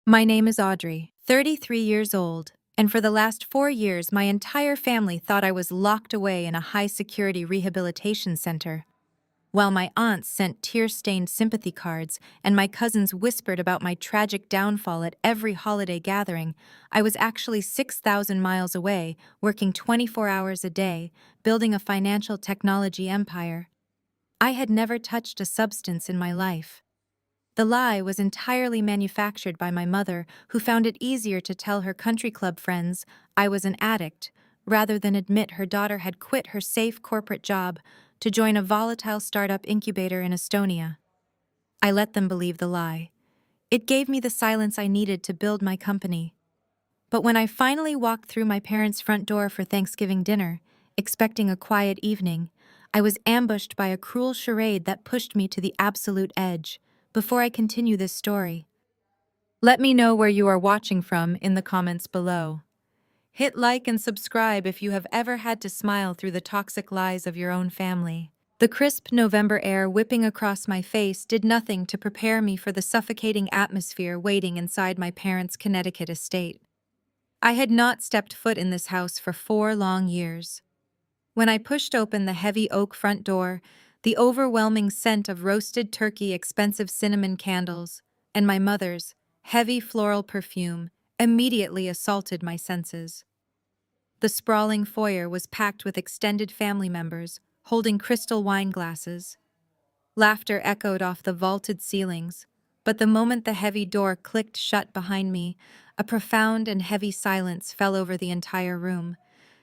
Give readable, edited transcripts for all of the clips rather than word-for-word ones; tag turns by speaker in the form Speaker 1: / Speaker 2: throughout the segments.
Speaker 1: My name is Audrey, 33 years old, and for the last 4 years, my entire family thought I was locked away in a high-security rehabilitation center. While my aunts sent tear-stained sympathy cards and my cousins whispered about my tragic downfall at every holiday gathering, I was actually 6,000 miles away, working 24 hours a day, building a financial technology empire. I had never touched a substance in my life. The lie was entirely manufactured by my mother, who found it easier to tell her country club friends I was an addict, rather than admit her daughter had quit her safe corporate job to join a volatile startup incubator in Estonia. I let them believe the lie. It gave me the silence I needed to build my company. But when I finally walked through my parents' front door for Thanksgiving dinner, expecting a quiet evening, I was ambushed by a cruel charade that pushed me to the absolute edge. Before I continue this story, let me know where you are watching from in the comments below. Hit like and subscribe if you have ever had to smile through the toxic lies of your own family. The crisp November air whipping across my face did nothing to prepare me for the suffocating atmosphere waiting inside my parents' Connecticut estate. I had not stepped foot in this house for 4 long years. When I pushed open the heavy oak front door, the overwhelming scent of roasted turkey, expensive cinnamon candles, and my mother's heavy floral perfume immediately assaulted my senses. The sprawling foyer was packed with extended family members, holding crystal wine glasses. Laughter echoed off the vaulted ceilings, but the moment the heavy door clicked shut behind me, a profound and heavy silence fell over the entire room.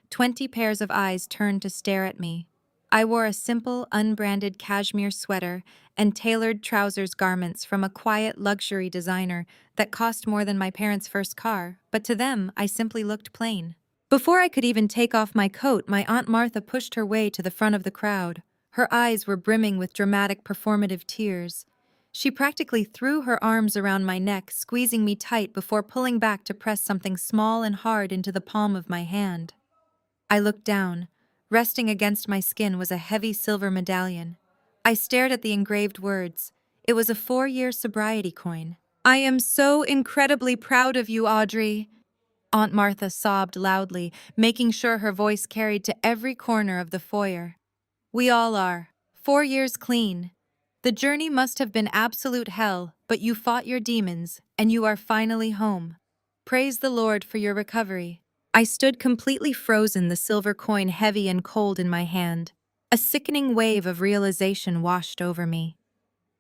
Speaker 1: 20 pairs of eyes turned to stare at me. I wore a simple, unbranded cashmere sweater and tailored trousers garments from a quiet luxury designer that cost more than my parents' first car, but to them, I simply looked plain. Before I could even take off my coat, my Aunt Martha pushed her way to the front of the crowd. Her eyes were brimming with dramatic performative tears. She practically threw her arms around my neck, squeezing me tight before pulling back to press something small and hard into the palm of my hand. I looked down. Resting against my skin was a heavy silver medallion. I stared at the engraved words. It was a 4-year sobriety coin. "I am so incredibly proud of you, Audrey." Aunt Martha sobbed loudly, making sure her voice carried to every corner of the foyer. "We all are. 4 years clean. The journey must have been absolute hell, but you fought your demons, and you are finally home. Praise the Lord for your recovery." I stood completely frozen, the silver coin heavy and cold in my hand. A sickening wave of realization washed over me.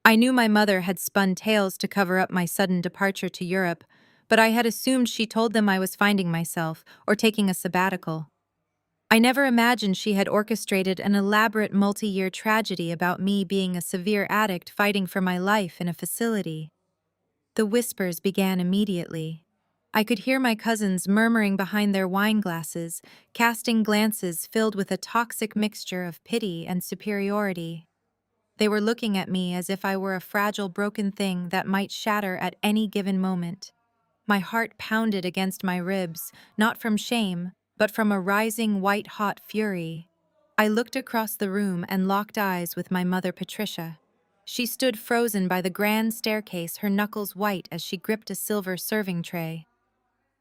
Speaker 1: I knew my mother had spun tales to cover up my sudden departure to Europe, but I had assumed she told them I was finding myself or taking a sabbatical. I never imagined she had orchestrated an elaborate multi-year tragedy about me being a severe addict fighting for my life in a facility. The whispers began immediately. I could hear my cousins murmuring behind their wine glasses, casting glances filled with a toxic mixture of pity and superiority. They were looking at me as if I were a fragile, broken thing that might shatter at any given moment. My heart pounded against my ribs, not from shame, but from a rising white-hot fury. I looked across the room and locked eyes with my mother, Patricia. She stood frozen by the grand staircase, her knuckles white as she gripped a silver serving tray.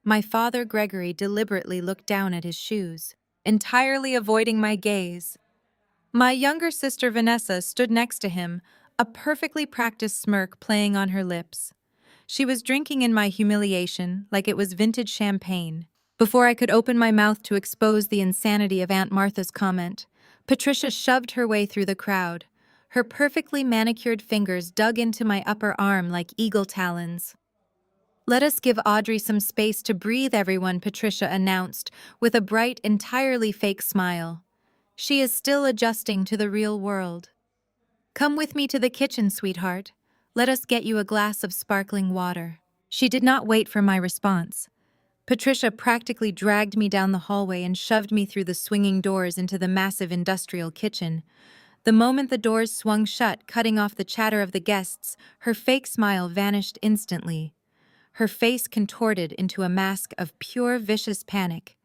Speaker 1: My father, Gregory, deliberately looked down at his shoes, entirely avoiding my gaze. My younger sister, Vanessa, stood next to him, a perfectly practiced smirk playing on her lips. She was drinking in my humiliation like it was vintage champagne. Before I could open my mouth to expose the insanity of Aunt Martha's comment, Patricia shoved her way through the crowd. Her perfectly manicured fingers dug into my upper arm like eagle talons. "Let us give Audrey some space to breathe, everyone," Patricia announced, with a bright, entirely fake smile. "She is still adjusting to the real world. Come with me to the kitchen, sweetheart. Let us get you a glass of sparkling water." She did not wait for my response. Patricia practically dragged me down the hallway and shoved me through the swinging doors into the massive industrial kitchen. The moment the doors swung shut, cutting off the chatter of the guests, her fake smile vanished instantly. Her face contorted into a mask of pure vicious panic.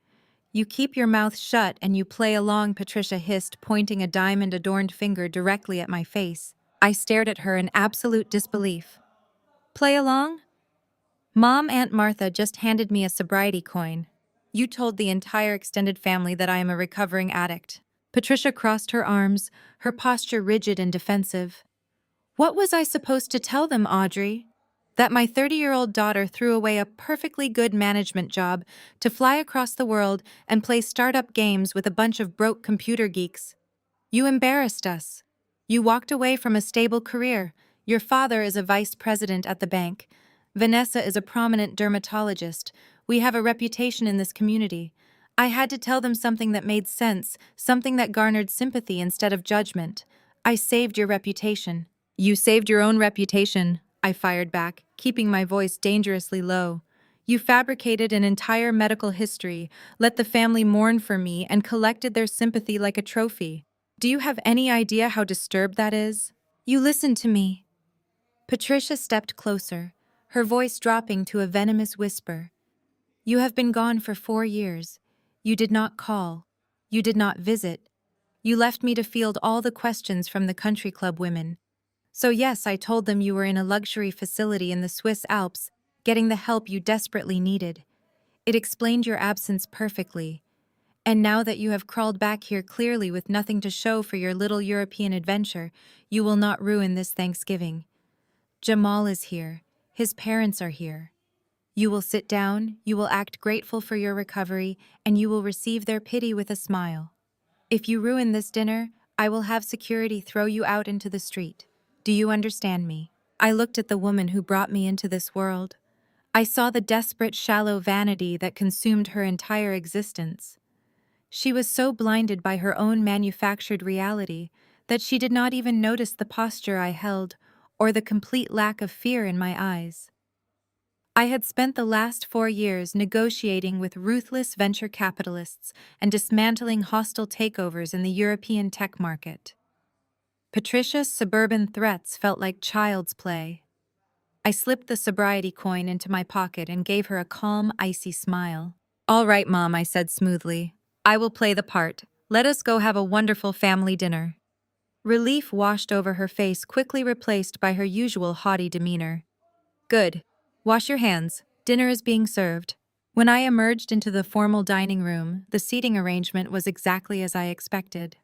Speaker 1: "You keep your mouth shut and you play along," Patricia hissed, pointing a diamond-adorned finger directly at my face. I stared at her in absolute disbelief. "Play along?" Mom, Aunt Martha just handed me a sobriety coin. You told the entire extended family that I am a recovering addict. Patricia crossed her arms, her posture rigid and defensive. What was I supposed to tell them, Audrey? That my 30-year-old daughter threw away a perfectly good management job to fly across the world and play startup games with a bunch of broke computer geeks. You embarrassed us. You walked away from a stable career. Your father is a vice president at the bank. Vanessa is a prominent dermatologist. We have a reputation in this community. I had to tell them something that made sense, something that garnered sympathy instead of judgment. I saved your reputation. You saved your own reputation, I fired back, keeping my voice dangerously low. You fabricated an entire medical history, let the family mourn for me, and collected their sympathy like a trophy. Do you have any idea how disturbed that is? You listened to me. Patricia stepped closer, her voice dropping to a venomous whisper. You have been gone for 4 years. You did not call. You did not visit. You left me to field all the questions from the country club women. So yes, I told them you were in a luxury facility in the Swiss Alps, getting the help you desperately needed. It explained your absence perfectly. And now that you have crawled back here clearly with nothing to show for your little European adventure, you will not ruin this Thanksgiving. Jamal is here. His parents are here. You will sit down, you will act grateful for your recovery, and you will receive their pity with a smile. If you ruin this dinner, I will have security throw you out into the street. Do you understand me? I looked at the woman who brought me into this world. I saw the desperate, shallow vanity that consumed her entire existence. She was so blinded by her own manufactured reality that she did not even notice the posture I held or the complete lack of fear in my eyes. I had spent the last 4 years negotiating with ruthless venture capitalists and dismantling hostile takeovers in the European tech market. Patricia's suburban threats felt like child's play. I slipped the sobriety coin into my pocket and gave her a calm, icy smile. All right, Mom, I said smoothly. I will play the part. Let us go have a wonderful family dinner. Relief washed over her face, quickly replaced by her usual haughty demeanor. Good. Wash your hands. Dinner is being served. When I emerged into the formal dining room, the seating arrangement was exactly as I expected.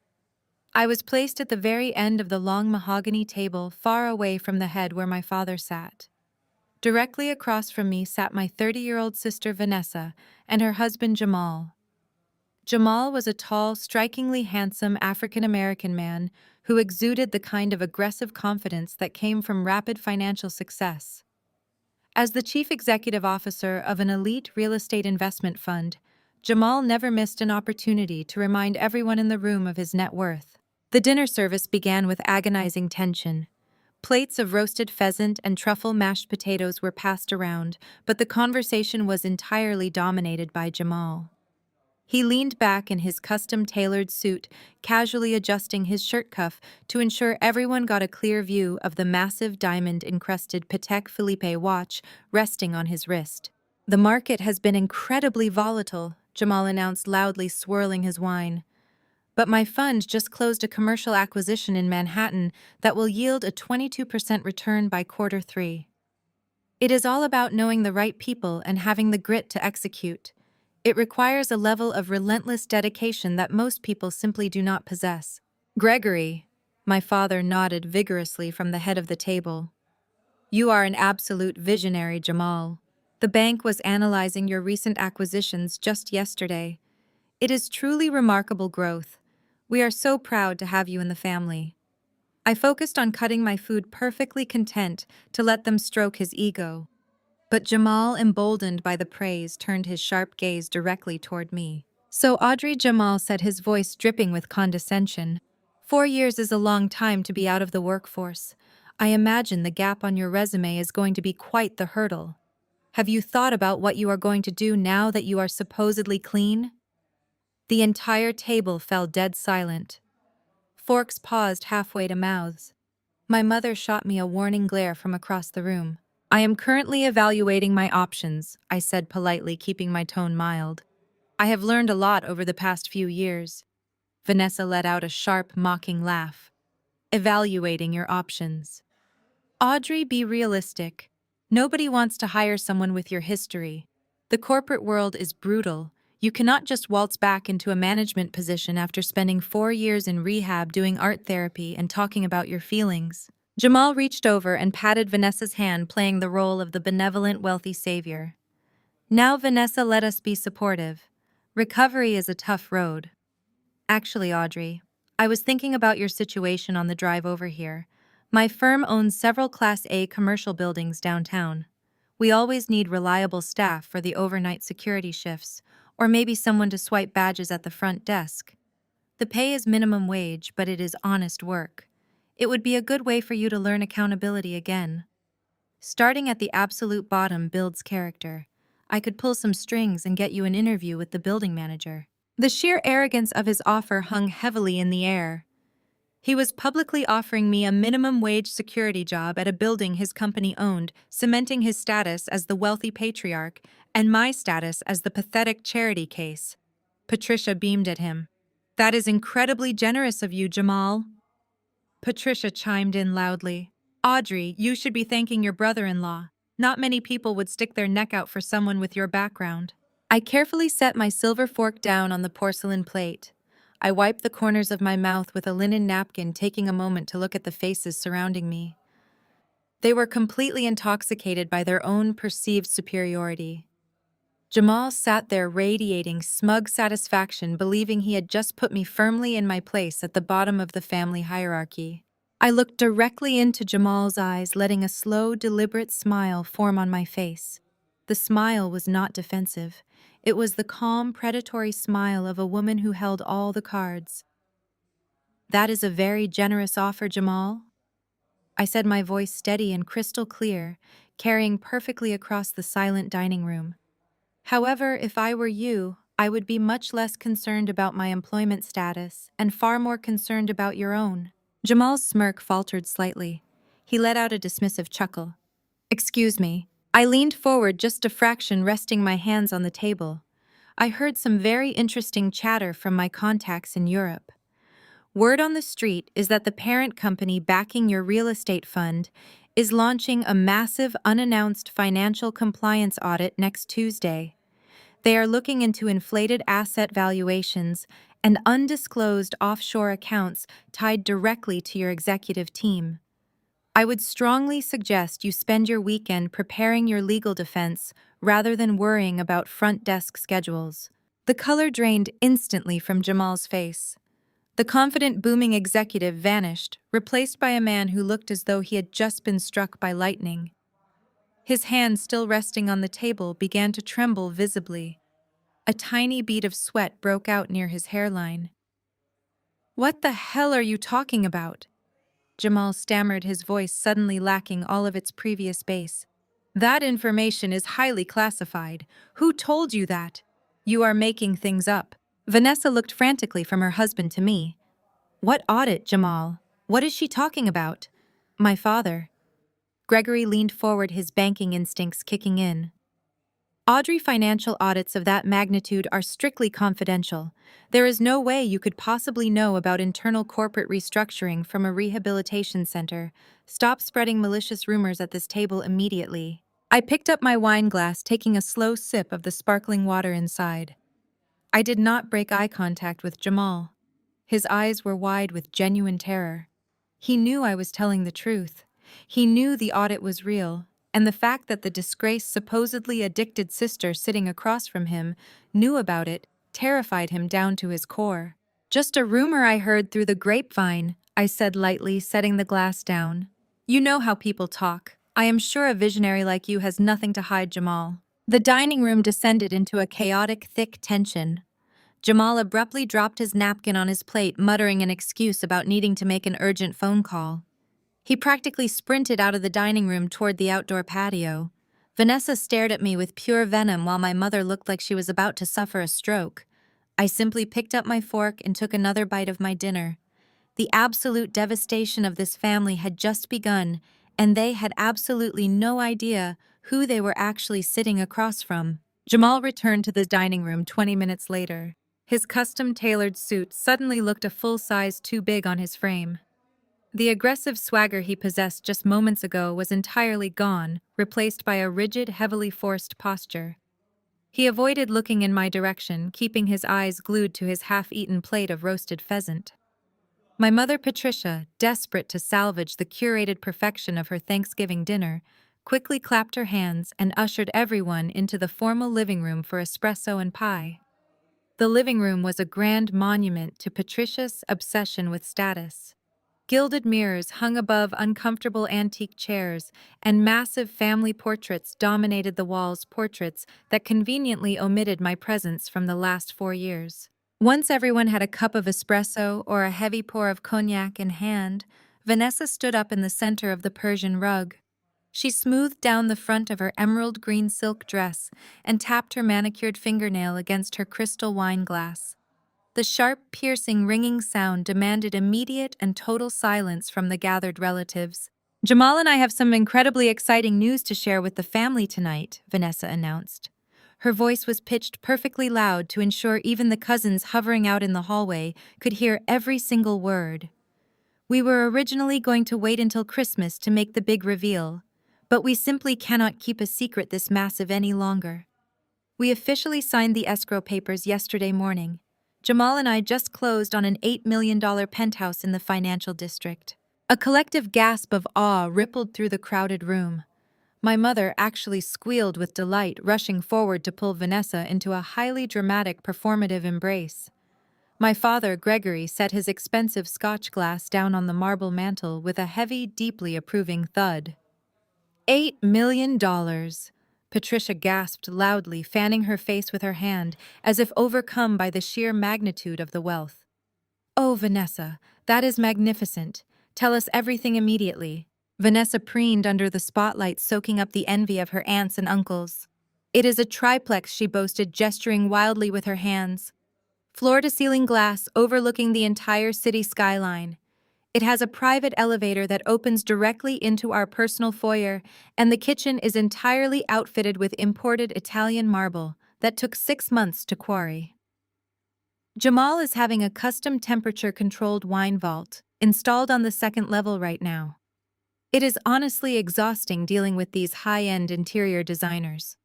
Speaker 1: I was placed at the very end of the long mahogany table, far away from the head where my father sat. Directly across from me sat my 30-year-old sister Vanessa and her husband Jamal. Jamal was a tall, strikingly handsome African-American man who exuded the kind of aggressive confidence that came from rapid financial success. As the chief executive officer of an elite real estate investment fund, Jamal never missed an opportunity to remind everyone in the room of his net worth. The dinner service began with agonizing tension. Plates of roasted pheasant and truffle mashed potatoes were passed around, but the conversation was entirely dominated by Jamal. He leaned back in his custom-tailored suit, casually adjusting his shirt cuff to ensure everyone got a clear view of the massive diamond-encrusted Patek Philippe watch resting on his wrist. The market has been incredibly volatile, Jamal announced loudly, swirling his wine. But my fund just closed a commercial acquisition in Manhattan that will yield a 22% return by Q3. It is all about knowing the right people and having the grit to execute. It requires a level of relentless dedication that most people simply do not possess. Gregory, my father nodded vigorously from the head of the table. You are an absolute visionary, Jamal. The bank was analyzing your recent acquisitions just yesterday. It is truly remarkable growth. We are so proud to have you in the family. I focused on cutting my food, perfectly content to let them stroke his ego. But Jamal, emboldened by the praise, turned his sharp gaze directly toward me. So Audrey, Jamal said, his voice dripping with condescension. 4 years is a long time to be out of the workforce. I imagine the gap on your resume is going to be quite the hurdle. Have you thought about what you are going to do now that you are supposedly clean? The entire table fell dead silent. Forks paused halfway to mouths. My mother shot me a warning glare from across the room. I am currently evaluating my options, I said politely, keeping my tone mild. I have learned a lot over the past few years. Vanessa let out a sharp, mocking laugh. Evaluating your options. Audrey, be realistic. Nobody wants to hire someone with your history. The corporate world is brutal. You cannot just waltz back into a management position after spending 4 years in rehab doing art therapy and talking about your feelings. Jamal reached over and patted Vanessa's hand, playing the role of the benevolent, wealthy savior. Now, Vanessa, let us be supportive. Recovery is a tough road. Actually, Audrey, I was thinking about your situation on the drive over here. My firm owns several Class A commercial buildings downtown. We always need reliable staff for the overnight security shifts, or maybe someone to swipe badges at the front desk. The pay is minimum wage, but it is honest work. It would be a good way for you to learn accountability again. Starting at the absolute bottom builds character. I could pull some strings and get you an interview with the building manager. The sheer arrogance of his offer hung heavily in the air. He was publicly offering me a minimum wage security job at a building his company owned, cementing his status as the wealthy patriarch and my status as the pathetic charity case. Patricia beamed at him. "That is incredibly generous of you, Jamal." Patricia chimed in loudly. "Audrey, you should be thanking your brother-in-law. Not many people would stick their neck out for someone with your background." I carefully set my silver fork down on the porcelain plate. I wiped the corners of my mouth with a linen napkin, taking a moment to look at the faces surrounding me. They were completely intoxicated by their own perceived superiority. Jamal sat there radiating smug satisfaction, believing he had just put me firmly in my place at the bottom of the family hierarchy. I looked directly into Jamal's eyes, letting a slow, deliberate smile form on my face. The smile was not defensive. It was the calm, predatory smile of a woman who held all the cards. "That is a very generous offer, Jamal," I said, my voice steady and crystal clear, carrying perfectly across the silent dining room. "However, if I were you, I would be much less concerned about my employment status and far more concerned about your own." Jamal's smirk faltered slightly. He let out a dismissive chuckle. "Excuse me." I leaned forward just a fraction, resting my hands on the table. I heard some very interesting chatter from my contacts in Europe. Word on the street is that the parent company backing your real estate fund is launching a massive unannounced financial compliance audit next Tuesday. They are looking into inflated asset valuations and undisclosed offshore accounts tied directly to your executive team. I would strongly suggest you spend your weekend preparing your legal defense rather than worrying about front desk schedules. The color drained instantly from Jamal's face. The confident, booming executive vanished, replaced by a man who looked as though he had just been struck by lightning. His hand, still resting on the table, began to tremble visibly. A tiny bead of sweat broke out near his hairline. "What the hell are you talking about?" Jamal stammered, his voice suddenly lacking all of its previous bass. "That information is highly classified. Who told you that? You are making things up." Vanessa looked frantically from her husband to me. "What audit, Jamal? What is she talking about?" "My father." Gregory leaned forward, his banking instincts kicking in. "Audrey, financial audits of that magnitude are strictly confidential. There is no way you could possibly know about internal corporate restructuring from a rehabilitation center. Stop spreading malicious rumors at this table immediately." I picked up my wine glass, taking a slow sip of the sparkling water inside. I did not break eye contact with Jamal. His eyes were wide with genuine terror. He knew I was telling the truth. He knew the audit was real, and the fact that the disgraced, supposedly addicted sister sitting across from him knew about it terrified him down to his core. "Just a rumor I heard through the grapevine," I said lightly, setting the glass down. "You know how people talk. I am sure a visionary like you has nothing to hide, Jamal." The dining room descended into a chaotic, thick tension. Jamal abruptly dropped his napkin on his plate, muttering an excuse about needing to make an urgent phone call. He practically sprinted out of the dining room toward the outdoor patio. Vanessa stared at me with pure venom while my mother looked like she was about to suffer a stroke. I simply picked up my fork and took another bite of my dinner. The absolute devastation of this family had just begun, and they had absolutely no idea who they were actually sitting across from. Jamal returned to the dining room 20 minutes later. His custom-tailored suit suddenly looked a full size too big on his frame. The aggressive swagger he possessed just moments ago was entirely gone, replaced by a rigid, heavily forced posture. He avoided looking in my direction, keeping his eyes glued to his half-eaten plate of roasted pheasant. My mother Patricia, desperate to salvage the curated perfection of her Thanksgiving dinner, quickly clapped her hands and ushered everyone into the formal living room for espresso and pie. The living room was a grand monument to Patricia's obsession with status. Gilded mirrors hung above uncomfortable antique chairs, and massive family portraits dominated the walls, portraits that conveniently omitted my presence from the last 4 years. Once everyone had a cup of espresso or a heavy pour of cognac in hand, Vanessa stood up in the center of the Persian rug. She smoothed down the front of her emerald green silk dress and tapped her manicured fingernail against her crystal wine glass. The sharp, piercing, ringing sound demanded immediate and total silence from the gathered relatives. "Jamal and I have some incredibly exciting news to share with the family tonight," Vanessa announced. Her voice was pitched perfectly loud to ensure even the cousins hovering out in the hallway could hear every single word. "We were originally going to wait until Christmas to make the big reveal, but we simply cannot keep a secret this massive any longer. We officially signed the escrow papers yesterday morning. Jamal and I just closed on an $8 million penthouse in the financial district." A collective gasp of awe rippled through the crowded room. My mother actually squealed with delight, rushing forward to pull Vanessa into a highly dramatic performative embrace. My father, Gregory, set his expensive Scotch glass down on the marble mantel with a heavy, deeply approving thud. $8 million! Patricia gasped loudly, fanning her face with her hand, as if overcome by the sheer magnitude of the wealth. "Oh, Vanessa, that is magnificent. Tell us everything immediately." Vanessa preened under the spotlight, soaking up the envy of her aunts and uncles. "It is a triplex," she boasted, gesturing wildly with her hands. "Floor-to-ceiling glass overlooking the entire city skyline. It has a private elevator that opens directly into our personal foyer, and the kitchen is entirely outfitted with imported Italian marble that took 6 months to quarry. Jamal is having a custom temperature-controlled wine vault installed on the second level right now. It is honestly exhausting dealing with these high-end interior designers.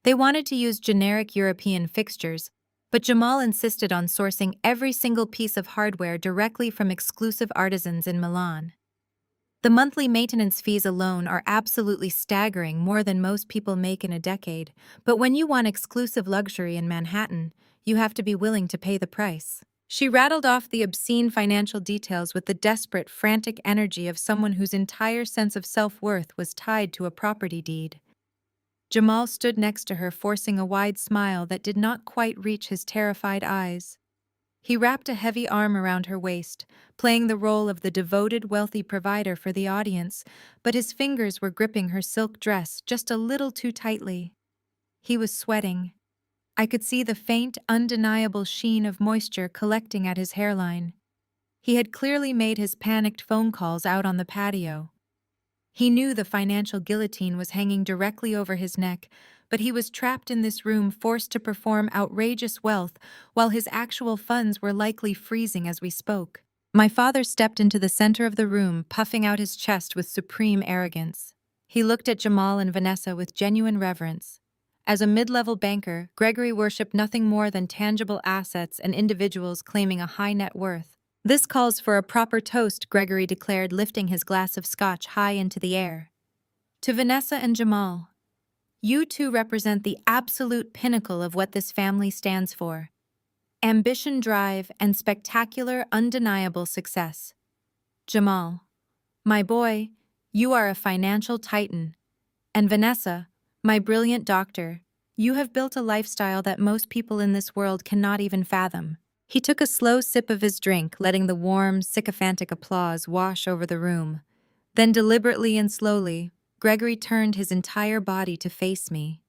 Speaker 1: They wanted to use generic European fixtures, but Jamal insisted on sourcing every single piece of hardware directly from exclusive artisans in Milan. The monthly maintenance fees alone are absolutely staggering, more than most people make in a decade, but when you want exclusive luxury in Manhattan, you have to be willing to pay the price." She rattled off the obscene financial details with the desperate, frantic energy of someone whose entire sense of self-worth was tied to a property deed. Jamal stood next to her, forcing a wide smile that did not quite reach his terrified eyes. He wrapped a heavy arm around her waist, playing the role of the devoted, wealthy provider for the audience, but his fingers were gripping her silk dress just a little too tightly. He was sweating. I could see the faint, undeniable sheen of moisture collecting at his hairline. He had clearly made his panicked phone calls out on the patio. He knew the financial guillotine was hanging directly over his neck, but he was trapped in this room, forced to perform outrageous wealth while his actual funds were likely freezing as we spoke. My father stepped into the center of the room, puffing out his chest with supreme arrogance. He looked at Jamal and Vanessa with genuine reverence. As a mid-level banker, Gregory worshipped nothing more than tangible assets and individuals claiming a high net worth. "This calls for a proper toast," Gregory declared, lifting his glass of scotch high into the air. "To Vanessa and Jamal. You two represent the absolute pinnacle of what this family stands for. Ambition, drive, and spectacular, undeniable success. Jamal, my boy, you are a financial titan. And Vanessa, my brilliant doctor, you have built a lifestyle that most people in this world cannot even fathom." He took a slow sip of his drink, letting the warm, sycophantic applause wash over the room. Then deliberately and slowly, Gregory turned his entire body to face me.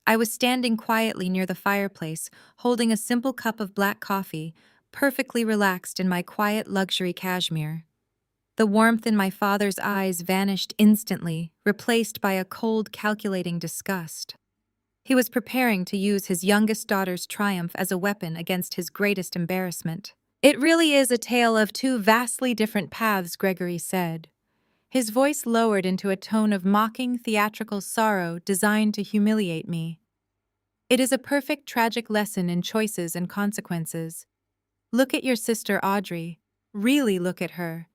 Speaker 1: I was standing quietly near the fireplace, holding a simple cup of black coffee, perfectly relaxed in my quiet luxury cashmere. The warmth in my father's eyes vanished instantly, replaced by a cold, calculating disgust. He was preparing to use his youngest daughter's triumph as a weapon against his greatest embarrassment. It really is a tale of two vastly different paths, Gregory said. His voice lowered into a tone of mocking theatrical sorrow designed to humiliate me. It is a perfect tragic lesson in choices and consequences. Look at your sister Audrey. Really look at her.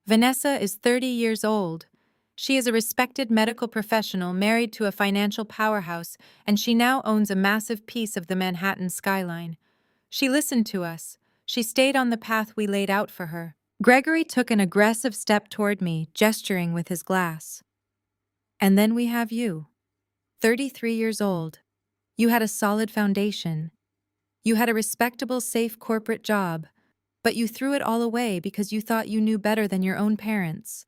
Speaker 1: Vanessa is 30 years old. She is a respected medical professional married to a financial powerhouse, and she now owns a massive piece of the Manhattan skyline. She listened to us. She stayed on the path we laid out for her. Gregory took an aggressive step toward me, gesturing with his glass. And then we have you. 33 years old. You had a solid foundation. You had a respectable, safe corporate job, but you threw it all away because you thought you knew better than your own parents.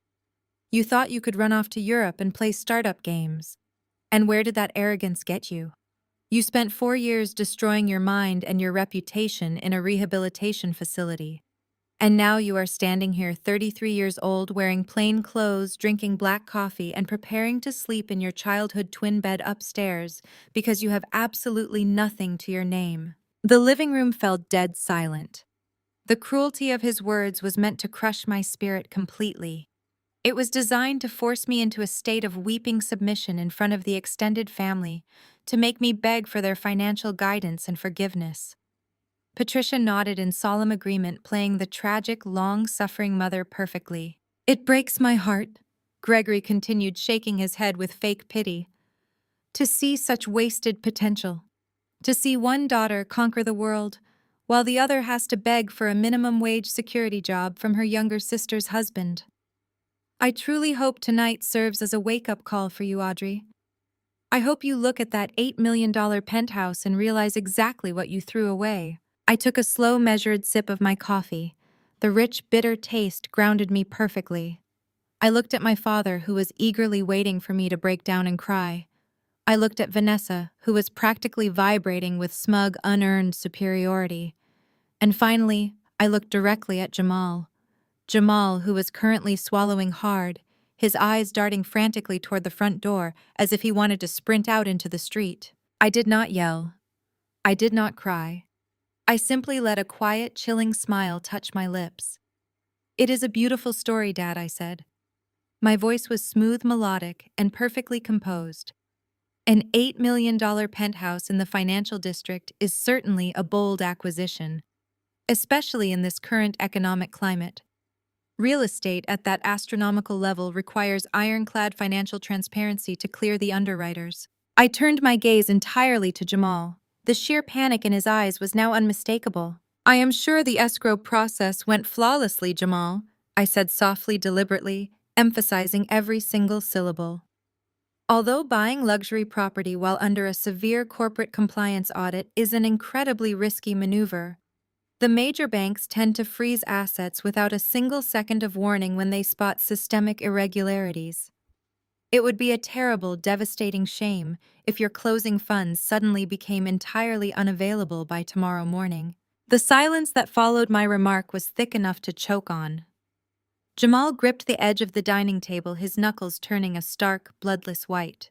Speaker 1: You thought you could run off to Europe and play startup games. And where did that arrogance get you? You spent 4 years destroying your mind and your reputation in a rehabilitation facility. And now you are standing here 33 years old, wearing plain clothes, drinking black coffee, and preparing to sleep in your childhood twin bed upstairs because you have absolutely nothing to your name. The living room fell dead silent. The cruelty of his words was meant to crush my spirit completely. It was designed to force me into a state of weeping submission in front of the extended family, to make me beg for their financial guidance and forgiveness. Patricia nodded in solemn agreement, playing the tragic, long-suffering mother perfectly. It breaks my heart, Gregory continued, shaking his head with fake pity, to see such wasted potential. To see one daughter conquer the world, while the other has to beg for a minimum wage security job from her younger sister's husband. I truly hope tonight serves as a wake-up call for you, Audrey. I hope you look at that $8 million penthouse and realize exactly what you threw away. I took a slow, measured sip of my coffee. The rich, bitter taste grounded me perfectly. I looked at my father, who was eagerly waiting for me to break down and cry. I looked at Vanessa, who was practically vibrating with smug, unearned superiority. And finally, I looked directly at Jamal. Jamal, who was currently swallowing hard, his eyes darting frantically toward the front door as if he wanted to sprint out into the street. I did not yell. I did not cry. I simply let a quiet, chilling smile touch my lips. "It is a beautiful story, Dad," I said. My voice was smooth, melodic, and perfectly composed. An $8 million penthouse in the financial district is certainly a bold acquisition, especially in this current economic climate. Real estate at that astronomical level requires ironclad financial transparency to clear the underwriters. I turned my gaze entirely to Jamal. The sheer panic in his eyes was now unmistakable. "I am sure the escrow process went flawlessly, Jamal," I said softly, deliberately, emphasizing every single syllable. Although buying luxury property while under a severe corporate compliance audit is an incredibly risky maneuver, the major banks tend to freeze assets without a single second of warning when they spot systemic irregularities. It would be a terrible, devastating shame if your closing funds suddenly became entirely unavailable by tomorrow morning. The silence that followed my remark was thick enough to choke on. Jamal gripped the edge of the dining table, his knuckles turning a stark, bloodless white.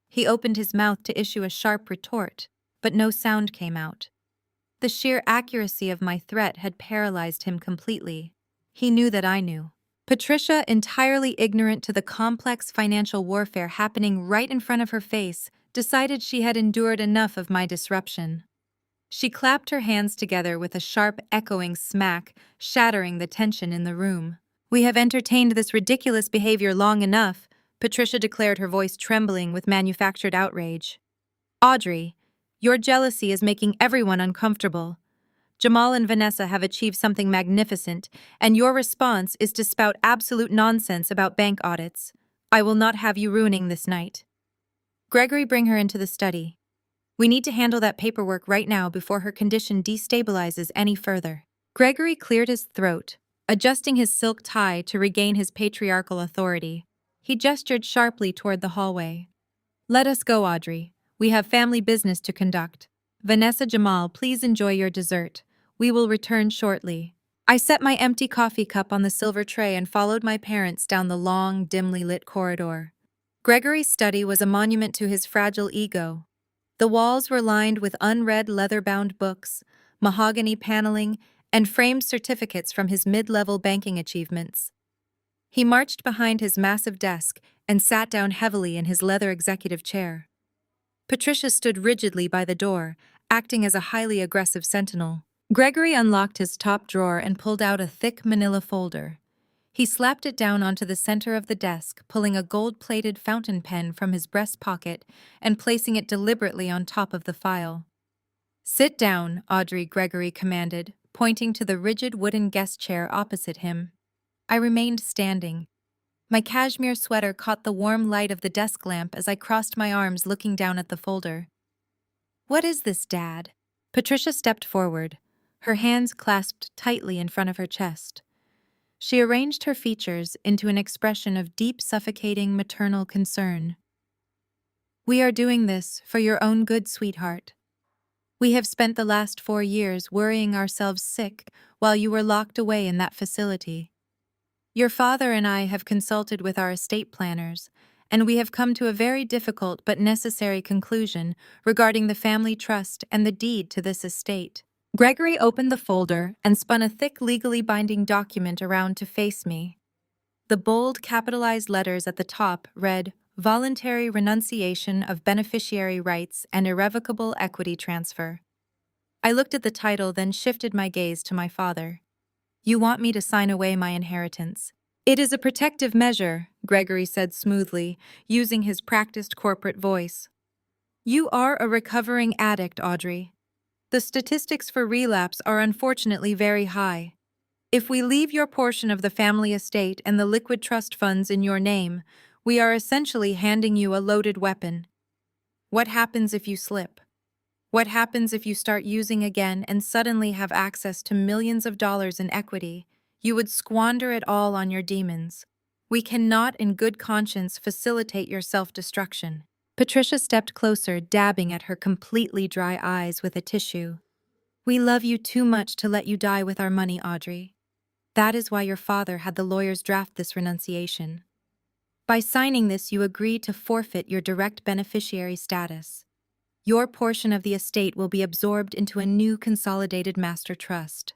Speaker 1: He opened his mouth to issue a sharp retort, but no sound came out. The sheer accuracy of my threat had paralyzed him completely. He knew that I knew. Patricia, entirely ignorant to the complex financial warfare happening right in front of her face, decided she had endured enough of my disruption. She clapped her hands together with a sharp, echoing smack, shattering the tension in the room. "We have entertained this ridiculous behavior long enough," Patricia declared, her voice trembling with manufactured outrage. "Audrey, your jealousy is making everyone uncomfortable. Jamal and Vanessa have achieved something magnificent, and your response is to spout absolute nonsense about bank audits. I will not have you ruining this night. Gregory, bring her into the study. We need to handle that paperwork right now before her condition destabilizes any further." Gregory cleared his throat, adjusting his silk tie to regain his patriarchal authority. He gestured sharply toward the hallway. "Let us go, Audrey. We have family business to conduct. Vanessa, Jamal, please enjoy your dessert. We will return shortly." I set my empty coffee cup on the silver tray and followed my parents down the long, dimly lit corridor. Gregory's study was a monument to his fragile ego. The walls were lined with unread leather-bound books, mahogany paneling, and framed certificates from his mid-level banking achievements. He marched behind his massive desk and sat down heavily in his leather executive chair. Patricia stood rigidly by the door, acting as a highly aggressive sentinel. Gregory unlocked his top drawer and pulled out a thick manila folder. He slapped it down onto the center of the desk, pulling a gold-plated fountain pen from his breast pocket and placing it deliberately on top of the file. "Sit down," Audrey Gregory commanded, pointing to the rigid wooden guest chair opposite him. I remained standing. My cashmere sweater caught the warm light of the desk lamp as I crossed my arms looking down at the folder. "What is this, Dad?" Patricia stepped forward, her hands clasped tightly in front of her chest. She arranged her features into an expression of deep, suffocating maternal concern. "We are doing this for your own good, sweetheart. We have spent the last 4 years worrying ourselves sick while you were locked away in that facility. Your father and I have consulted with our estate planners, and we have come to a very difficult but necessary conclusion regarding the family trust and the deed to this estate." Gregory opened the folder and spun a thick, legally binding document around to face me. The bold, capitalized letters at the top read, "Voluntary Renunciation of Beneficiary Rights and Irrevocable Equity Transfer." I looked at the title, then shifted my gaze to my father. "You want me to sign away my inheritance." "It is a protective measure," Gregory said smoothly, using his practiced corporate voice. "You are a recovering addict, Audrey. The statistics for relapse are unfortunately very high. If we leave your portion of the family estate and the liquid trust funds in your name, we are essentially handing you a loaded weapon. What happens if you slip? What happens if you start using again and suddenly have access to millions of dollars in equity? You would squander it all on your demons. We cannot in good conscience facilitate your self-destruction." Patricia stepped closer, dabbing at her completely dry eyes with a tissue. "We love you too much to let you die with our money, Audrey. That is why your father had the lawyers draft this renunciation. By signing this, you agree to forfeit your direct beneficiary status. Your portion of the estate will be absorbed into a new consolidated master trust."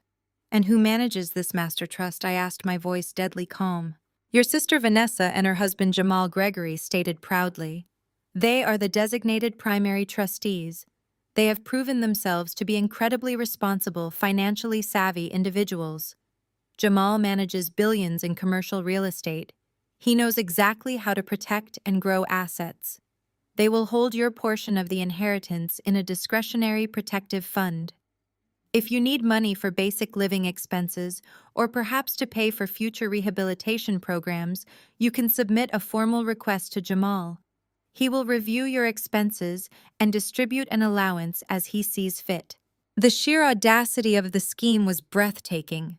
Speaker 1: "And who manages this master trust?" I asked, my voice deadly calm. "Your sister Vanessa and her husband Jamal," Gregory stated proudly. "They are the designated primary trustees. They have proven themselves to be incredibly responsible, financially savvy individuals. Jamal manages billions in commercial real estate. He knows exactly how to protect and grow assets. They will hold your portion of the inheritance in a discretionary protective fund. If you need money for basic living expenses or perhaps to pay for future rehabilitation programs, you can submit a formal request to Jamal. He will review your expenses and distribute an allowance as he sees fit." The sheer audacity of the scheme was breathtaking.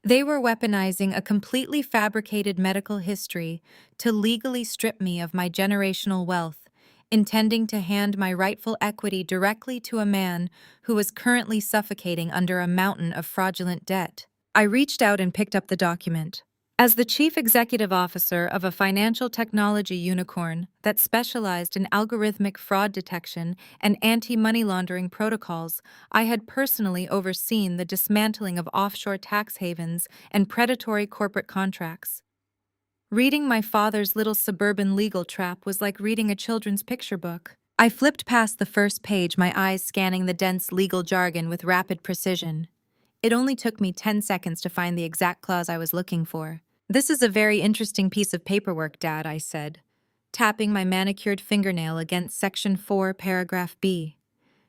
Speaker 1: They were weaponizing a completely fabricated medical history to legally strip me of my generational wealth, intending to hand my rightful equity directly to a man who was currently suffocating under a mountain of fraudulent debt. I reached out and picked up the document. As the chief executive officer of a financial technology unicorn that specialized in algorithmic fraud detection and anti-money laundering protocols, I had personally overseen the dismantling of offshore tax havens and predatory corporate contracts. Reading my father's little suburban legal trap was like reading a children's picture book. I flipped past the first page, my eyes scanning the dense legal jargon with rapid precision. It only took me 10 seconds to find the exact clause I was looking for. "This is a very interesting piece of paperwork, Dad," I said, tapping my manicured fingernail against Section 4, Paragraph B.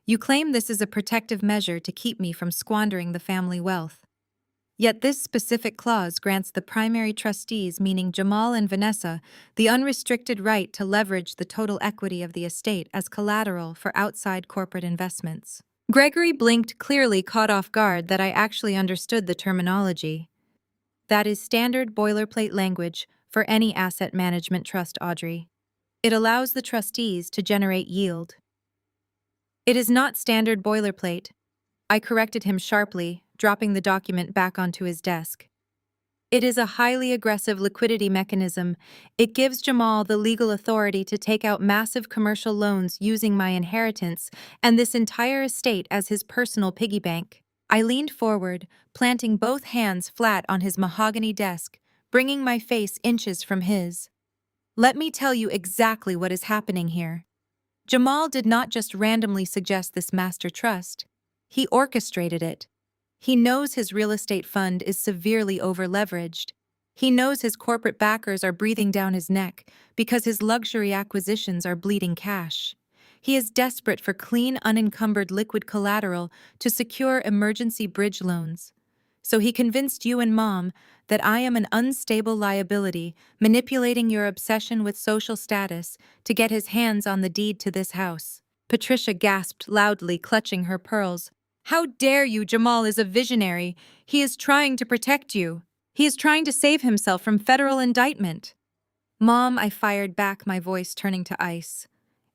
Speaker 1: "You claim this is a protective measure to keep me from squandering the family wealth. Yet this specific clause grants the primary trustees, meaning Jamal and Vanessa, the unrestricted right to leverage the total equity of the estate as collateral for outside corporate investments." Gregory blinked, clearly caught off guard that I actually understood the terminology. "That is standard boilerplate language for any asset management trust, Audrey. It allows the trustees to generate yield." "It is not standard boilerplate," I corrected him sharply, dropping the document back onto his desk. "It is a highly aggressive liquidity mechanism. It gives Jamal the legal authority to take out massive commercial loans using my inheritance and this entire estate as his personal piggy bank." I leaned forward, planting both hands flat on his mahogany desk, bringing my face inches from his. Let me tell you exactly what is happening here. Jamal did not just randomly suggest this master trust. He orchestrated it. He knows his real estate fund is severely overleveraged. He knows his corporate backers are breathing down his neck because his luxury acquisitions are bleeding cash. He is desperate for clean, unencumbered liquid collateral to secure emergency bridge loans. So he convinced you and Mom that I am an unstable liability, manipulating your obsession with social status to get his hands on the deed to this house. Patricia gasped loudly, clutching her pearls. How dare you? Jamal is a visionary. He is trying to protect you. He is trying to save himself from federal indictment. Mom, I fired back, my voice turning to ice.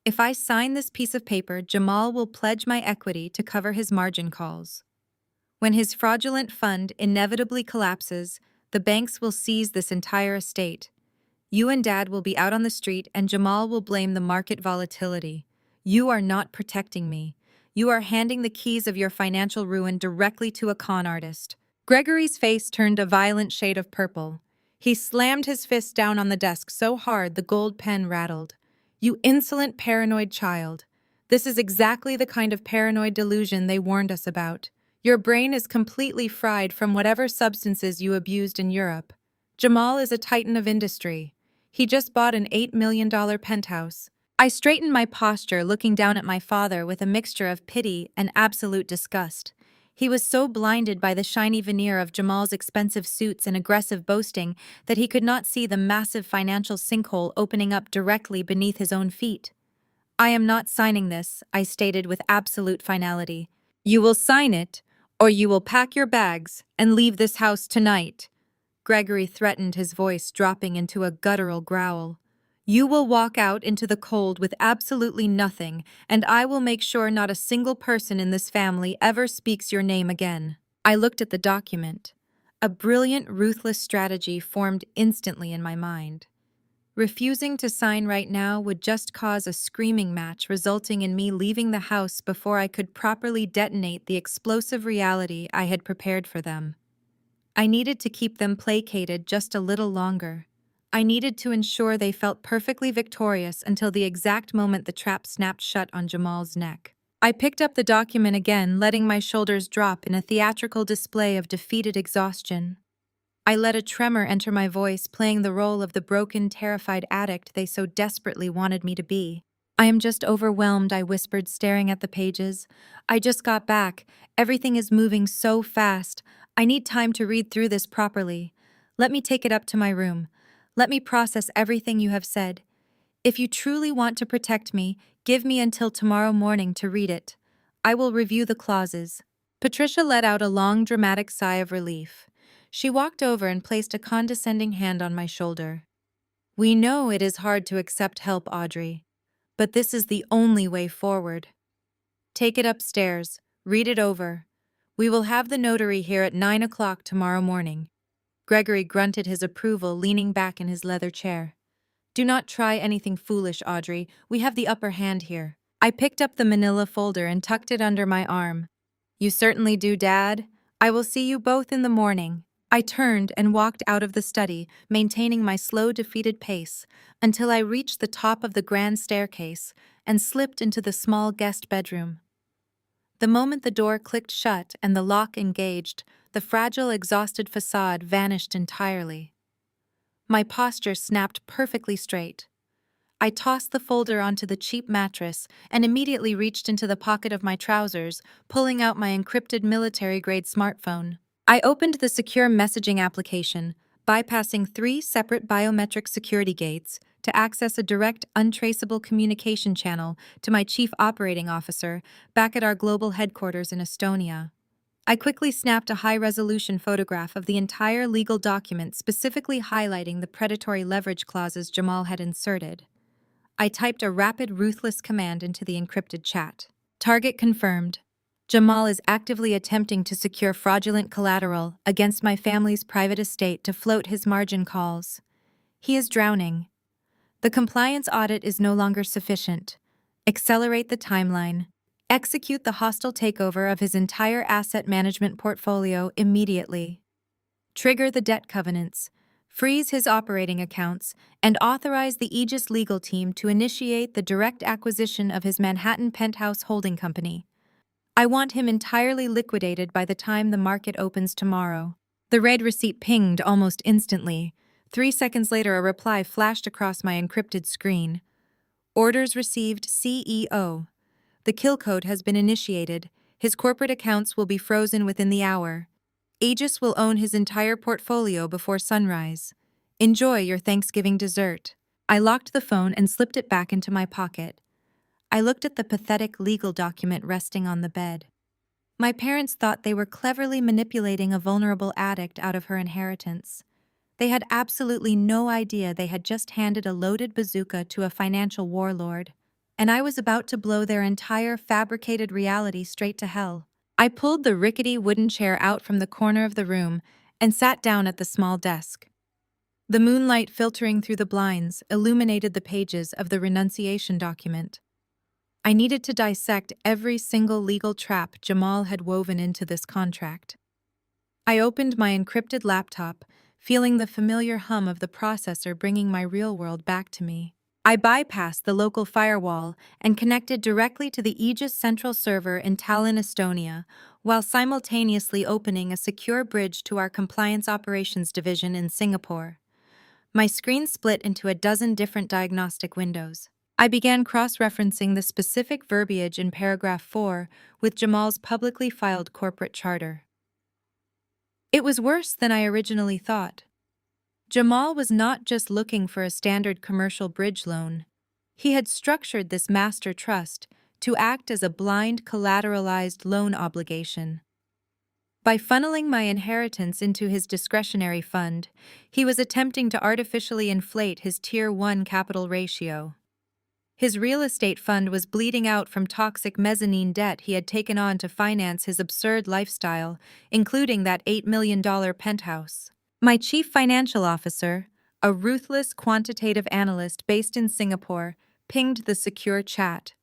Speaker 1: If I sign this piece of paper, Jamal will pledge my equity to cover his margin calls. When his fraudulent fund inevitably collapses, the banks will seize this entire estate. You and Dad will be out on the street, and Jamal will blame the market volatility. You are not protecting me. You are handing the keys of your financial ruin directly to a con artist. Gregory's face turned a violent shade of purple. He slammed his fist down on the desk so hard the gold pen rattled. You insolent, paranoid child. This is exactly the kind of paranoid delusion they warned us about. Your brain is completely fried from whatever substances you abused in Europe. Jamal is a titan of industry. He just bought an $8 million penthouse. I straightened my posture, looking down at my father with a mixture of pity and absolute disgust. He was so blinded by the shiny veneer of Jamal's expensive suits and aggressive boasting that he could not see the massive financial sinkhole opening up directly beneath his own feet. I am not signing this, I stated with absolute finality. You will sign it, or you will pack your bags and leave this house tonight. Gregory threatened, his voice dropping into a guttural growl. You will walk out into the cold with absolutely nothing, and I will make sure not a single person in this family ever speaks your name again. I looked at the document. A brilliant, ruthless strategy formed instantly in my mind. Refusing to sign right now would just cause a screaming match, resulting in me leaving the house before I could properly detonate the explosive reality I had prepared for them. I needed to keep them placated just a little longer. I needed to ensure they felt perfectly victorious until the exact moment the trap snapped shut on Jamal's neck. I picked up the document again, letting my shoulders drop in a theatrical display of defeated exhaustion. I let a tremor enter my voice, playing the role of the broken, terrified addict they so desperately wanted me to be. I am just overwhelmed, I whispered, staring at the pages. I just got back. Everything is moving so fast. I need time to read through this properly. Let me take it up to my room. Let me process everything you have said. If you truly want to protect me, give me until tomorrow morning to read it. I will review the clauses. Patricia let out a long, dramatic sigh of relief. She walked over and placed a condescending hand on my shoulder. We know it is hard to accept help, Audrey, but this is the only way forward. Take it upstairs. Read it over. We will have the notary here at 9 o'clock tomorrow morning. Gregory grunted his approval, leaning back in his leather chair. Do not try anything foolish, Audrey. We have the upper hand here. I picked up the manila folder and tucked it under my arm. You certainly do, Dad. I will see you both in the morning. I turned and walked out of the study, maintaining my slow, defeated pace, until I reached the top of the grand staircase and slipped into the small guest bedroom. The moment the door clicked shut and the lock engaged, the fragile, exhausted facade vanished entirely. My posture snapped perfectly straight. I tossed the folder onto the cheap mattress and immediately reached into the pocket of my trousers, pulling out my encrypted military-grade smartphone. I opened the secure messaging application, bypassing 3 separate biometric security gates to access a direct, untraceable communication channel to my chief operating officer back at our global headquarters in Estonia. I quickly snapped a high-resolution photograph of the entire legal document, specifically highlighting the predatory leverage clauses Jamal had inserted. I typed a rapid, ruthless command into the encrypted chat. Target confirmed. Jamal is actively attempting to secure fraudulent collateral against my family's private estate to float his margin calls. He is drowning. The compliance audit is no longer sufficient. Accelerate the timeline. Execute the hostile takeover of his entire asset management portfolio immediately. Trigger the debt covenants, freeze his operating accounts, and authorize the Aegis legal team to initiate the direct acquisition of his Manhattan penthouse holding company. I want him entirely liquidated by the time the market opens tomorrow. The red receipt pinged almost instantly. 3 seconds later, a reply flashed across my encrypted screen. Orders received, CEO. The kill code has been initiated. His corporate accounts will be frozen within the hour. Aegis will own his entire portfolio before sunrise. Enjoy your Thanksgiving dessert. I locked the phone and slipped it back into my pocket. I looked at the pathetic legal document resting on the bed. My parents thought they were cleverly manipulating a vulnerable addict out of her inheritance. They had absolutely no idea they had just handed a loaded bazooka to a financial warlord, and I was about to blow their entire fabricated reality straight to hell. I pulled the rickety wooden chair out from the corner of the room and sat down at the small desk. The moonlight filtering through the blinds illuminated the pages of the renunciation document. I needed to dissect every single legal trap Jamal had woven into this contract. I opened my encrypted laptop, feeling the familiar hum of the processor bringing my real world back to me. I bypassed the local firewall and connected directly to the Aegis central server in Tallinn, Estonia, while simultaneously opening a secure bridge to our compliance operations division in Singapore. My screen split into a dozen different diagnostic windows. I began cross-referencing the specific verbiage in paragraph 4 with Jamal's publicly filed corporate charter. It was worse than I originally thought. Jamal was not just looking for a standard commercial bridge loan. He had structured this master trust to act as a blind collateralized loan obligation. By funneling my inheritance into his discretionary fund, he was attempting to artificially inflate his Tier 1 capital ratio. His real estate fund was bleeding out from toxic mezzanine debt he had taken on to finance his absurd lifestyle, including that $8 million penthouse. My chief financial officer, a ruthless quantitative analyst based in Singapore, pinged the secure chat.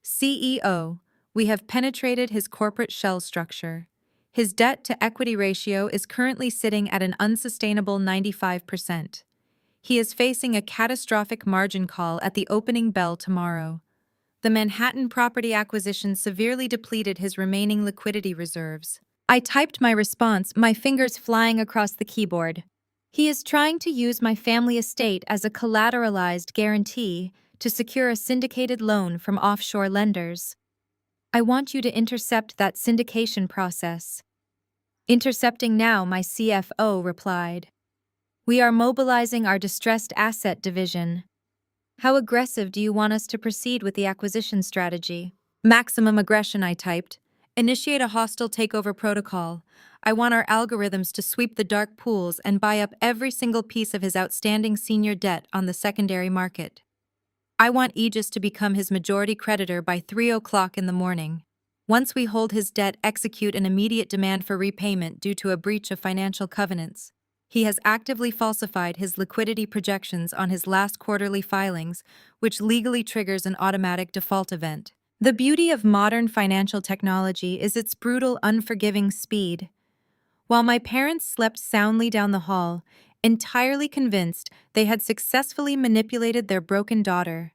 Speaker 1: CEO, we have penetrated his corporate shell structure. His debt-to-equity ratio is currently sitting at an unsustainable 95%. He is facing a catastrophic margin call at the opening bell tomorrow. The Manhattan property acquisition severely depleted his remaining liquidity reserves. I typed my response, my fingers flying across the keyboard. He is trying to use my family estate as a collateralized guarantee to secure a syndicated loan from offshore lenders. I want you to intercept that syndication process. Intercepting now, my CFO replied. We are mobilizing our distressed asset division. How aggressive do you want us to proceed with the acquisition strategy? Maximum aggression, I typed. Initiate a hostile takeover protocol. I want our algorithms to sweep the dark pools and buy up every single piece of his outstanding senior debt on the secondary market. I want Aegis to become his majority creditor by 3 o'clock in the morning. Once we hold his debt, execute an immediate demand for repayment due to a breach of financial covenants. He has actively falsified his liquidity projections on his last quarterly filings, which legally triggers an automatic default event. The beauty of modern financial technology is its brutal, unforgiving speed. While my parents slept soundly down the hall, entirely convinced they had successfully manipulated their broken daughter,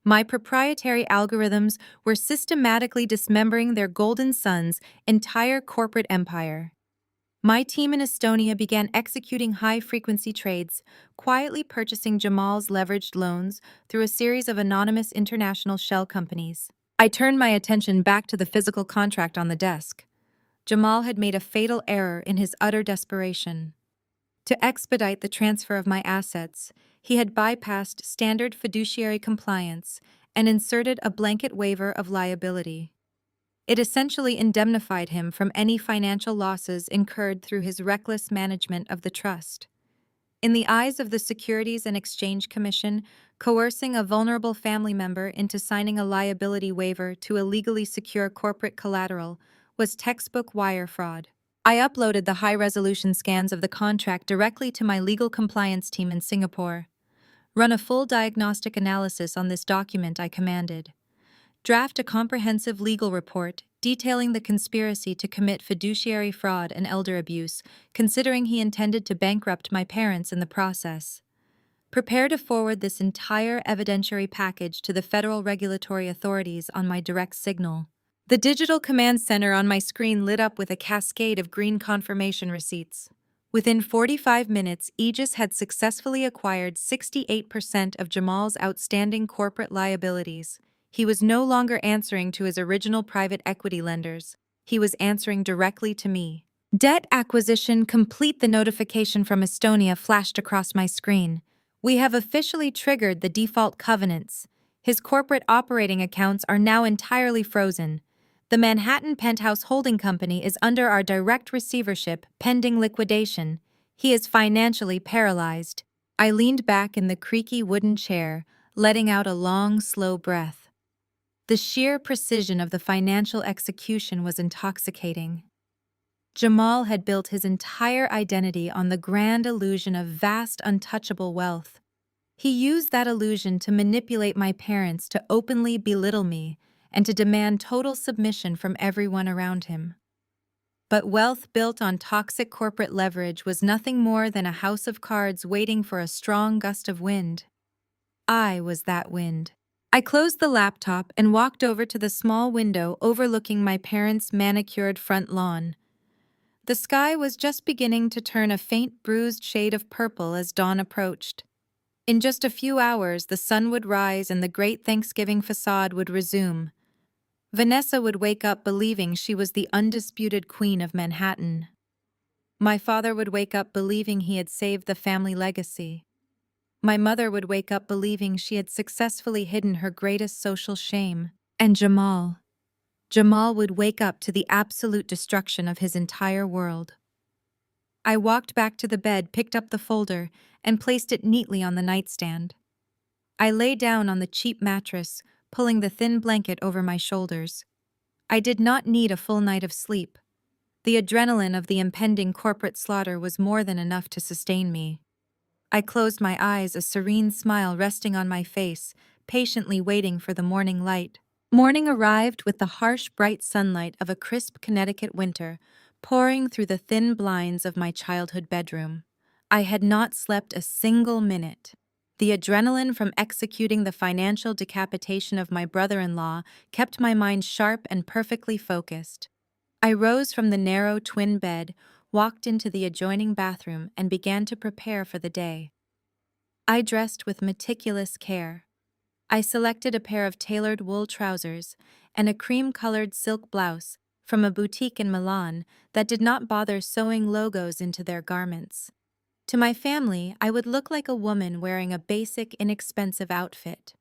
Speaker 1: my proprietary algorithms were systematically dismembering their golden son's entire corporate empire. My team in Estonia began executing high-frequency trades, quietly purchasing Jamal's leveraged loans through a series of anonymous international shell companies. I turned my attention back to the physical contract on the desk. Jamal had made a fatal error in his utter desperation. To expedite the transfer of my assets, he had bypassed standard fiduciary compliance and inserted a blanket waiver of liability. It essentially indemnified him from any financial losses incurred through his reckless management of the trust. In the eyes of the Securities and Exchange Commission, coercing a vulnerable family member into signing a liability waiver to illegally secure corporate collateral was textbook wire fraud. I uploaded the high-resolution scans of the contract directly to my legal compliance team in Singapore. Run a full diagnostic analysis on this document, I commanded. Draft a comprehensive legal report detailing the conspiracy to commit fiduciary fraud and elder abuse, considering he intended to bankrupt my parents in the process. Prepare to forward this entire evidentiary package to the federal regulatory authorities on my direct signal. The digital command center on my screen lit up with a cascade of green confirmation receipts. Within 45 minutes, Aegis had successfully acquired 68% of Jamal's outstanding corporate liabilities. He was no longer answering to his original private equity lenders. He was answering directly to me. Debt acquisition complete. The notification from Estonia flashed across my screen. We have officially triggered the default covenants. His corporate operating accounts are now entirely frozen. The Manhattan Penthouse Holding Company is under our direct receivership pending liquidation. He is financially paralyzed. I leaned back in the creaky wooden chair, letting out a long, slow breath. The sheer precision of the financial execution was intoxicating. Jamal had built his entire identity on the grand illusion of vast, untouchable wealth. He used that illusion to manipulate my parents to openly belittle me and to demand total submission from everyone around him. But wealth built on toxic corporate leverage was nothing more than a house of cards waiting for a strong gust of wind. I was that wind. I closed the laptop and walked over to the small window overlooking my parents' manicured front lawn. The sky was just beginning to turn a faint bruised shade of purple as dawn approached. In just a few hours, the sun would rise and the great Thanksgiving facade would resume. Vanessa would wake up believing she was the undisputed queen of Manhattan. My father would wake up believing he had saved the family legacy. My mother would wake up believing she had successfully hidden her greatest social shame. And Jamal would wake up to the absolute destruction of his entire world. I walked back to the bed, picked up the folder, and placed it neatly on the nightstand. I lay down on the cheap mattress, pulling the thin blanket over my shoulders. I did not need a full night of sleep. The adrenaline of the impending corporate slaughter was more than enough to sustain me. I closed my eyes, a serene smile resting on my face, patiently waiting for the morning light. Morning arrived with the harsh, bright sunlight of a crisp Connecticut winter, pouring through the thin blinds of my childhood bedroom. I had not slept a single minute. The adrenaline from executing the financial decapitation of my brother-in-law kept my mind sharp and perfectly focused. I rose from the narrow twin bed, walked into the adjoining bathroom, and began to prepare for the day. I dressed with meticulous care. I selected a pair of tailored wool trousers and a cream-colored silk blouse from a boutique in Milan that did not bother sewing logos into their garments. To my family, I would look like a woman wearing a basic, inexpensive outfit.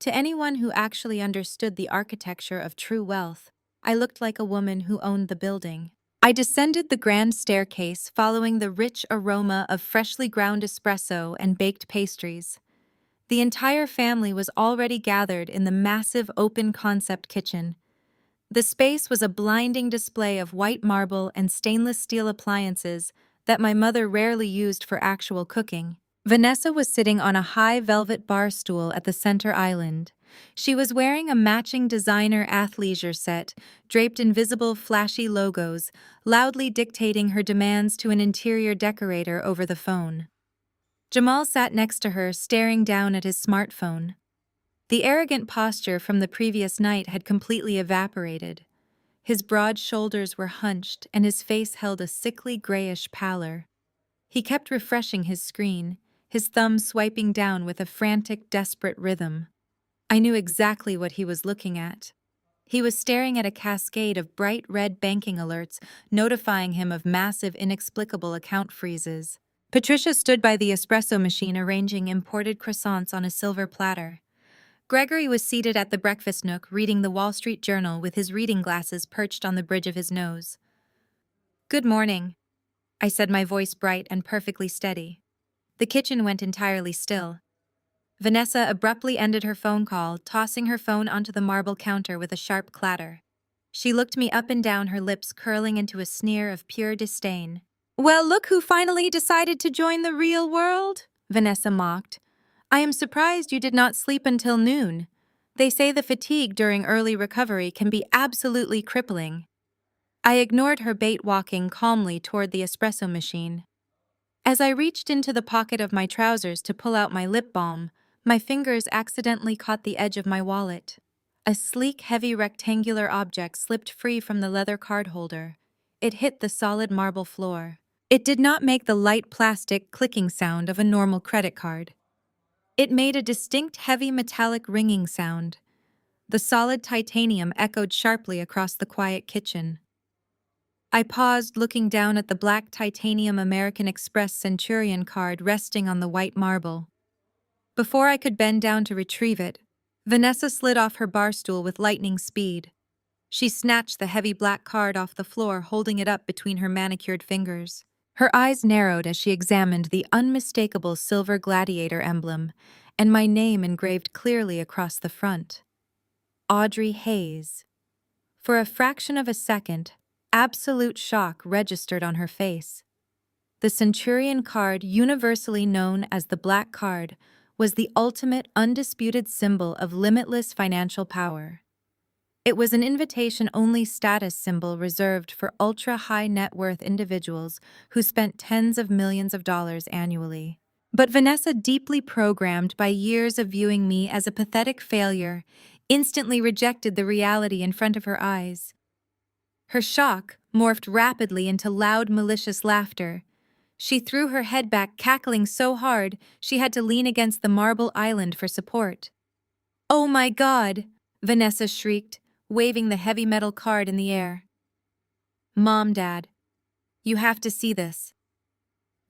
Speaker 1: To anyone who actually understood the architecture of true wealth, I looked like a woman who owned the building. I descended the grand staircase following the rich aroma of freshly ground espresso and baked pastries. The entire family was already gathered in the massive open-concept kitchen. The space was a blinding display of white marble and stainless steel appliances that my mother rarely used for actual cooking. Vanessa was sitting on a high velvet bar stool at the center island. She was wearing a matching designer athleisure set, draped in visible flashy logos, loudly dictating her demands to an interior decorator over the phone. Jamal sat next to her, staring down at his smartphone. The arrogant posture from the previous night had completely evaporated. His broad shoulders were hunched, and his face held a sickly grayish pallor. He kept refreshing his screen, his thumb swiping down with a frantic, desperate rhythm. I knew exactly what he was looking at. He was staring at a cascade of bright red banking alerts, notifying him of massive, inexplicable account freezes. Patricia stood by the espresso machine arranging imported croissants on a silver platter. Gregory was seated at the breakfast nook reading the Wall Street Journal with his reading glasses perched on the bridge of his nose. "Good morning," I said, my voice bright and perfectly steady. The kitchen went entirely still. Vanessa abruptly ended her phone call, tossing her phone onto the marble counter with a sharp clatter. She looked me up and down, her lips curling into a sneer of pure disdain. "Well, look who finally decided to join the real world," Vanessa mocked. "I am surprised you did not sleep until noon." They say the fatigue during early recovery can be absolutely crippling. I ignored her bait, walking calmly toward the espresso machine. As I reached into the pocket of my trousers to pull out my lip balm, my fingers accidentally caught the edge of my wallet. A sleek, heavy rectangular object slipped free from the leather card holder. It hit the solid marble floor. It did not make the light plastic clicking sound of a normal credit card. It made a distinct, heavy metallic ringing sound. The solid titanium echoed sharply across the quiet kitchen. I paused, looking down at the black titanium American Express Centurion card resting on the white marble. Before I could bend down to retrieve it, Vanessa slid off her bar stool with lightning speed. She snatched the heavy black card off the floor, holding it up between her manicured fingers. Her eyes narrowed as she examined the unmistakable silver gladiator emblem and my name engraved clearly across the front. Audrey Hayes. For a fraction of a second, absolute shock registered on her face. The Centurion card, universally known as the Black Card, was the ultimate, undisputed symbol of limitless financial power. It was an invitation-only status symbol reserved for ultra-high net worth individuals who spent tens of millions of dollars annually. But Vanessa, deeply programmed by years of viewing me as a pathetic failure, instantly rejected the reality in front of her eyes. Her shock morphed rapidly into loud, malicious laughter. She threw her head back, cackling so hard she had to lean against the marble island for support. "Oh my God!" Vanessa shrieked, waving the heavy metal card in the air. "Mom, Dad, you have to see this.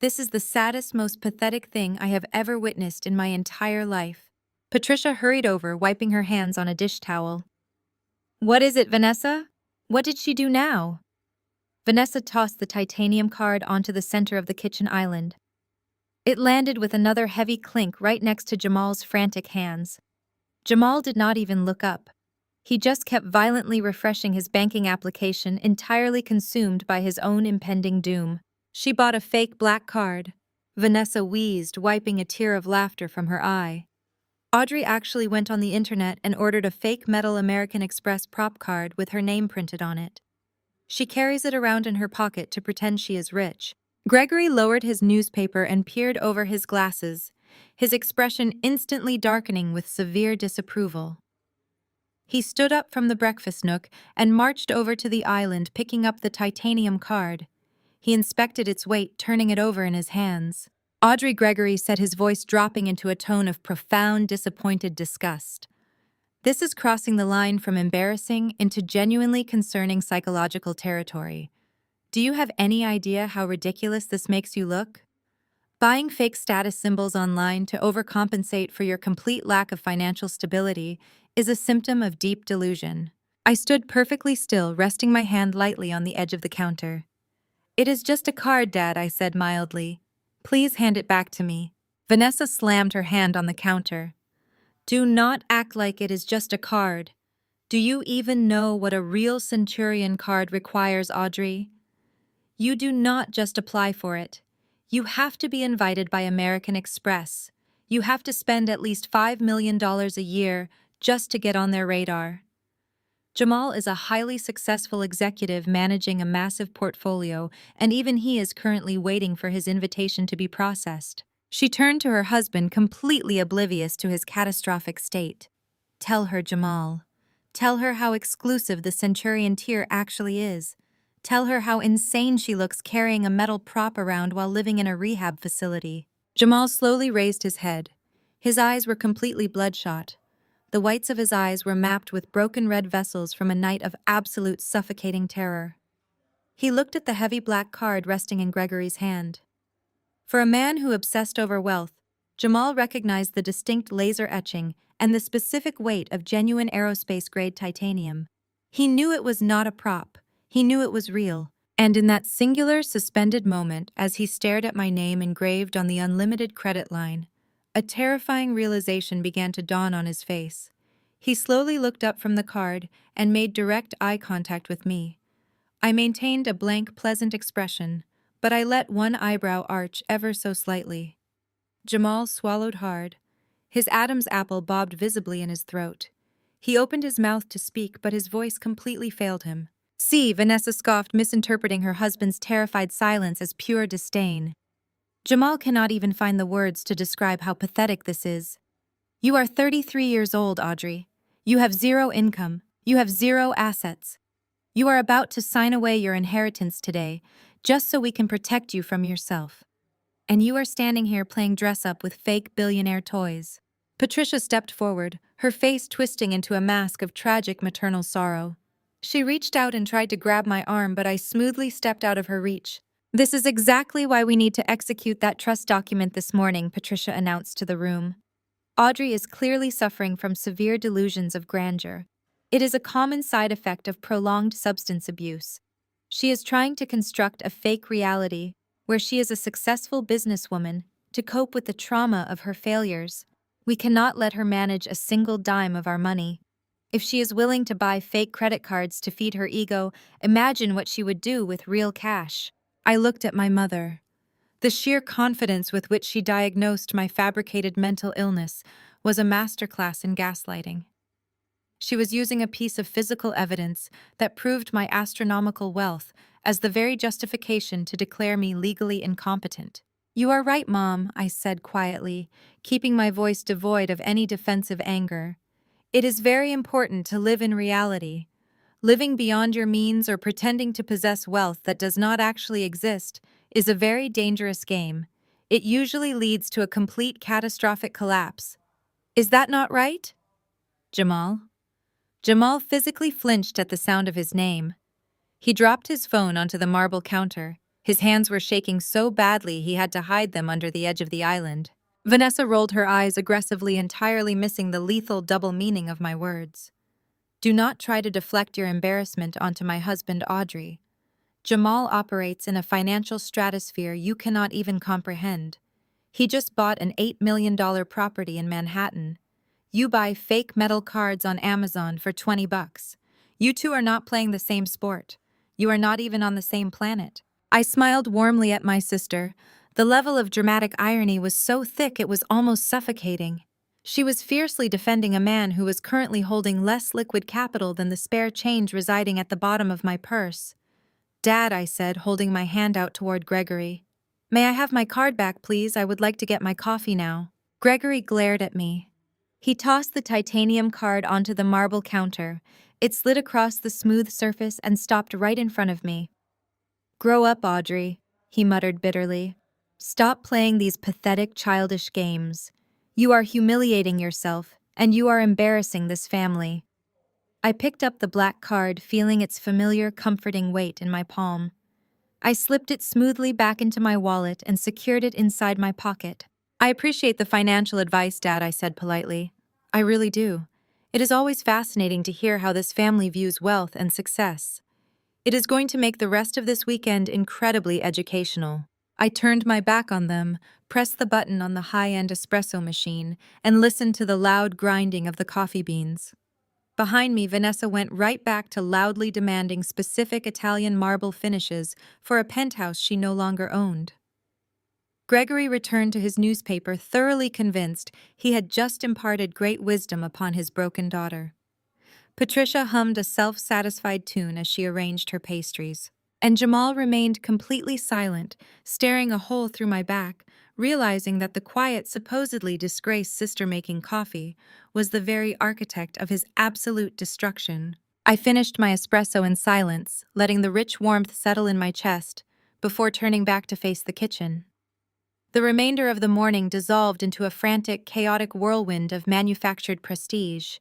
Speaker 1: This is the saddest, most pathetic thing I have ever witnessed in my entire life." Patricia hurried over, wiping her hands on a dish towel. "What is it, Vanessa? What did she do now?" Vanessa tossed the titanium card onto the center of the kitchen island. It landed with another heavy clink right next to Jamal's frantic hands. Jamal did not even look up. He just kept violently refreshing his banking application, entirely consumed by his own impending doom. "She bought a fake black card," Vanessa wheezed, wiping a tear of laughter from her eye. "Audrey actually went on the internet and ordered a fake metal American Express prop card with her name printed on it. She carries it around in her pocket to pretend she is rich." Gregory lowered his newspaper and peered over his glasses, his expression instantly darkening with severe disapproval. He stood up from the breakfast nook and marched over to the island, picking up the titanium card. He inspected its weight, turning it over in his hands. "Audrey," Gregory said, his voice dropping into a tone of profound, disappointed disgust. "This is crossing the line from embarrassing into genuinely concerning psychological territory. Do you have any idea how ridiculous this makes you look? Buying fake status symbols online to overcompensate for your complete lack of financial stability is a symptom of deep delusion." I stood perfectly still, resting my hand lightly on the edge of the counter. "It is just a card, Dad," I said mildly. "Please hand it back to me." Vanessa slammed her hand on the counter. "Do not act like it is just a card. Do you even know what a real Centurion card requires, Audrey? You do not just apply for it. You have to be invited by American Express. You have to spend at least $5 million a year just to get on their radar." Jamal is a highly successful executive managing a massive portfolio, and even he is currently waiting for his invitation to be processed. She turned to her husband, completely oblivious to his catastrophic state. "Tell her, Jamal. Tell her how exclusive the Centurion tier actually is. Tell her how insane she looks carrying a metal prop around while living in a rehab facility." Jamal slowly raised his head. His eyes were completely bloodshot. The whites of his eyes were mapped with broken red vessels from a night of absolute suffocating terror. He looked at the heavy black card resting in Gregory's hand. For a man who obsessed over wealth, Jamal recognized the distinct laser etching and the specific weight of genuine aerospace-grade titanium. He knew it was not a prop. He knew it was real. And in that singular, suspended moment, as he stared at my name engraved on the unlimited credit line, a terrifying realization began to dawn on his face. He slowly looked up from the card and made direct eye contact with me. I maintained a blank, pleasant expression, but I let one eyebrow arch ever so slightly. Jamal swallowed hard. His Adam's apple bobbed visibly in his throat. He opened his mouth to speak, but his voice completely failed him. See, Vanessa scoffed, misinterpreting her husband's terrified silence as pure disdain. Jamal cannot even find the words to describe how pathetic this is. You are 33 years old, Audrey. You have zero income. You have zero assets. You are about to sign away your inheritance today, just so we can protect you from yourself. And you are standing here playing dress-up with fake billionaire toys. Patricia stepped forward, her face twisting into a mask of tragic maternal sorrow. She reached out and tried to grab my arm, but I smoothly stepped out of her reach. This is exactly why we need to execute that trust document this morning, Patricia announced to the room. Audrey is clearly suffering from severe delusions of grandeur. It is a common side effect of prolonged substance abuse. She is trying to construct a fake reality where she is a successful businesswoman to cope with the trauma of her failures. We cannot let her manage a single dime of our money. If she is willing to buy fake credit cards to feed her ego, imagine what she would do with real cash. I looked at my mother. The sheer confidence with which she diagnosed my fabricated mental illness was a masterclass in gaslighting. She was using a piece of physical evidence that proved my astronomical wealth as the very justification to declare me legally incompetent. You are right, Mom, I said quietly, keeping my voice devoid of any defensive anger. It is very important to live in reality. Living beyond your means or pretending to possess wealth that does not actually exist is a very dangerous game. It usually leads to a complete catastrophic collapse. Is that not right? Jamal? Jamal physically flinched at the sound of his name. He dropped his phone onto the marble counter. His hands were shaking so badly he had to hide them under the edge of the island. Vanessa rolled her eyes aggressively, entirely missing the lethal double meaning of my words. Do not try to deflect your embarrassment onto my husband, Audrey. Jamal operates in a financial stratosphere you cannot even comprehend. He just bought an $8 million property in Manhattan. You buy fake metal cards on Amazon for $20. You two are not playing the same sport. You are not even on the same planet. I smiled warmly at my sister. The level of dramatic irony was so thick it was almost suffocating. She was fiercely defending a man who was currently holding less liquid capital than the spare change residing at the bottom of my purse. Dad, I said, holding my hand out toward Gregory. May I have my card back, please? I would like to get my coffee now. Gregory glared at me. He tossed the titanium card onto the marble counter. It slid across the smooth surface and stopped right in front of me. Grow up, Audrey, he muttered bitterly. Stop playing these pathetic, childish games. You are humiliating yourself, and you are embarrassing this family. I picked up the black card, feeling its familiar, comforting weight in my palm. I slipped it smoothly back into my wallet and secured it inside my pocket. I appreciate the financial advice, Dad, I said politely. I really do. It is always fascinating to hear how this family views wealth and success. It is going to make the rest of this weekend incredibly educational. I turned my back on them, pressed the button on the high-end espresso machine, and listened to the loud grinding of the coffee beans. Behind me, Vanessa went right back to loudly demanding specific Italian marble finishes for a penthouse she no longer owned. Gregory returned to his newspaper thoroughly convinced he had just imparted great wisdom upon his broken daughter. Patricia hummed a self-satisfied tune as she arranged her pastries. And Jamal remained completely silent, staring a hole through my back, realizing that the quiet, supposedly disgraced sister making coffee was the very architect of his absolute destruction. I finished my espresso in silence, letting the rich warmth settle in my chest, before turning back to face the kitchen. The remainder of the morning dissolved into a frantic, chaotic whirlwind of manufactured prestige.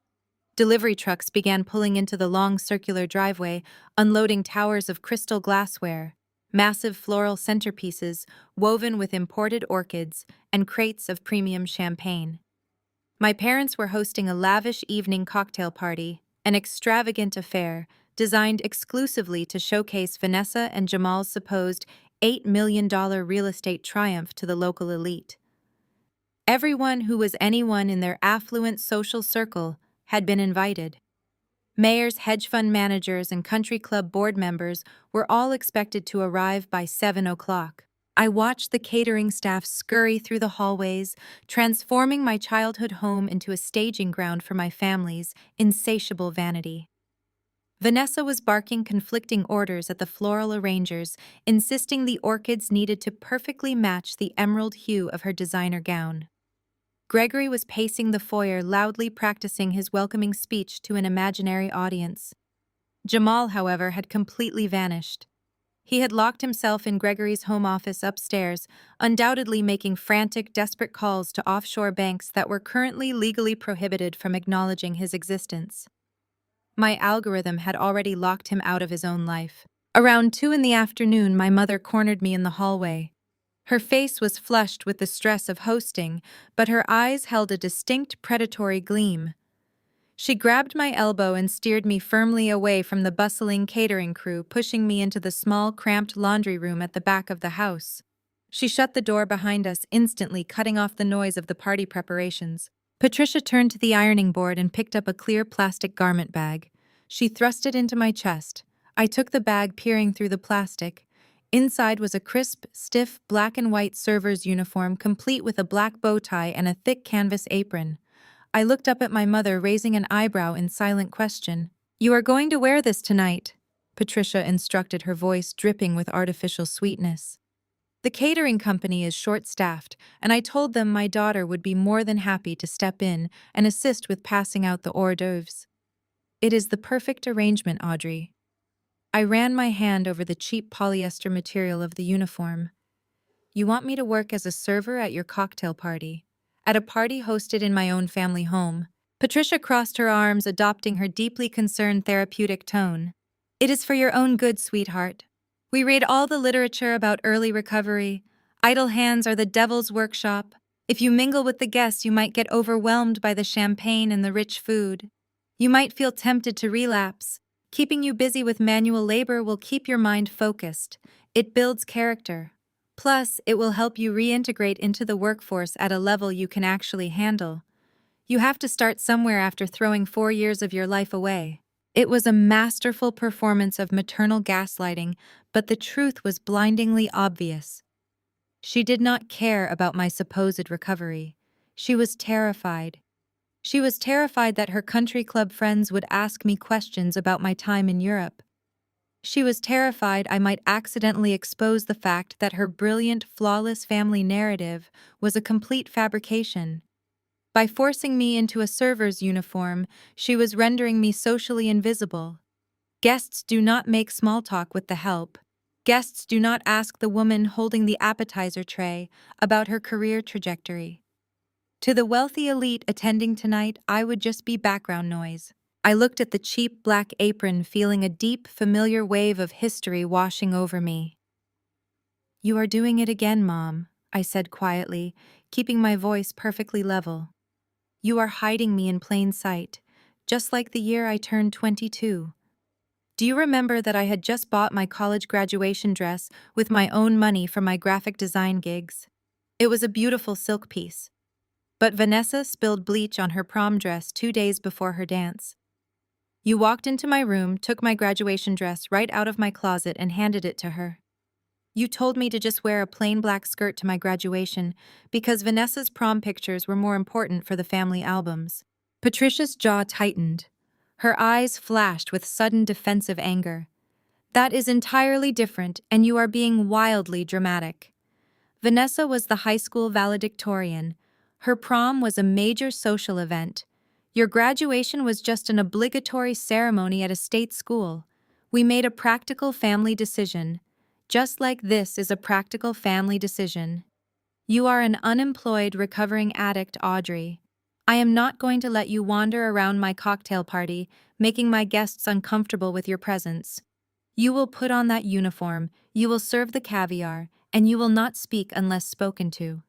Speaker 1: Delivery trucks began pulling into the long circular driveway, unloading towers of crystal glassware, massive floral centerpieces woven with imported orchids, and crates of premium champagne. My parents were hosting a lavish evening cocktail party, an extravagant affair designed exclusively to showcase Vanessa and Jamal's supposed $8 million real estate triumph to the local elite. Everyone who was anyone in their affluent social circle had been invited. Mayors, hedge fund managers, and country club board members were all expected to arrive by 7 o'clock. I watched the catering staff scurry through the hallways, transforming my childhood home into a staging ground for my family's insatiable vanity. Vanessa was barking conflicting orders at the floral arrangers, insisting the orchids needed to perfectly match the emerald hue of her designer gown. Gregory was pacing the foyer, loudly practicing his welcoming speech to an imaginary audience. Jamal, however, had completely vanished. He had locked himself in Gregory's home office upstairs, undoubtedly making frantic, desperate calls to offshore banks that were currently legally prohibited from acknowledging his existence. My algorithm had already locked him out of his own life. Around 2 in the afternoon, my mother cornered me in the hallway. Her face was flushed with the stress of hosting, but her eyes held a distinct predatory gleam. She grabbed my elbow and steered me firmly away from the bustling catering crew, pushing me into the small, cramped laundry room at the back of the house. She shut the door behind us, instantly cutting off the noise of the party preparations. Patricia turned to the ironing board and picked up a clear plastic garment bag. She thrust it into my chest. I took the bag, peering through the plastic. Inside was a crisp, stiff, black and white server's uniform, complete with a black bow tie and a thick canvas apron. I looked up at my mother, raising an eyebrow in silent question. "You are going to wear this tonight," Patricia instructed, her voice dripping with artificial sweetness. "The catering company is short-staffed, and I told them my daughter would be more than happy to step in and assist with passing out the hors d'oeuvres. It is the perfect arrangement, Audrey." I ran my hand over the cheap polyester material of the uniform. "You want me to work as a server at your cocktail party? At a party hosted in my own family home?" Patricia crossed her arms, adopting her deeply concerned therapeutic tone. "It is for your own good, sweetheart. We read all the literature about early recovery. Idle hands are the devil's workshop. If you mingle with the guests, you might get overwhelmed by the champagne and the rich food. You might feel tempted to relapse. Keeping you busy with manual labor will keep your mind focused. It builds character. Plus, it will help you reintegrate into the workforce at a level you can actually handle. You have to start somewhere after throwing 4 years of your life away." It was a masterful performance of maternal gaslighting, but the truth was blindingly obvious. She did not care about my supposed recovery. She was terrified. She was terrified that her country club friends would ask me questions about my time in Europe. She was terrified I might accidentally expose the fact that her brilliant, flawless family narrative was a complete fabrication. By forcing me into a server's uniform, she was rendering me socially invisible. Guests do not make small talk with the help. Guests do not ask the woman holding the appetizer tray about her career trajectory. To the wealthy elite attending tonight, I would just be background noise. I looked at the cheap black apron, feeling a deep, familiar wave of history washing over me. "You are doing it again, Mom," I said quietly, keeping my voice perfectly level. "You are hiding me in plain sight, just like the year I turned 22. Do you remember that I had just bought my college graduation dress with my own money from my graphic design gigs? It was a beautiful silk piece. But Vanessa spilled bleach on her prom dress 2 days before her dance. You walked into my room, took my graduation dress right out of my closet and handed it to her. You told me to just wear a plain black skirt to my graduation because Vanessa's prom pictures were more important for the family albums." Patricia's jaw tightened. Her eyes flashed with sudden defensive anger. "That is entirely different, and you are being wildly dramatic. Vanessa was the high school valedictorian. Her prom was a major social event. Your graduation was just an obligatory ceremony at a state school. We made a practical family decision. Just like this is a practical family decision. You are an unemployed, recovering addict, Audrey. I am not going to let you wander around my cocktail party, making my guests uncomfortable with your presence. You will put on that uniform, you will serve the caviar, and you will not speak unless spoken to.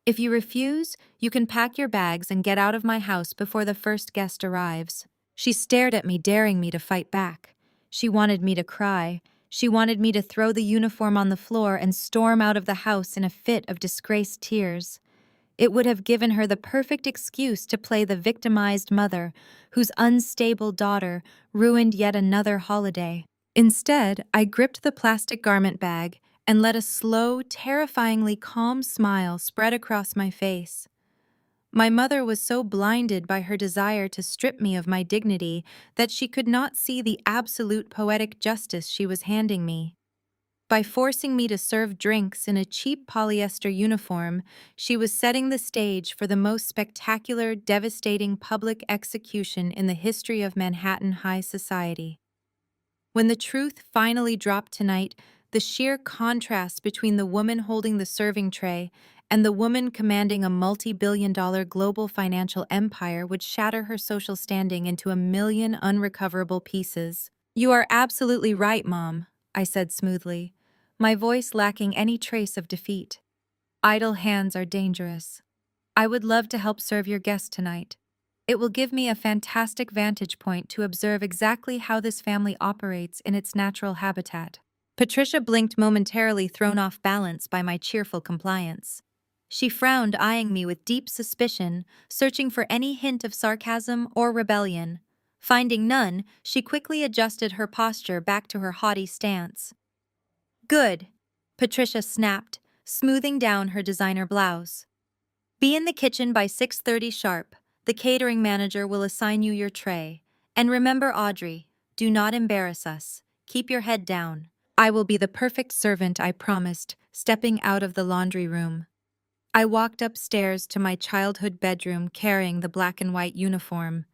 Speaker 1: If you refuse, you can pack your bags and get out of my house before the first guest arrives." She stared at me, daring me to fight back. She wanted me to cry. She wanted me to throw the uniform on the floor and storm out of the house in a fit of disgraced tears. It would have given her the perfect excuse to play the victimized mother whose unstable daughter ruined yet another holiday. Instead, I gripped the plastic garment bag and let a slow, terrifyingly calm smile spread across my face. My mother was so blinded by her desire to strip me of my dignity that she could not see the absolute poetic justice she was handing me. By forcing me to serve drinks in a cheap polyester uniform, she was setting the stage for the most spectacular, devastating public execution in the history of Manhattan high society. When the truth finally dropped tonight, the sheer contrast between the woman holding the serving tray and the woman commanding a multi-billion-dollar global financial empire would shatter her social standing into a million unrecoverable pieces. "You are absolutely right, Mom," I said smoothly, my voice lacking any trace of defeat. "Idle hands are dangerous. I would love to help serve your guests tonight. It will give me a fantastic vantage point to observe exactly how this family operates in its natural habitat." Patricia blinked momentarily, thrown off balance by my cheerful compliance. She frowned, eyeing me with deep suspicion, searching for any hint of sarcasm or rebellion. Finding none, she quickly adjusted her posture back to her haughty stance. "Good," Patricia snapped, smoothing down her designer blouse. "Be in the kitchen by 6:30 sharp. The catering manager will assign you your tray. And remember, Audrey, do not embarrass us. Keep your head down." "I will be the perfect servant," I promised, stepping out of the laundry room. I walked upstairs to my childhood bedroom carrying the black and white uniform.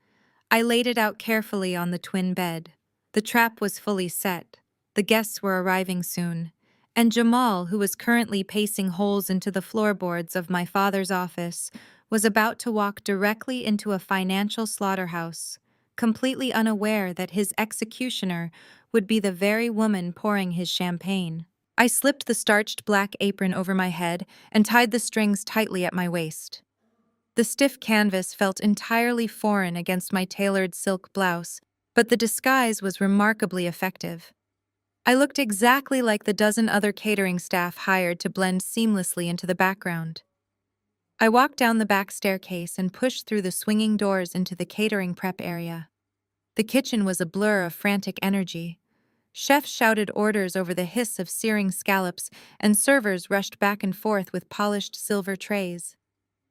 Speaker 1: I laid it out carefully on the twin bed. The trap was fully set. The guests were arriving soon. And Jamal, who was currently pacing holes into the floorboards of my father's office, was about to walk directly into a financial slaughterhouse, completely unaware that his executioner would be the very woman pouring his champagne. I slipped the starched black apron over my head and tied the strings tightly at my waist. The stiff canvas felt entirely foreign against my tailored silk blouse, but the disguise was remarkably effective. I looked exactly like the dozen other catering staff hired to blend seamlessly into the background. I walked down the back staircase and pushed through the swinging doors into the catering prep area. The kitchen was a blur of frantic energy. Chefs shouted orders over the hiss of searing scallops, and servers rushed back and forth with polished silver trays.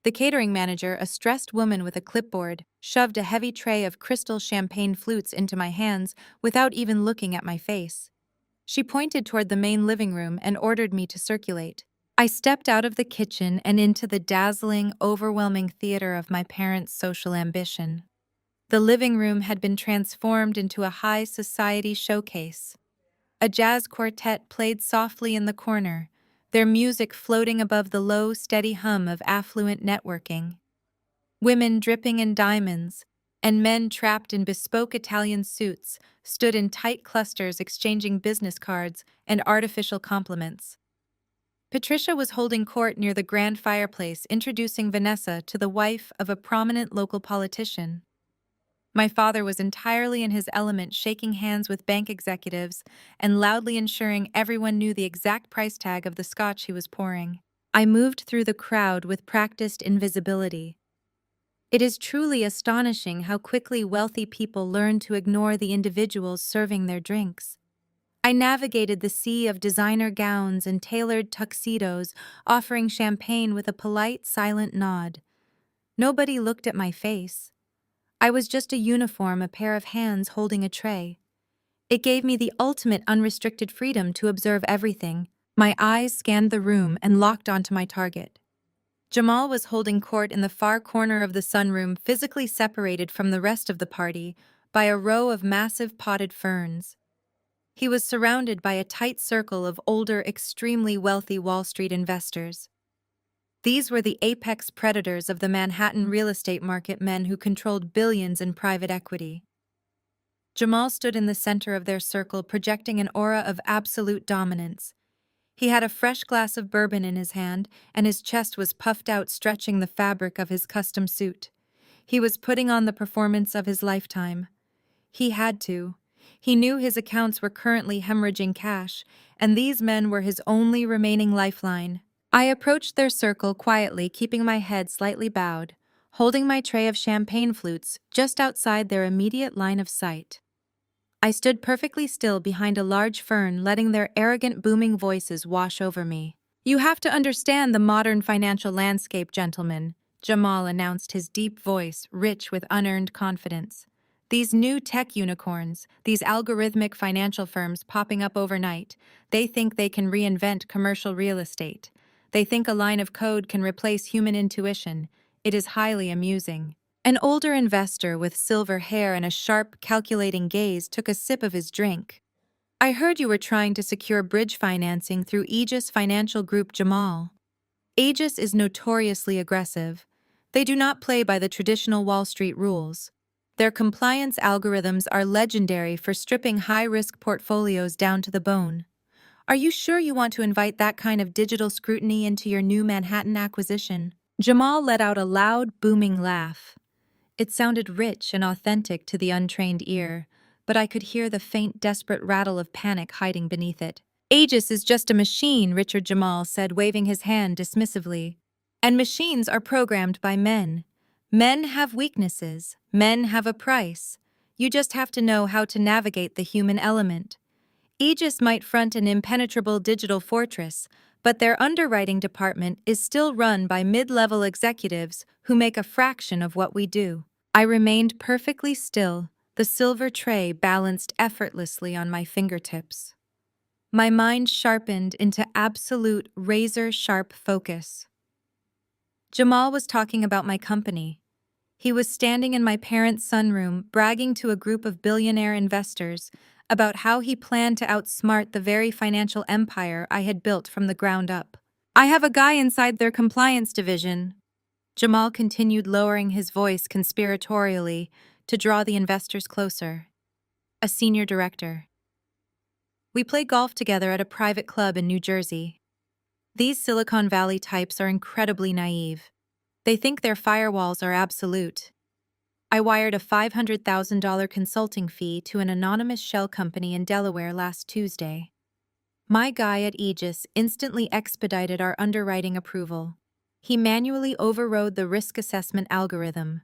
Speaker 1: The catering manager, a stressed woman with a clipboard, shoved a heavy tray of crystal champagne flutes into my hands without even looking at my face. She pointed toward the main living room and ordered me to circulate. I stepped out of the kitchen and into the dazzling, overwhelming theater of my parents' social ambition. The living room had been transformed into a high society showcase. A jazz quartet played softly in the corner, their music floating above the low, steady hum of affluent networking. Women dripping in diamonds, and men trapped in bespoke Italian suits stood in tight clusters exchanging business cards and artificial compliments. Patricia was holding court near the grand fireplace, introducing Vanessa to the wife of a prominent local politician. My father was entirely in his element, shaking hands with bank executives and loudly ensuring everyone knew the exact price tag of the scotch he was pouring. I moved through the crowd with practiced invisibility. It is truly astonishing how quickly wealthy people learn to ignore the individuals serving their drinks. I navigated the sea of designer gowns and tailored tuxedos, offering champagne with a polite, silent nod. Nobody looked at my face. I was just a uniform, a pair of hands holding a tray. It gave me the ultimate unrestricted freedom to observe everything. My eyes scanned the room and locked onto my target. Jamal was holding court in the far corner of the sunroom, physically separated from the rest of the party by a row of massive potted ferns. He was surrounded by a tight circle of older, extremely wealthy Wall Street investors. These were the apex predators of the Manhattan real estate market, men who controlled billions in private equity. Jamal stood in the center of their circle, projecting an aura of absolute dominance. He had a fresh glass of bourbon in his hand, and his chest was puffed out, stretching the fabric of his custom suit. He was putting on the performance of his lifetime. He had to. He knew his accounts were currently hemorrhaging cash, and these men were his only remaining lifeline. I approached their circle quietly, keeping my head slightly bowed, holding my tray of champagne flutes just outside their immediate line of sight. I stood perfectly still behind a large fern, letting their arrogant, booming voices wash over me. "You have to understand the modern financial landscape, gentlemen," Jamal announced, his deep voice rich with unearned confidence. "These new tech unicorns, these algorithmic financial firms popping up overnight, they think they can reinvent commercial real estate. They think a line of code can replace human intuition. It is highly amusing." An older investor with silver hair and a sharp, calculating gaze took a sip of his drink. "I heard you were trying to secure bridge financing through Aegis Financial Group, Jamal." Aegis is notoriously aggressive. They do not play by the traditional Wall Street rules. Their compliance algorithms are legendary for stripping high-risk portfolios down to the bone. "Are you sure you want to invite that kind of digital scrutiny into your new Manhattan acquisition?" Jamal let out a loud, booming laugh. It sounded rich and authentic to the untrained ear, but I could hear the faint, desperate rattle of panic hiding beneath it. "Aegis is just a machine," Richard Jamal said, waving his hand dismissively. "And machines are programmed by men. Men have weaknesses. Men have a price. You just have to know how to navigate the human element. Aegis might front an impenetrable digital fortress, but their underwriting department is still run by mid-level executives who make a fraction of what we do." I remained perfectly still, the silver tray balanced effortlessly on my fingertips. My mind sharpened into absolute razor-sharp focus. Jamal was talking about my company. He was standing in my parents' sunroom, bragging to a group of billionaire investors about how he planned to outsmart the very financial empire I had built from the ground up. "I have a guy inside their compliance division," Jamal continued, lowering his voice conspiratorially to draw the investors closer. "A senior director. We play golf together at a private club in New Jersey. These Silicon Valley types are incredibly naive. They think their firewalls are absolute. I wired a $500,000 consulting fee to an anonymous shell company in Delaware last Tuesday. My guy at Aegis instantly expedited our underwriting approval. He manually overrode the risk assessment algorithm.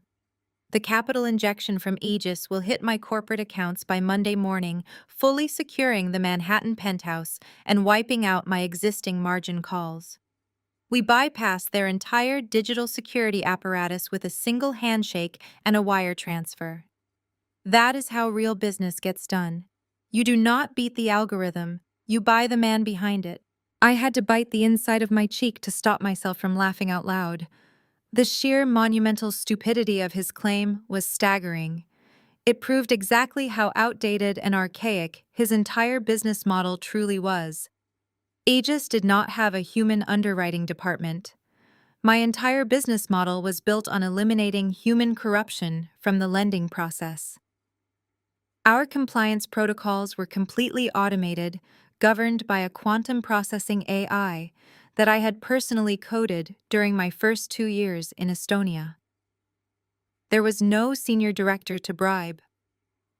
Speaker 1: The capital injection from Aegis will hit my corporate accounts by Monday morning, fully securing the Manhattan penthouse and wiping out my existing margin calls. We bypassed their entire digital security apparatus with a single handshake and a wire transfer. That is how real business gets done. You do not beat the algorithm, you buy the man behind it. I had to bite the inside of my cheek to stop myself from laughing out loud. The sheer monumental stupidity of his claim was staggering. It proved exactly how outdated and archaic his entire business model truly was. Aegis did not have a human underwriting department. My entire business model was built on eliminating human corruption from the lending process. Our compliance protocols were completely automated, governed by a quantum processing AI that I had personally coded during my first 2 years in Estonia. There was no senior director to bribe.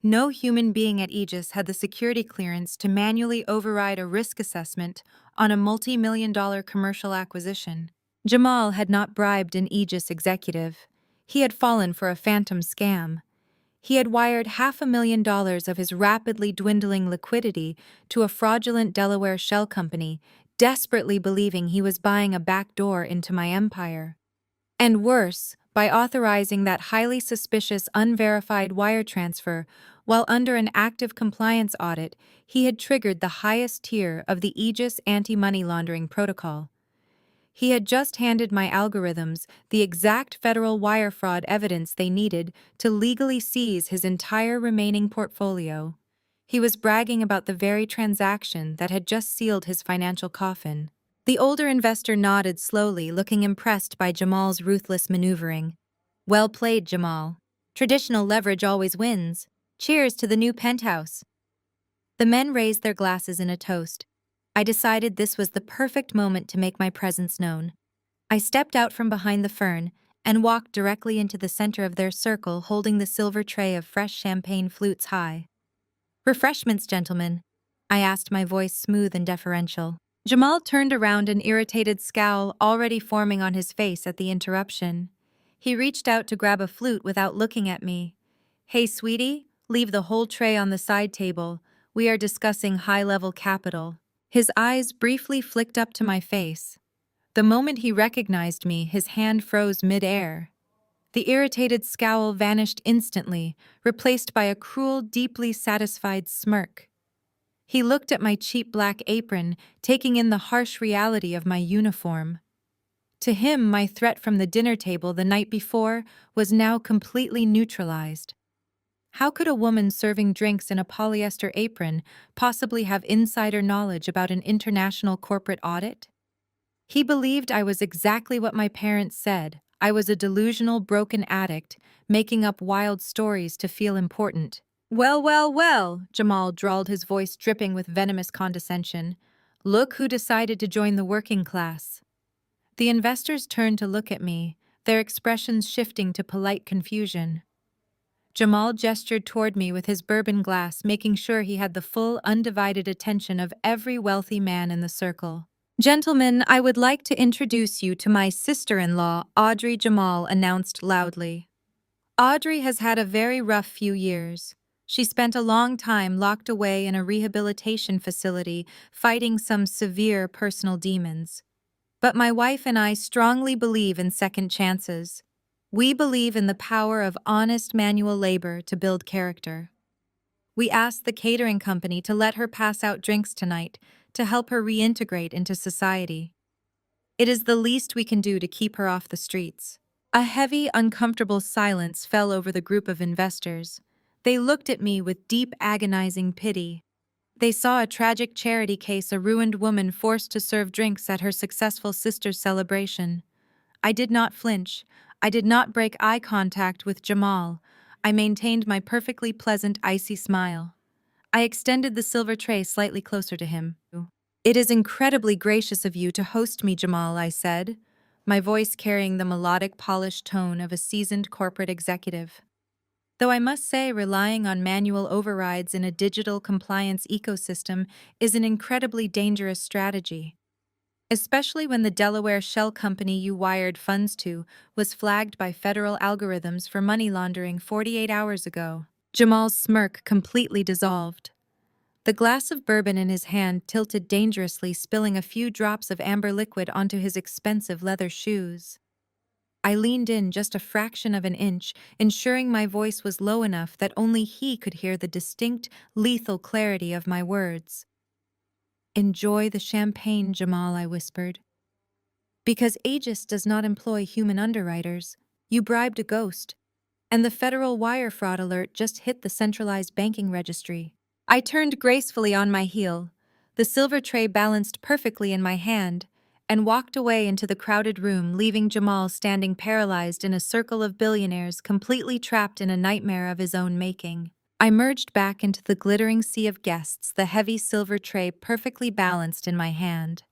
Speaker 1: No human being at Aegis had the security clearance to manually override a risk assessment on a multi-million-dollar commercial acquisition. Jamal had not bribed an Aegis executive. He had fallen for a phantom scam. He had wired $500,000 of his rapidly dwindling liquidity to a fraudulent Delaware shell company, desperately believing he was buying a backdoor into my empire. And worse, by authorizing that highly suspicious unverified wire transfer while under an active compliance audit, he had triggered the highest tier of the Aegis anti-money laundering protocol. He had just handed my algorithms the exact federal wire fraud evidence they needed to legally seize his entire remaining portfolio. He was bragging about the very transaction that had just sealed his financial coffin. The older investor nodded slowly, looking impressed by Jamal's ruthless maneuvering. "Well played, Jamal. Traditional leverage always wins. Cheers to the new penthouse." The men raised their glasses in a toast. I decided this was the perfect moment to make my presence known. I stepped out from behind the fern and walked directly into the center of their circle, holding the silver tray of fresh champagne flutes high. "Refreshments, gentlemen," I asked, my voice smooth and deferential. Jamal turned around, an irritated scowl already forming on his face at the interruption. He reached out to grab a flute without looking at me. "Hey, sweetie, Leave the whole tray on the side table. We are discussing high-level capital. His eyes briefly flicked up to my face. The moment he recognized me, his hand froze mid-air. The irritated scowl vanished instantly, replaced by a cruel, deeply satisfied smirk. He looked at my cheap black apron, taking in the harsh reality of my uniform. To him, my threat from the dinner table the night before was now completely neutralized. How could a woman serving drinks in a polyester apron possibly have insider knowledge about an international corporate audit? He believed I was exactly what my parents said. I was a delusional, broken addict, making up wild stories to feel important. Well, well, well, Jamal drawled, his voice dripping with venomous condescension. Look who decided to join the working class. The investors turned to look at me, their expressions shifting to polite confusion. Jamal gestured toward me with his bourbon glass, making sure he had the full, undivided attention of every wealthy man in the circle. Gentlemen, I would like to introduce you to my sister-in-law, Audrey, Jamal announced loudly. Audrey has had a very rough few years. She spent a long time locked away in a rehabilitation facility, fighting some severe personal demons. But my wife and I strongly believe in second chances. We believe in the power of honest manual labor to build character. We asked the catering company to let her pass out drinks tonight to help her reintegrate into society. It is the least we can do to keep her off the streets. A heavy, uncomfortable silence fell over the group of investors. They looked at me with deep, agonizing pity. They saw a tragic charity case, a ruined woman forced to serve drinks at her successful sister's celebration. I did not flinch. I did not break eye contact with Jamal. I maintained my perfectly pleasant, icy smile. I extended the silver tray slightly closer to him. It is incredibly gracious of you to host me, Jamal, I said, my voice carrying the melodic, polished tone of a seasoned corporate executive. Though I must say relying on manual overrides in a digital compliance ecosystem is an incredibly dangerous strategy. Especially when the Delaware shell company you wired funds to was flagged by federal algorithms for money laundering 48 hours ago. Jamal's smirk completely dissolved. The glass of bourbon in his hand tilted dangerously, spilling a few drops of amber liquid onto his expensive leather shoes. I leaned in just a fraction of an inch, ensuring my voice was low enough that only he could hear the distinct, lethal clarity of my words. Enjoy the champagne, Jamal, I whispered. Because Aegis does not employ human underwriters, you bribed a ghost, and the federal wire fraud alert just hit the centralized banking registry. I turned gracefully on my heel, the silver tray balanced perfectly in my hand, and walked away into the crowded room, leaving Jamal standing paralyzed in a circle of billionaires, completely trapped in a nightmare of his own making. I merged back into the glittering sea of guests, the heavy silver tray perfectly balanced in my hand.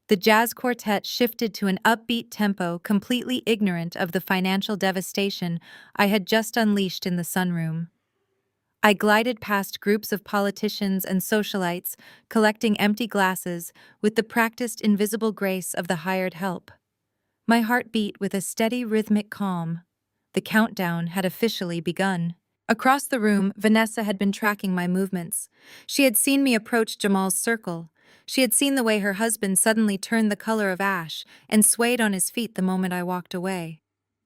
Speaker 1: The jazz quartet shifted to an upbeat tempo, completely ignorant of the financial devastation I had just unleashed in the sunroom. I glided past groups of politicians and socialites, collecting empty glasses with the practiced invisible grace of the hired help. My heart beat with a steady rhythmic calm. The countdown had officially begun. Across the room, Vanessa had been tracking my movements. She had seen me approach Jamal's circle. She had seen the way her husband suddenly turned the color of ash and swayed on his feet the moment I walked away.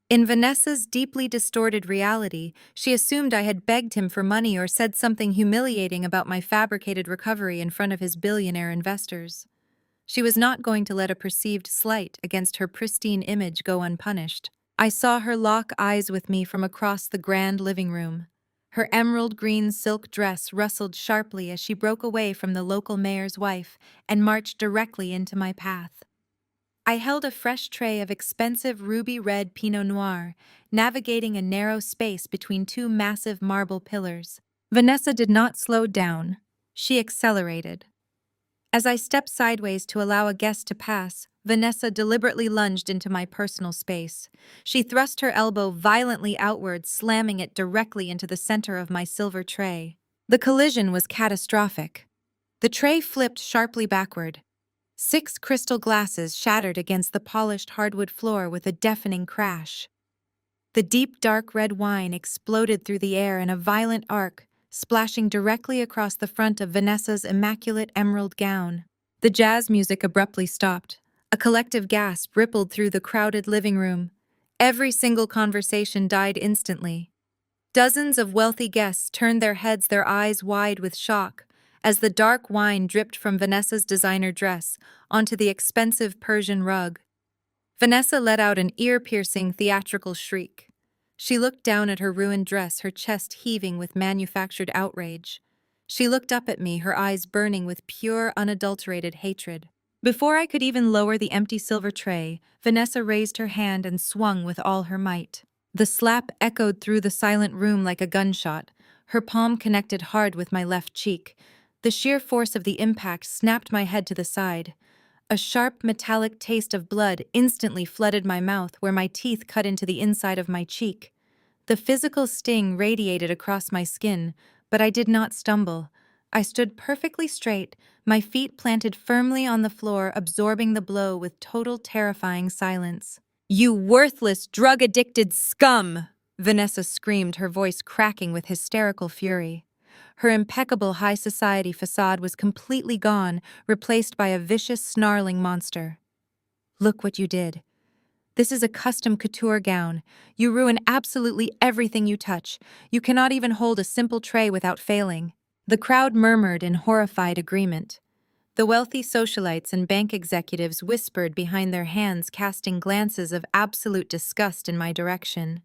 Speaker 1: In Vanessa's deeply distorted reality, she assumed I had begged him for money or said something humiliating about my fabricated recovery in front of his billionaire investors. She was not going to let a perceived slight against her pristine image go unpunished. I saw her lock eyes with me from across the grand living room. Her emerald green silk dress rustled sharply as she broke away from the local mayor's wife and marched directly into my path. I held a fresh tray of expensive ruby-red Pinot Noir, navigating a narrow space between two massive marble pillars. Vanessa did not slow down. She accelerated. As I stepped sideways to allow a guest to pass, Vanessa deliberately lunged into my personal space. She thrust her elbow violently outward, slamming it directly into the center of my silver tray. The collision was catastrophic. The tray flipped sharply backward. 6 crystal glasses shattered against the polished hardwood floor with a deafening crash. The deep dark red wine exploded through the air in a violent arc, splashing directly across the front of Vanessa's immaculate emerald gown. The jazz music abruptly stopped. A collective gasp rippled through the crowded living room. Every single conversation died instantly. Dozens of wealthy guests turned their heads, their eyes wide with shock, as the dark wine dripped from Vanessa's designer dress onto the expensive Persian rug. Vanessa let out an ear-piercing theatrical shriek. She looked down at her ruined dress, her chest heaving with manufactured outrage. She looked up at me, her eyes burning with pure, unadulterated hatred. Before I could even lower the empty silver tray, Vanessa raised her hand and swung with all her might. The slap echoed through the silent room like a gunshot. Her palm connected hard with my left cheek. The sheer force of the impact snapped my head to the side. A sharp, metallic taste of blood instantly flooded my mouth where my teeth cut into the inside of my cheek. The physical sting radiated across my skin, but I did not stumble. I stood perfectly straight, my feet planted firmly on the floor, absorbing the blow with total terrifying silence. "You worthless, drug-addicted scum!" Vanessa screamed, her voice cracking with hysterical fury. Her impeccable high society facade was completely gone, replaced by a vicious, snarling monster. "Look what you did. This is a custom couture gown. You ruin absolutely everything you touch. You cannot even hold a simple tray without failing." The crowd murmured in horrified agreement. The wealthy socialites and bank executives whispered behind their hands, casting glances of absolute disgust in my direction.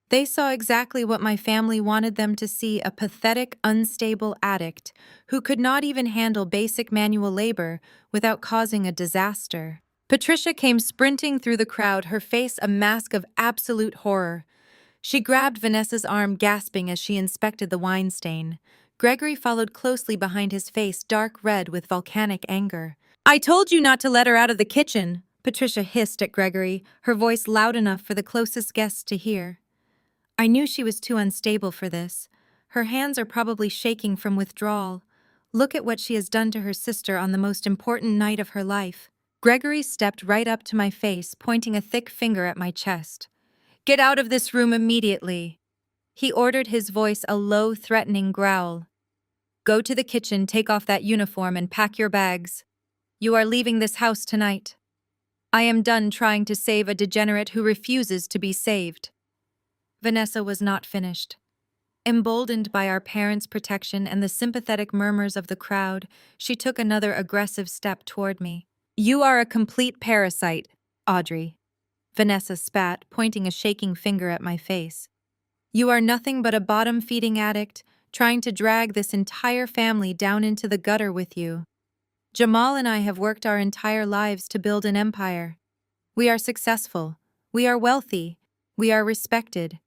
Speaker 1: They saw exactly what my family wanted them to see: a pathetic, unstable addict who could not even handle basic manual labor without causing a disaster. Patricia came sprinting through the crowd, her face a mask of absolute horror. She grabbed Vanessa's arm, gasping as she inspected the wine stain. Gregory followed closely behind, his face dark red with volcanic anger. "I told you not to let her out of the kitchen," Patricia hissed at Gregory, her voice loud enough for the closest guests to hear. I knew she was too unstable for this. Her hands are probably shaking from withdrawal. Look at what she has done to her sister on the most important night of her life. Gregory stepped right up to my face, pointing a thick finger at my chest. "Get out of this room immediately," he ordered, his voice a low, threatening growl. "Go to the kitchen, take off that uniform, and pack your bags. You are leaving this house tonight. I am done trying to save a degenerate who refuses to be saved." Vanessa was not finished. Emboldened by our parents' protection and the sympathetic murmurs of the crowd, she took another aggressive step toward me. "You are a complete parasite, Audrey," Vanessa spat, pointing a shaking finger at my face. "You are nothing but a bottom-feeding addict, trying to drag this entire family down into the gutter with you. Jamal and I have worked our entire lives to build an empire. We are successful, we are wealthy, we are respected.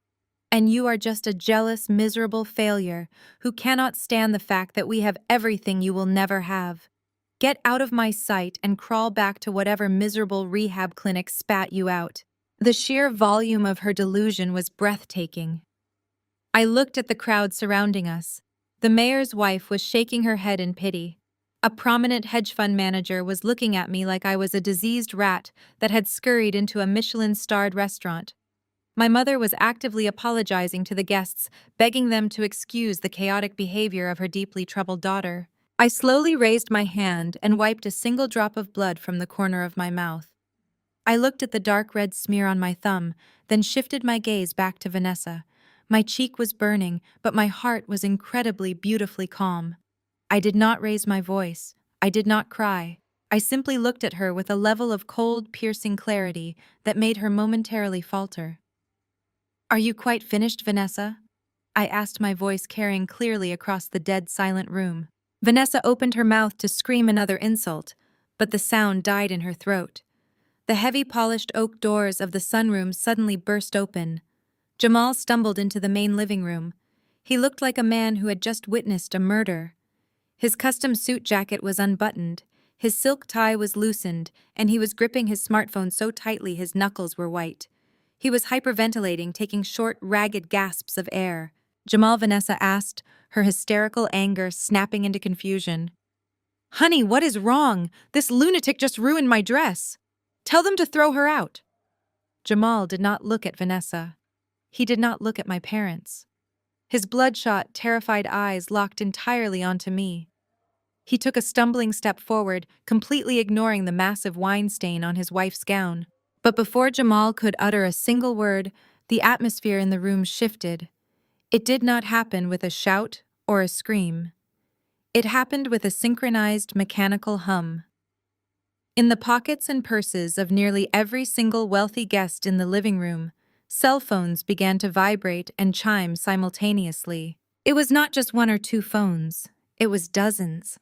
Speaker 1: And you are just a jealous, miserable failure who cannot stand the fact that we have everything you will never have. Get out of my sight and crawl back to whatever miserable rehab clinic spat you out." The sheer volume of her delusion was breathtaking. I looked at the crowd surrounding us. The mayor's wife was shaking her head in pity. A prominent hedge fund manager was looking at me like I was a diseased rat that had scurried into a Michelin-starred restaurant. My mother was actively apologizing to the guests, begging them to excuse the chaotic behavior of her deeply troubled daughter. I slowly raised my hand and wiped a single drop of blood from the corner of my mouth. I looked at the dark red smear on my thumb, then shifted my gaze back to Vanessa. My cheek was burning, but my heart was incredibly, beautifully calm. I did not raise my voice. I did not cry. I simply looked at her with a level of cold, piercing clarity that made her momentarily falter. "Are you quite finished, Vanessa?" I asked, my voice carrying clearly across the dead, silent room. Vanessa opened her mouth to scream another insult, but the sound died in her throat. The heavy, polished oak doors of the sunroom suddenly burst open. Jamal stumbled into the main living room. He looked like a man who had just witnessed a murder. His custom suit jacket was unbuttoned, his silk tie was loosened, and he was gripping his smartphone so tightly his knuckles were white. He was hyperventilating, taking short, ragged gasps of air. "Jamal," Vanessa asked, her hysterical anger snapping into confusion. "Honey, what is wrong? This lunatic just ruined my dress. Tell them to throw her out." Jamal did not look at Vanessa. He did not look at my parents. His bloodshot, terrified eyes locked entirely onto me. He took a stumbling step forward, completely ignoring the massive wine stain on his wife's gown. But before Jamal could utter a single word, the atmosphere in the room shifted. It did not happen with a shout or a scream. It happened with a synchronized mechanical hum. In the pockets and purses of nearly every single wealthy guest in the living room, cell phones began to vibrate and chime simultaneously. It was not just one or two phones, it was dozens.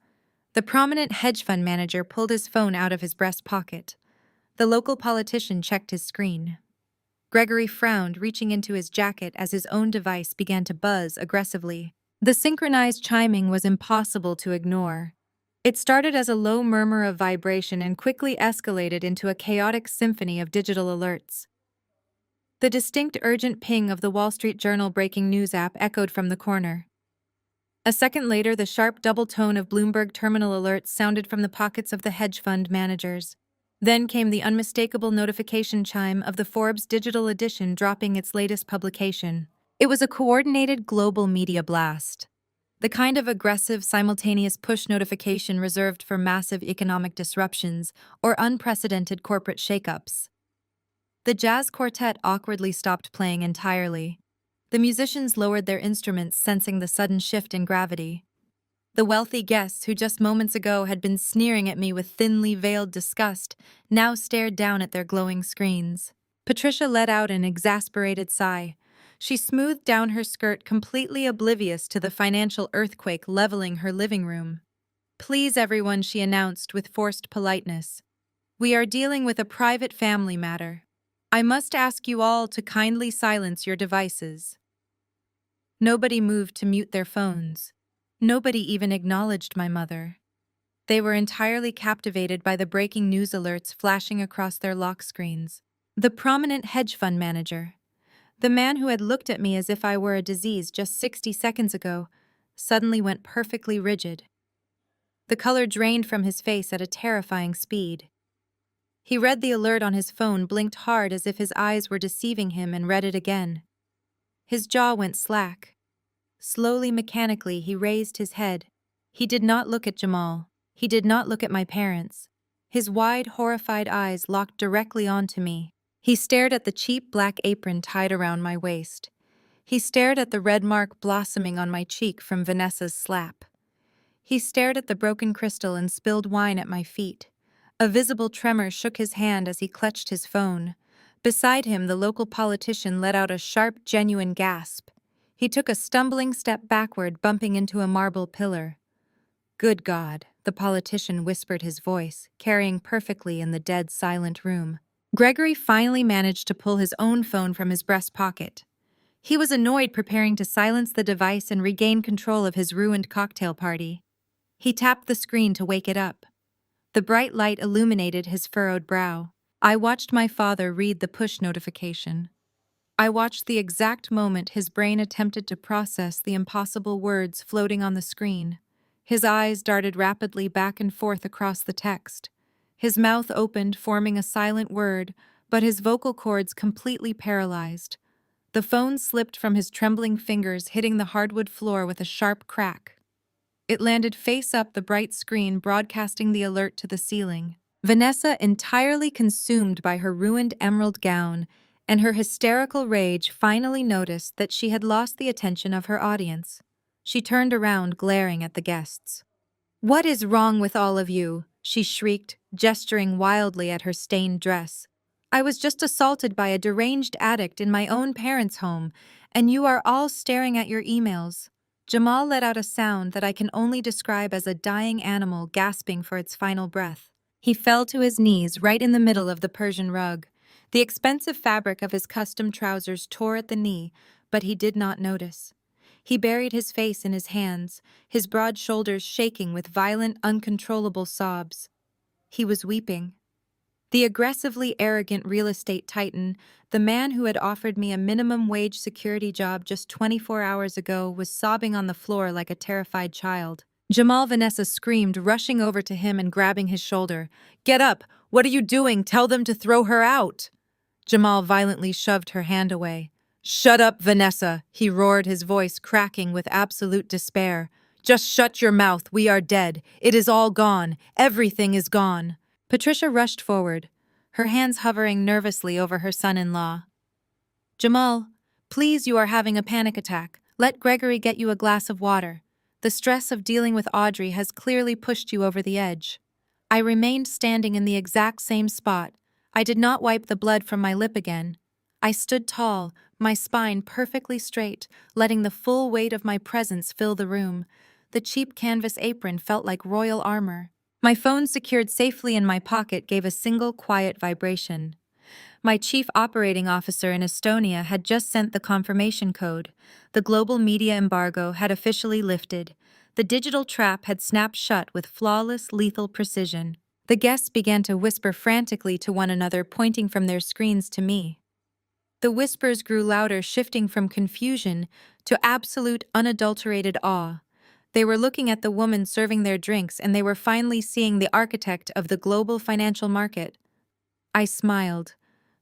Speaker 1: The prominent hedge fund manager pulled his phone out of his breast pocket. The local politician checked his screen. Gregory frowned, reaching into his jacket as his own device began to buzz aggressively. The synchronized chiming was impossible to ignore. It started as a low murmur of vibration and quickly escalated into a chaotic symphony of digital alerts. The distinct urgent ping of the Wall Street Journal breaking news app echoed from the corner. A second later, the sharp double tone of Bloomberg terminal alerts sounded from the pockets of the hedge fund managers. Then came the unmistakable notification chime of the Forbes digital edition dropping its latest publication. It was a coordinated global media blast. The kind of aggressive, simultaneous push notification reserved for massive economic disruptions or unprecedented corporate shakeups. The jazz quartet awkwardly stopped playing entirely. The musicians lowered their instruments, sensing the sudden shift in gravity. The wealthy guests who just moments ago had been sneering at me with thinly veiled disgust now stared down at their glowing screens. Patricia let out an exasperated sigh. She smoothed down her skirt, completely oblivious to the financial earthquake leveling her living room. "Please, everyone," she announced with forced politeness. "We are dealing with a private family matter. I must ask you all to kindly silence your devices." Nobody moved to mute their phones. Nobody even acknowledged my mother. They were entirely captivated by the breaking news alerts flashing across their lock screens. The prominent hedge fund manager, the man who had looked at me as if I were a disease just 60 seconds ago, suddenly went perfectly rigid. The color drained from his face at a terrifying speed. He read the alert on his phone, blinked hard as if his eyes were deceiving him, and read it again. His jaw went slack. Slowly, mechanically, he raised his head. He did not look at Jamal. He did not look at my parents. His wide, horrified eyes locked directly onto me. He stared at the cheap black apron tied around my waist. He stared at the red mark blossoming on my cheek from Vanessa's slap. He stared at the broken crystal and spilled wine at my feet. A visible tremor shook his hand as he clutched his phone. Beside him, the local politician let out a sharp, genuine gasp. He took a stumbling step backward, bumping into a marble pillar. "Good God," the politician whispered, his voice carrying perfectly in the dead, silent room. Gregory finally managed to pull his own phone from his breast pocket. He was annoyed, preparing to silence the device and regain control of his ruined cocktail party. He tapped the screen to wake it up. The bright light illuminated his furrowed brow. I watched my father read the push notification. I watched the exact moment his brain attempted to process the impossible words floating on the screen. His eyes darted rapidly back and forth across the text. His mouth opened, forming a silent word, but his vocal cords completely paralyzed. The phone slipped from his trembling fingers, hitting the hardwood floor with a sharp crack. It landed face up, the bright screen broadcasting the alert to the ceiling. Vanessa, entirely consumed by her ruined emerald gown and her hysterical rage, finally noticed that she had lost the attention of her audience. She turned around, glaring at the guests. "What is wrong with all of you?" she shrieked, gesturing wildly at her stained dress. "I was just assaulted by a deranged addict in my own parents' home, and you are all staring at your emails." Jamal let out a sound that I can only describe as a dying animal gasping for its final breath. He fell to his knees right in the middle of the Persian rug. The expensive fabric of his custom trousers tore at the knee, but he did not notice. He buried his face in his hands, his broad shoulders shaking with violent, uncontrollable sobs. He was weeping. The aggressively arrogant real estate titan, the man who had offered me a minimum wage security job just 24 hours ago, was sobbing on the floor like a terrified child. Jamal, Vanessa screamed, rushing over to him and grabbing his shoulder. "Get up! What are you doing? Tell them to throw her out!" Jamal violently shoved her hand away. "Shut up, Vanessa," he roared, his voice cracking with absolute despair. "Just shut your mouth. We are dead. It is all gone. Everything is gone." Patricia rushed forward, her hands hovering nervously over her son-in-law. "Jamal, please, you are having a panic attack. Let Gregory get you a glass of water. The stress of dealing with Audrey has clearly pushed you over the edge." I remained standing in the exact same spot. I did not wipe the blood from my lip again. I stood tall, my spine perfectly straight, letting the full weight of my presence fill the room. The cheap canvas apron felt like royal armor. My phone secured safely in my pocket gave a single quiet vibration. My chief operating officer in Estonia had just sent the confirmation code. The global media embargo had officially lifted. The digital trap had snapped shut with flawless, lethal precision. The guests began to whisper frantically to one another, pointing from their screens to me. The whispers grew louder, shifting from confusion to absolute, unadulterated awe. They were looking at the woman serving their drinks, and they were finally seeing the architect of the global financial market. I smiled.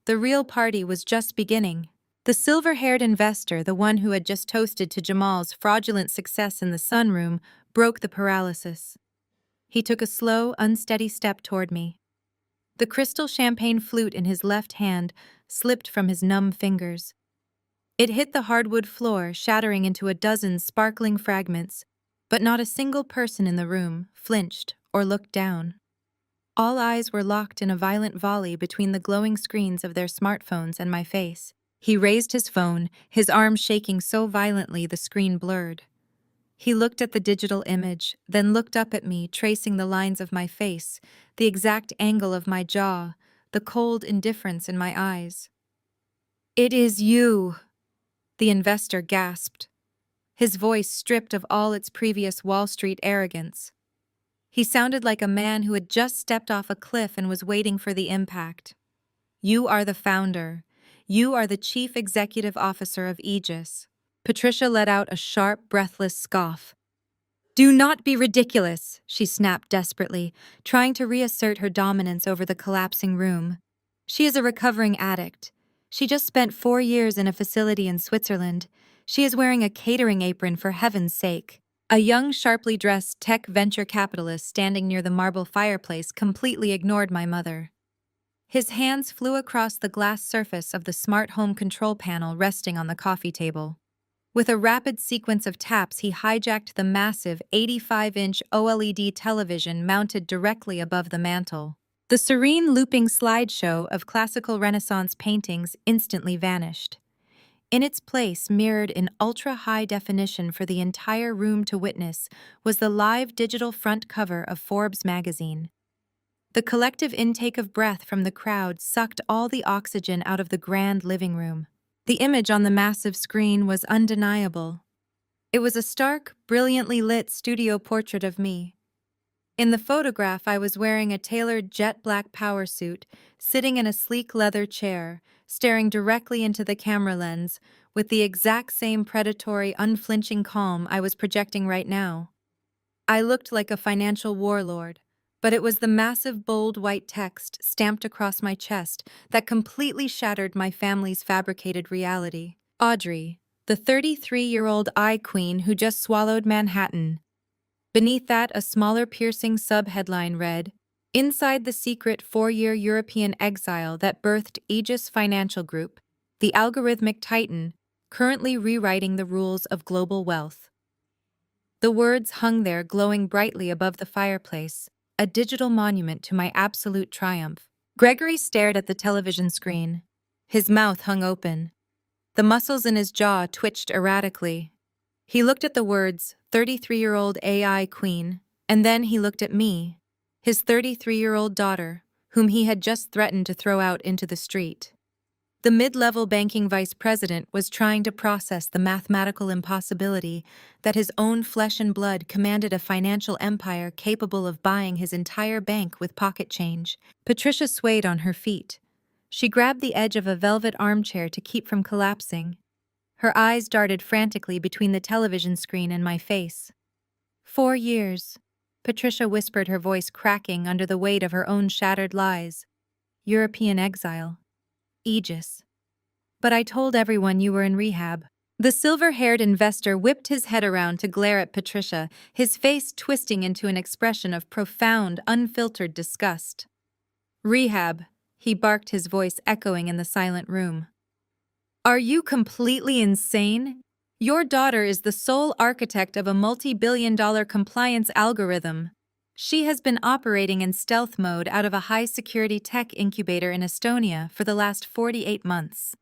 Speaker 1: The real party was just beginning. The silver-haired investor, the one who had just toasted to Jamal's fraudulent success in the sunroom, broke the paralysis. He took a slow, unsteady step toward me. The crystal champagne flute in his left hand slipped from his numb fingers. It hit the hardwood floor, shattering into a dozen sparkling fragments, but not a single person in the room flinched or looked down. All eyes were locked in a violent volley between the glowing screens of their smartphones and my face. He raised his phone, his arm shaking so violently the screen blurred. He looked at the digital image, then looked up at me, tracing the lines of my face, the exact angle of my jaw, the cold indifference in my eyes. "It is you," the investor gasped, his voice stripped of all its previous Wall Street arrogance. He sounded like a man who had just stepped off a cliff and was waiting for the impact. "You are the founder. You are the chief executive officer of Aegis." Patricia let out a sharp, breathless scoff. "Do not be ridiculous," she snapped desperately, trying to reassert her dominance over the collapsing room. "She is a recovering addict. She just spent 4 years in a facility in Switzerland. She is wearing a catering apron, for heaven's sake." A young, sharply dressed tech venture capitalist standing near the marble fireplace completely ignored my mother. His hands flew across the glass surface of the smart home control panel resting on the coffee table. With a rapid sequence of taps, he hijacked the massive 85-inch OLED television mounted directly above the mantel. The serene looping slideshow of classical Renaissance paintings instantly vanished. In its place, mirrored in ultra-high definition for the entire room to witness, was the live digital front cover of Forbes magazine. The collective intake of breath from the crowd sucked all the oxygen out of the grand living room. The image on the massive screen was undeniable. It was a stark, brilliantly lit studio portrait of me. In the photograph, I was wearing a tailored jet-black power suit, sitting in a sleek leather chair, staring directly into the camera lens, with the exact same predatory, unflinching calm I was projecting right now. I looked like a financial warlord, but it was the massive, bold white text stamped across my chest that completely shattered my family's fabricated reality. Audrey, the 33-year-old eye queen who just swallowed Manhattan. Beneath that, a smaller piercing sub-headline read, "Inside the secret 4-year European exile that birthed Aegis Financial Group, the algorithmic titan, currently rewriting the rules of global wealth." The words hung there glowing brightly above the fireplace, a digital monument to my absolute triumph. Gregory stared at the television screen. His mouth hung open. The muscles in his jaw twitched erratically. He looked at the words, 33-year-old AI queen, and then he looked at me, his 33-year-old daughter, whom he had just threatened to throw out into the street. The mid-level banking vice president was trying to process the mathematical impossibility that his own flesh and blood commanded a financial empire capable of buying his entire bank with pocket change. Patricia swayed on her feet. She grabbed the edge of a velvet armchair to keep from collapsing. Her eyes darted frantically between the television screen and my face. 4 years, Patricia whispered, her voice cracking under the weight of her own shattered lies. European exile. Aegis. But I told everyone you were in rehab. The silver-haired investor whipped his head around to glare at Patricia, his face twisting into an expression of profound, unfiltered disgust. Rehab, he barked, his voice echoing in the silent room. Are you completely insane? Your daughter is the sole architect of a multi-billion-dollar compliance algorithm. She has been operating in stealth mode out of a high-security tech incubator in Estonia for the last 48 months.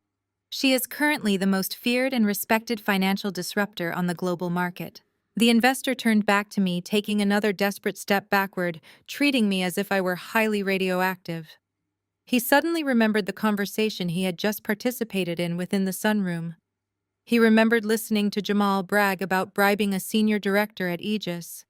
Speaker 1: She is currently the most feared and respected financial disruptor on the global market. The investor turned back to me, taking another desperate step backward, treating me as if I were highly radioactive. He suddenly remembered the conversation he had just participated in within the sunroom. He remembered listening to Jamal brag about bribing a senior director at Aegis.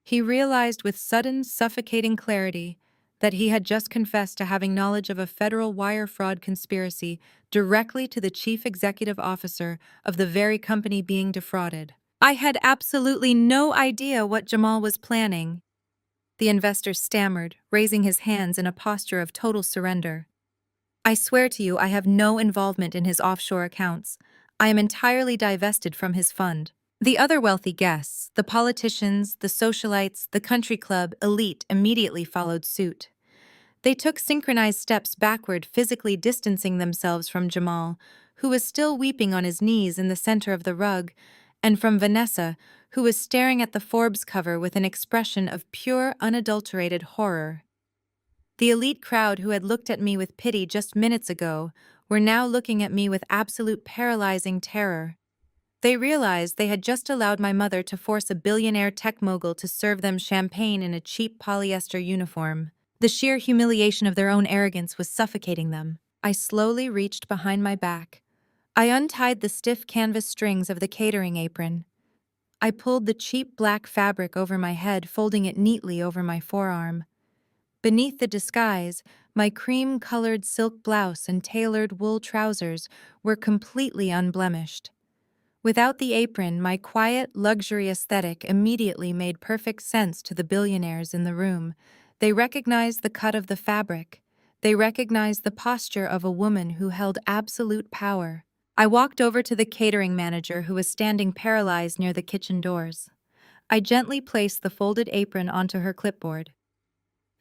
Speaker 1: He realized with sudden, suffocating clarity that he had just confessed to having knowledge of a federal wire fraud conspiracy directly to the chief executive officer of the very company being defrauded. I had absolutely no idea what Jamal was planning. The investor stammered, raising his hands in a posture of total surrender. I swear to you I have no involvement in his offshore accounts. I am entirely divested from his fund. The other wealthy guests, the politicians, the socialites, the country club elite immediately followed suit. They took synchronized steps backward, physically distancing themselves from Jamal, who was still weeping on his knees in the center of the rug, and from Vanessa, who was staring at the Forbes cover with an expression of pure, unadulterated horror. The elite crowd who had looked at me with pity just minutes ago were now looking at me with absolute paralyzing terror. They realized they had just allowed my mother to force a billionaire tech mogul to serve them champagne in a cheap polyester uniform. The sheer humiliation of their own arrogance was suffocating them. I slowly reached behind my back. I untied the stiff canvas strings of the catering apron. I pulled the cheap black fabric over my head, folding it neatly over my forearm. Beneath the disguise, my cream-colored silk blouse and tailored wool trousers were completely unblemished. Without the apron, my quiet, luxury aesthetic immediately made perfect sense to the billionaires in the room. They recognized the cut of the fabric. They recognized the posture of a woman who held absolute power. I walked over to the catering manager who was standing paralyzed near the kitchen doors. I gently placed the folded apron onto her clipboard.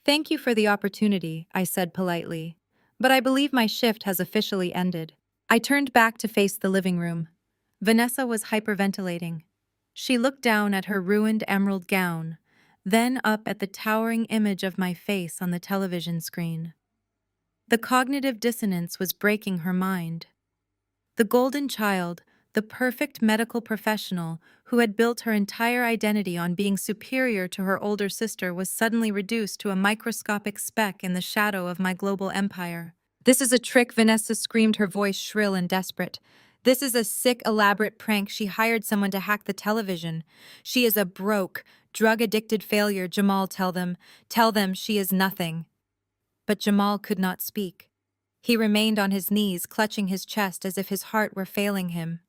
Speaker 1: Thank you for the opportunity, I said politely, but I believe my shift has officially ended. I turned back to face the living room. Vanessa was hyperventilating. She looked down at her ruined emerald gown, then up at the towering image of my face on the television screen. The cognitive dissonance was breaking her mind. The golden child, the perfect medical professional who had built her entire identity on being superior to her older sister, was suddenly reduced to a microscopic speck in the shadow of my global empire. This is a trick, Vanessa screamed, her voice shrill and desperate. This is a sick, elaborate prank. She hired someone to hack the television. She is a broke, drug-addicted failure, Jamal, tell them. Tell them she is nothing. But Jamal could not speak. He remained on his knees, clutching his chest as if his heart were failing him.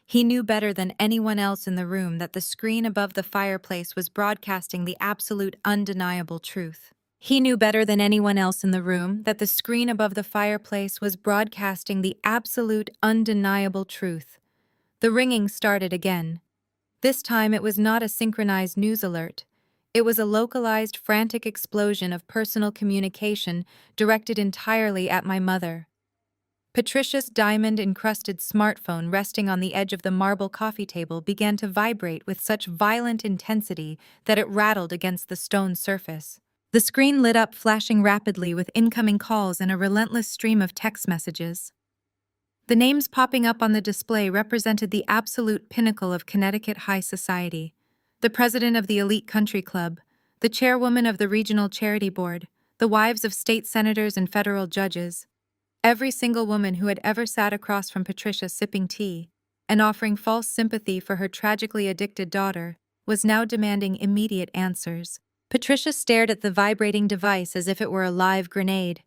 Speaker 1: He knew better than anyone else in the room that the screen above the fireplace was broadcasting the absolute, undeniable truth. He knew better than anyone else in the room that the screen above the fireplace was broadcasting the absolute, undeniable truth. The ringing started again. This time it was not a synchronized news alert. It was a localized, frantic explosion of personal communication directed entirely at my mother. Patricia's diamond-encrusted smartphone resting on the edge of the marble coffee table began to vibrate with such violent intensity that it rattled against the stone surface. The screen lit up, flashing rapidly with incoming calls and a relentless stream of text messages. The names popping up on the display represented the absolute pinnacle of Connecticut high society. The president of the elite country club, the chairwoman of the regional charity board, the wives of state senators and federal judges. Every single woman who had ever sat across from Patricia sipping tea and offering false sympathy for her tragically addicted daughter was now demanding immediate answers. Patricia stared at the vibrating device as if it were a live grenade.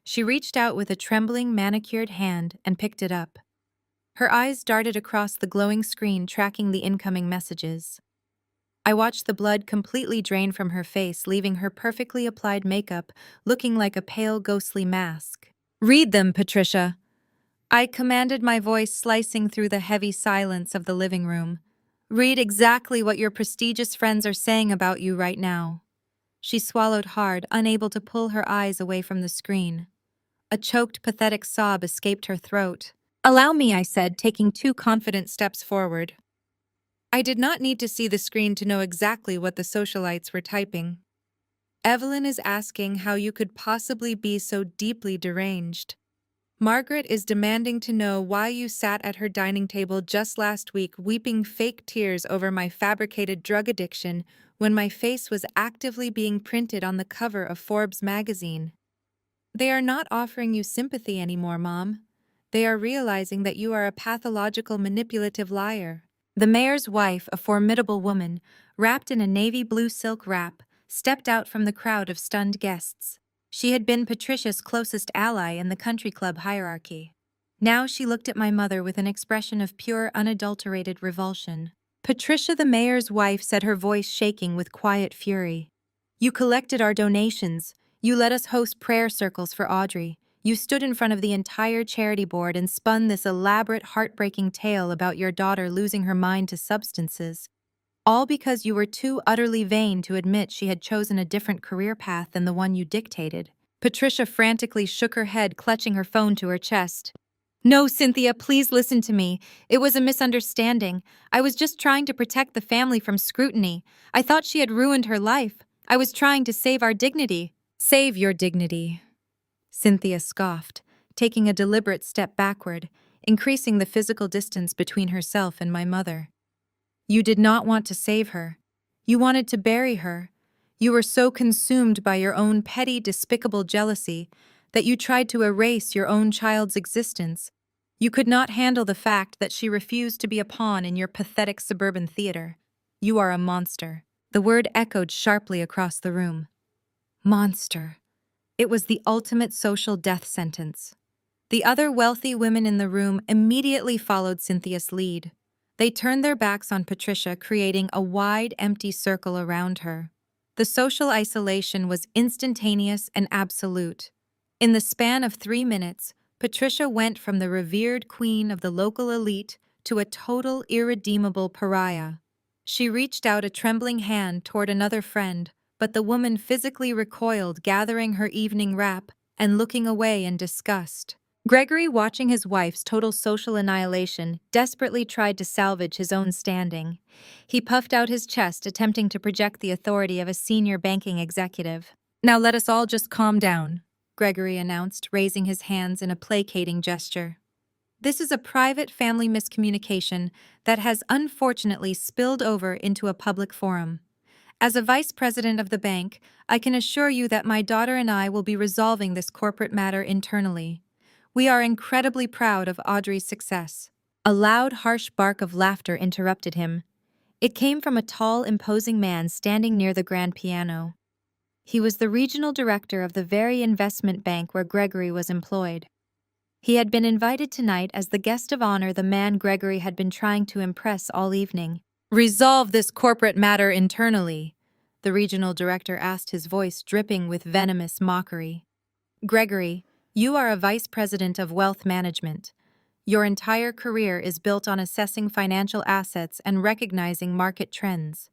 Speaker 1: She reached out with a trembling, manicured hand and picked it up. Her eyes darted across the glowing screen, tracking the incoming messages. I watched the blood completely drain from her face, leaving her perfectly applied makeup looking like a pale, ghostly mask. Read them, Patricia. I commanded, my voice slicing through the heavy silence of the living room. Read exactly what your prestigious friends are saying about you right now. She swallowed hard, unable to pull her eyes away from the screen. A choked, pathetic sob escaped her throat. Allow me, I said, taking 2 confident steps forward. I did not need to see the screen to know exactly what the socialites were typing. Evelyn is asking how you could possibly be so deeply deranged. Margaret is demanding to know why you sat at her dining table just last week weeping fake tears over my fabricated drug addiction when my face was actively being printed on the cover of Forbes magazine. They are not offering you sympathy anymore, Mom. They are realizing that you are a pathological manipulative liar. The mayor's wife, a formidable woman, wrapped in a navy blue silk wrap, stepped out from the crowd of stunned guests. She had been Patricia's closest ally in the country club hierarchy. Now she looked at my mother with an expression of pure, unadulterated revulsion. Patricia, the mayor's wife, said, her voice shaking with quiet fury. You collected our donations. You let us host prayer circles for Audrey. You stood in front of the entire charity board and spun this elaborate, heartbreaking tale about your daughter losing her mind to substances. All because you were too utterly vain to admit she had chosen a different career path than the one you dictated. Patricia frantically shook her head, clutching her phone to her chest. No, Cynthia, please listen to me. It was a misunderstanding. I was just trying to protect the family from scrutiny. I thought she had ruined her life. I was trying to save our dignity. Save your dignity, Cynthia scoffed, taking a deliberate step backward, increasing the physical distance between herself and my mother. You did not want to save her. You wanted to bury her. You were so consumed by your own petty, despicable jealousy that you tried to erase your own child's existence. You could not handle the fact that she refused to be a pawn in your pathetic suburban theater. You are a monster. The word echoed sharply across the room. Monster. It was the ultimate social death sentence. The other wealthy women in the room immediately followed Cynthia's lead. They turned their backs on Patricia, creating a wide, empty circle around her. The social isolation was instantaneous and absolute. In the span of 3 minutes, Patricia went from the revered queen of the local elite to a total, irredeemable pariah. She reached out a trembling hand toward another friend, but the woman physically recoiled, gathering her evening wrap and looking away in disgust. Gregory, watching his wife's total social annihilation, desperately tried to salvage his own standing. He puffed out his chest, attempting to project the authority of a senior banking executive. Now let us all just calm down, Gregory announced, raising his hands in a placating gesture. This is a private family miscommunication that has unfortunately spilled over into a public forum. As a vice president of the bank, I can assure you that my daughter and I will be resolving this corporate matter internally. We are incredibly proud of Audrey's success. A loud, harsh bark of laughter interrupted him. It came from a tall, imposing man standing near the grand piano. He was the regional director of the very investment bank where Gregory was employed. He had been invited tonight as the guest of honor, the man Gregory had been trying to impress all evening. Resolve this corporate matter internally, the regional director asked, his voice dripping with venomous mockery. Gregory, you are a vice president of wealth management. Your entire career is built on assessing financial assets and recognizing market trends.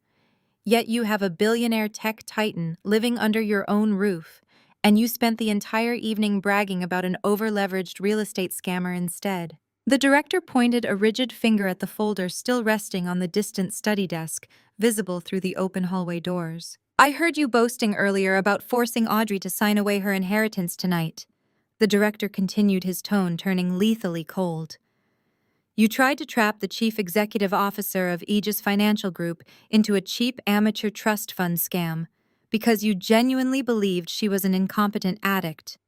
Speaker 1: Yet you have a billionaire tech titan living under your own roof, and you spent the entire evening bragging about an over-leveraged real estate scammer instead. The director pointed a rigid finger at the folder still resting on the distant study desk, visible through the open hallway doors. I heard you boasting earlier about forcing Audrey to sign away her inheritance tonight. The director continued, his tone turning lethally cold. You tried to trap the chief executive officer of Aegis Financial Group into a cheap amateur trust fund scam because you genuinely believed she was an incompetent addict.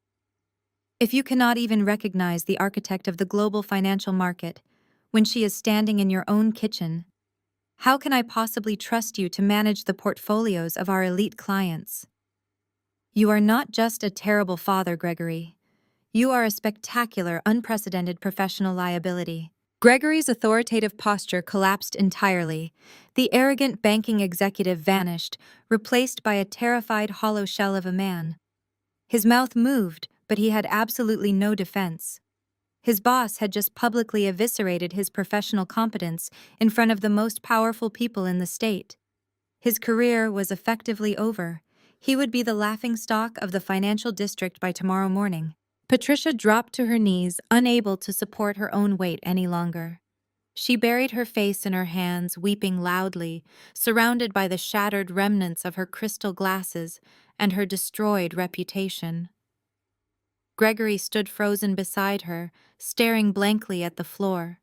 Speaker 1: If you cannot even recognize the architect of the global financial market when she is standing in your own kitchen, how can I possibly trust you to manage the portfolios of our elite clients? You are not just a terrible father, Gregory. You are a spectacular, unprecedented professional liability. Gregory's authoritative posture collapsed entirely. The arrogant banking executive vanished, replaced by a terrified hollow shell of a man. His mouth moved, but he had absolutely no defense. His boss had just publicly eviscerated his professional competence in front of the most powerful people in the state. His career was effectively over. He would be the laughingstock of the financial district by tomorrow morning. Patricia dropped to her knees, unable to support her own weight any longer. She buried her face in her hands, weeping loudly, surrounded by the shattered remnants of her crystal glasses and her destroyed reputation. Gregory stood frozen beside her, staring blankly at the floor,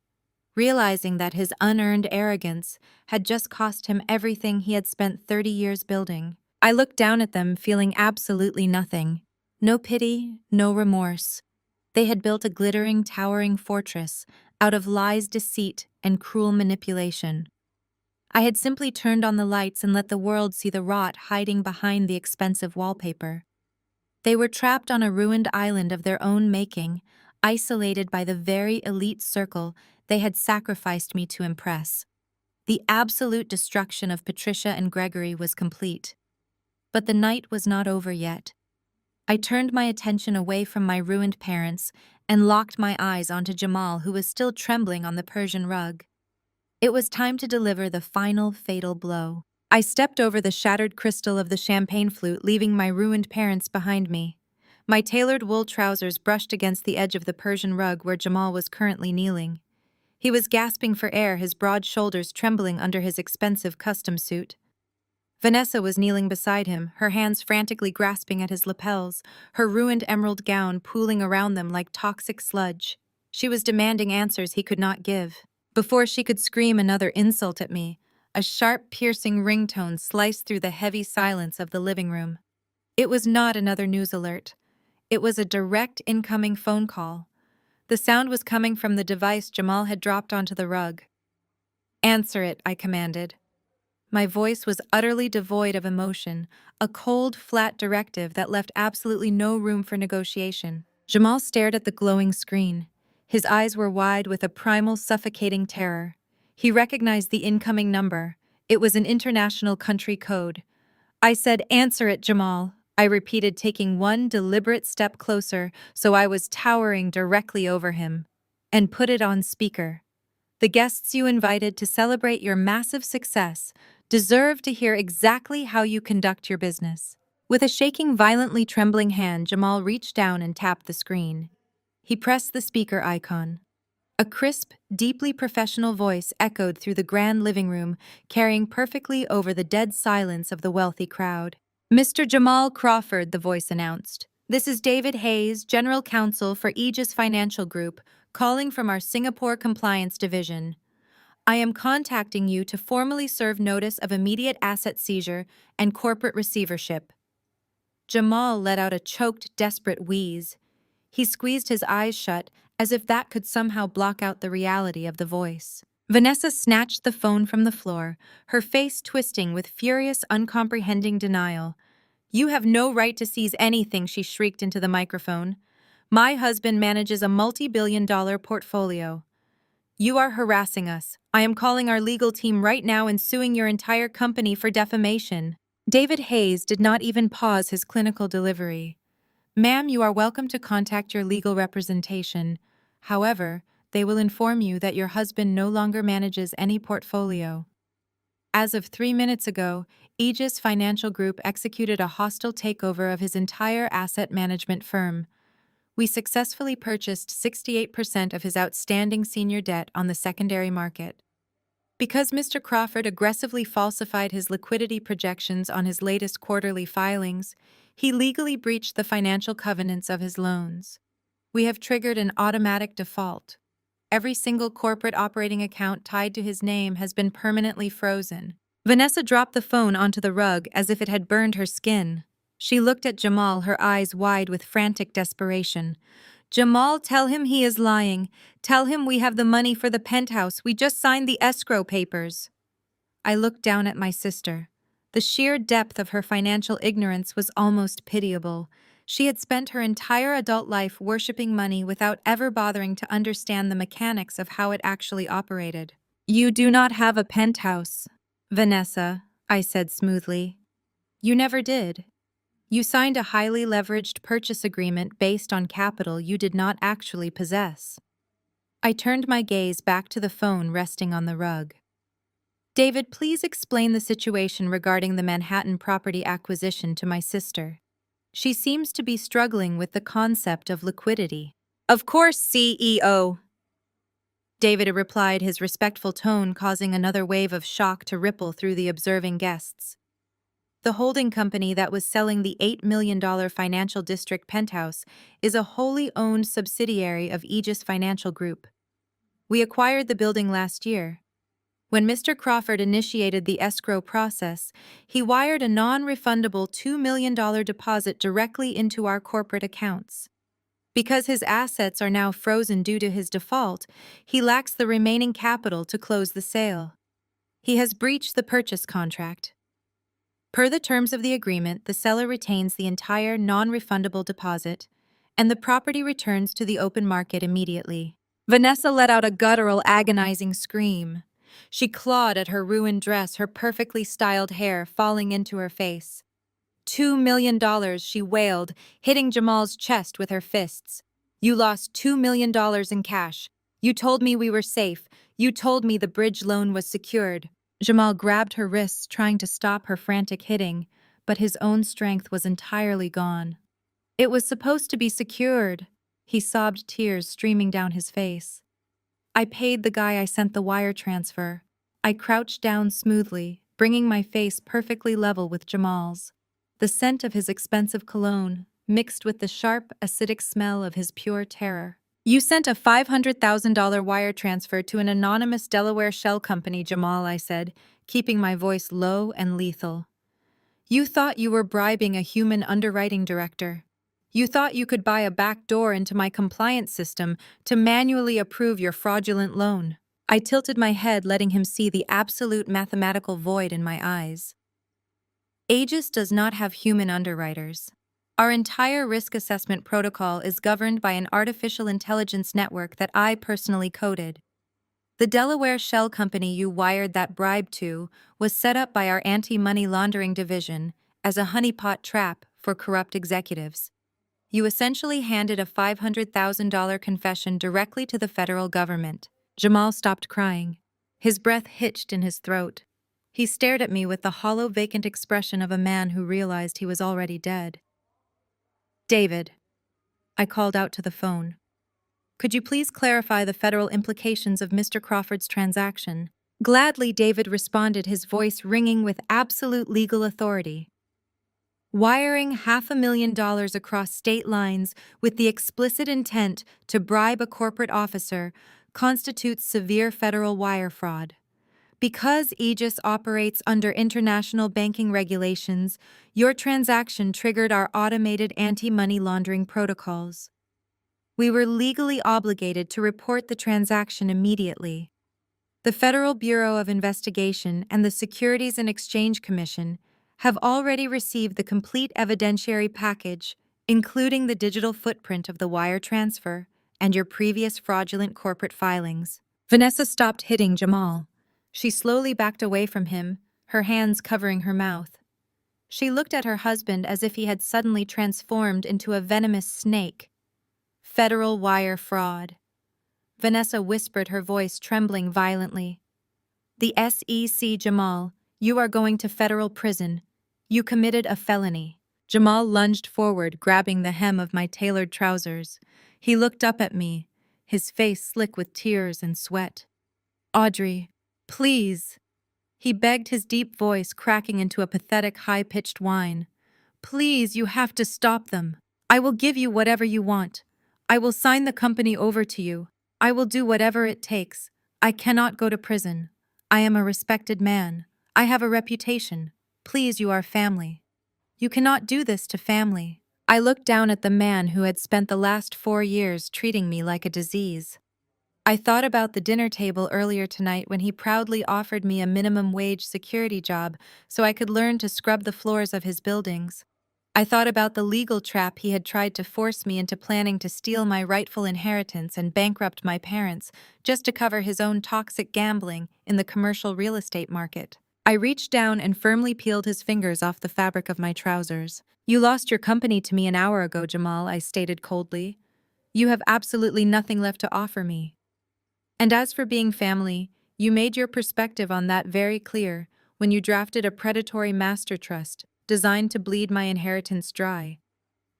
Speaker 1: realizing that his unearned arrogance had just cost him everything he had spent 30 years building. I looked down at them, feeling absolutely nothing. No pity, no remorse. They had built a glittering, towering fortress out of lies, deceit, and cruel manipulation. I had simply turned on the lights and let the world see the rot hiding behind the expensive wallpaper. They were trapped on a ruined island of their own making, isolated by the very elite circle they had sacrificed me to impress. The absolute destruction of Patricia and Gregory was complete. But the night was not over yet. I turned my attention away from my ruined parents and locked my eyes onto Jamal, who was still trembling on the Persian rug. It was time to deliver the final fatal blow. I stepped over the shattered crystal of the champagne flute, leaving my ruined parents behind me. My tailored wool trousers brushed against the edge of the Persian rug where Jamal was currently kneeling. He was gasping for air, his broad shoulders trembling under his expensive custom suit. Vanessa was kneeling beside him, her hands frantically grasping at his lapels, her ruined emerald gown pooling around them like toxic sludge. She was demanding answers he could not give. Before she could scream another insult at me, a sharp, piercing ringtone sliced through the heavy silence of the living room. It was not another news alert. It was a direct incoming phone call. The sound was coming from the device Jamal had dropped onto the rug. "Answer it," I commanded. My voice was utterly devoid of emotion, a cold, flat directive that left absolutely no room for negotiation. Jamal stared at the glowing screen. His eyes were wide with a primal, suffocating terror. He recognized the incoming number. It was an international country code. I said, "Answer it, Jamal," I repeated, taking one deliberate step closer so I was towering directly over him. "And put it on speaker. The guests you invited to celebrate your massive success deserve to hear exactly how you conduct your business." With a shaking, violently trembling hand, Jamal reached down and tapped the screen. He pressed the speaker icon. A crisp, deeply professional voice echoed through the grand living room, carrying perfectly over the dead silence of the wealthy crowd. "Mr. Jamal Crawford," the voice announced. "This is David Hayes, General Counsel for Aegis Financial Group, calling from our Singapore Compliance Division. I am contacting you to formally serve notice of immediate asset seizure and corporate receivership." Jamal let out a choked, desperate wheeze. He squeezed his eyes shut, as if that could somehow block out the reality of the voice. Vanessa snatched the phone from the floor, her face twisting with furious, uncomprehending denial. "You have no right to seize anything," she shrieked into the microphone. "My husband manages a multi-billion-dollar portfolio. You are harassing us. I am calling our legal team right now and suing your entire company for defamation." David Hayes did not even pause his clinical delivery. "Ma'am, you are welcome to contact your legal representation. However, they will inform you that your husband no longer manages any portfolio. As of 3 minutes ago, Aegis Financial Group executed a hostile takeover of his entire asset management firm. We successfully purchased 68% of his outstanding senior debt on the secondary market. Because Mr. Crawford aggressively falsified his liquidity projections on his latest quarterly filings, he legally breached the financial covenants of his loans. We have triggered an automatic default. Every single corporate operating account tied to his name has been permanently frozen." Vanessa dropped the phone onto the rug as if it had burned her skin. She looked at Jamal, her eyes wide with frantic desperation. "Jamal, tell him he is lying. Tell him we have the money for the penthouse. We just signed the escrow papers." I looked down at my sister. The sheer depth of her financial ignorance was almost pitiable. She had spent her entire adult life worshipping money without ever bothering to understand the mechanics of how it actually operated. "You do not have a penthouse, Vanessa," I said smoothly. "You never did. You signed a highly leveraged purchase agreement based on capital you did not actually possess." I turned my gaze back to the phone resting on the rug. David, please explain the situation regarding the Manhattan property acquisition to my sister. She seems to be struggling with the concept of liquidity. Of course, CEO. David replied, his respectful tone causing another wave of shock to ripple through the observing guests. The holding company that was selling the $8 million financial district penthouse is a wholly owned subsidiary of Aegis Financial Group. We acquired the building last year. When Mr. Crawford initiated the escrow process, he wired a non-refundable $2 million deposit directly into our corporate accounts. Because his assets are now frozen due to his default, he lacks the remaining capital to close the sale. He has breached the purchase contract. Per the terms of the agreement, the seller retains the entire non-refundable deposit, and the property returns to the open market immediately. Vanessa let out a guttural, agonizing scream. She clawed at her ruined dress, her perfectly styled hair falling into her face. $2 million, she wailed, hitting Jamal's chest with her fists. You lost $2 million in cash. You told me we were safe. You told me the bridge loan was secured. Jamal grabbed her wrists, trying to stop her frantic hitting, but his own strength was entirely gone. It was supposed to be secured. He sobbed, tears streaming down his face. I paid the guy I sent the wire transfer. I crouched down smoothly, bringing my face perfectly level with Jamal's. The scent of his expensive cologne, mixed with the sharp, acidic smell of his pure terror. You sent a $500,000 wire transfer to an anonymous Delaware shell company, Jamal, I said, keeping my voice low and lethal. You thought you were bribing a human underwriting director. You thought you could buy a back door into my compliance system to manually approve your fraudulent loan. I tilted my head, letting him see the absolute mathematical void in my eyes. Aegis does not have human underwriters. Our entire risk assessment protocol is governed by an artificial intelligence network that I personally coded. The Delaware shell company you wired that bribe to was set up by our anti-money laundering division as a honeypot trap for corrupt executives. You essentially handed a $500,000 confession directly to the federal government. Jamal stopped crying. His breath hitched in his throat. He stared at me with the hollow, vacant expression of a man who realized he was already dead. David, I called out to the phone. Could you please clarify the federal implications of Mr. Crawford's transaction? Gladly, David responded, his voice ringing with absolute legal authority. Wiring $500,000 across state lines with the explicit intent to bribe a corporate officer constitutes severe federal wire fraud. Because Aegis operates under international banking regulations, your transaction triggered our automated anti-money laundering protocols. We were legally obligated to report the transaction immediately. The Federal Bureau of Investigation and the Securities and Exchange Commission have already received the complete evidentiary package, including the digital footprint of the wire transfer and your previous fraudulent corporate filings. Vanessa stopped hitting Jamal. She slowly backed away from him, her hands covering her mouth. She looked at her husband as if he had suddenly transformed into a venomous snake. Federal wire fraud. Vanessa whispered, her voice trembling violently. The SEC, Jamal, you are going to federal prison. You committed a felony. Jamal lunged forward, grabbing the hem of my tailored trousers. He looked up at me, his face slick with tears and sweat. Audrey, please. He begged, his deep voice cracking into a pathetic, high-pitched whine. Please, you have to stop them. I will give you whatever you want. I will sign the company over to you. I will do whatever it takes. I cannot go to prison. I am a respected man. I have a reputation. Please, you are family. You cannot do this to family. I looked down at the man who had spent the last 4 years treating me like a disease. I thought about the dinner table earlier tonight when he proudly offered me a minimum wage security job so I could learn to scrub the floors of his buildings. I thought about the legal trap he had tried to force me into, planning to steal my rightful inheritance and bankrupt my parents just to cover his own toxic gambling in the commercial real estate market. I reached down and firmly peeled his fingers off the fabric of my trousers. You lost your company to me an hour ago, Jamal, I stated coldly. You have absolutely nothing left to offer me. And as for being family, you made your perspective on that very clear when you drafted a predatory master trust designed to bleed my inheritance dry.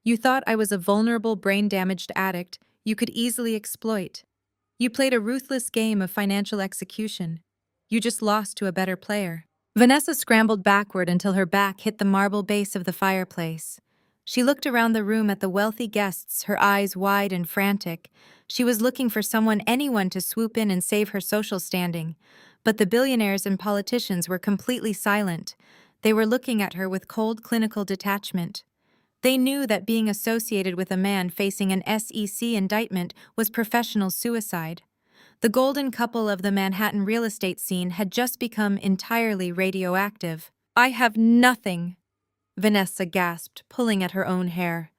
Speaker 1: You thought I was a vulnerable, brain-damaged addict you could easily exploit. You played a ruthless game of financial execution. You just lost to a better player. Vanessa scrambled backward until her back hit the marble base of the fireplace. She looked around the room at the wealthy guests, her eyes wide and frantic. She was looking for anyone to swoop in and save her social standing. But the billionaires and politicians were completely silent. They were looking at her with cold clinical detachment. They knew that being associated with a man facing an SEC indictment was professional suicide. The golden couple of the Manhattan real estate scene had just become entirely radioactive. "I have nothing," Vanessa gasped, pulling at her own hair.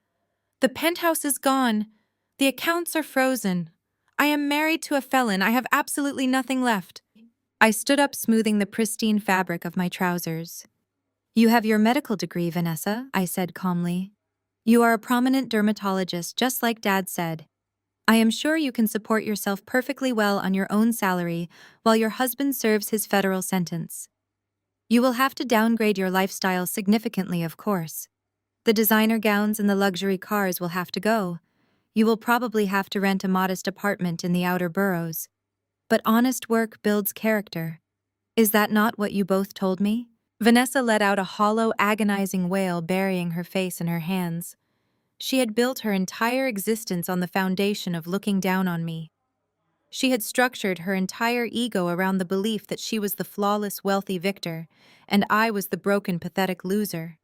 Speaker 1: "The penthouse is gone. The accounts are frozen. I am married to a felon. I have absolutely nothing left." I stood up, smoothing the pristine fabric of my trousers. "You have your medical degree, Vanessa," I said calmly. "You are a prominent dermatologist, just like Dad said. I am sure you can support yourself perfectly well on your own salary while your husband serves his federal sentence. You will have to downgrade your lifestyle significantly, of course. The designer gowns and the luxury cars will have to go. You will probably have to rent a modest apartment in the outer boroughs. But honest work builds character. Is that not what you both told me?" Vanessa let out a hollow, agonizing wail, burying her face in her hands. She had built her entire existence on the foundation of looking down on me. She had structured her entire ego around the belief that she was the flawless, wealthy victor, and I was the broken, pathetic loser.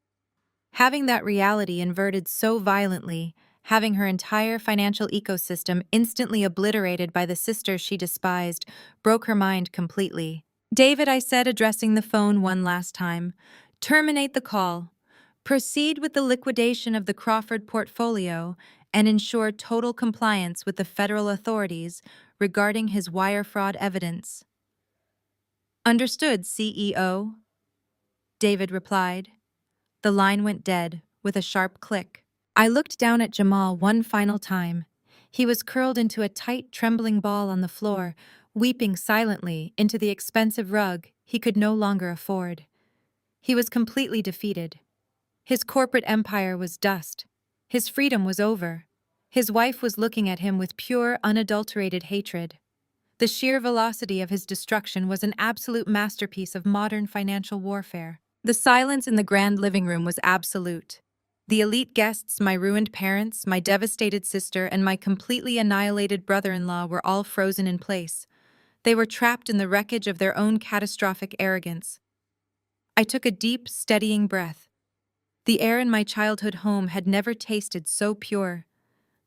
Speaker 1: Having that reality inverted so violently, having her entire financial ecosystem instantly obliterated by the sister she despised, broke her mind completely. "David," I said, addressing the phone one last time, "terminate the call. Proceed with the liquidation of the Crawford portfolio and ensure total compliance with the federal authorities regarding his wire fraud evidence." "Understood, CEO," David replied. The line went dead, with a sharp click. I looked down at Jamal one final time. He was curled into a tight, trembling ball on the floor, weeping silently into the expensive rug he could no longer afford. He was completely defeated. His corporate empire was dust. His freedom was over. His wife was looking at him with pure, unadulterated hatred. The sheer velocity of his destruction was an absolute masterpiece of modern financial warfare. The silence in the grand living room was absolute. The elite guests, my ruined parents, my devastated sister, and my completely annihilated brother-in-law were all frozen in place. They were trapped in the wreckage of their own catastrophic arrogance. I took a deep, steadying breath. The air in my childhood home had never tasted so pure.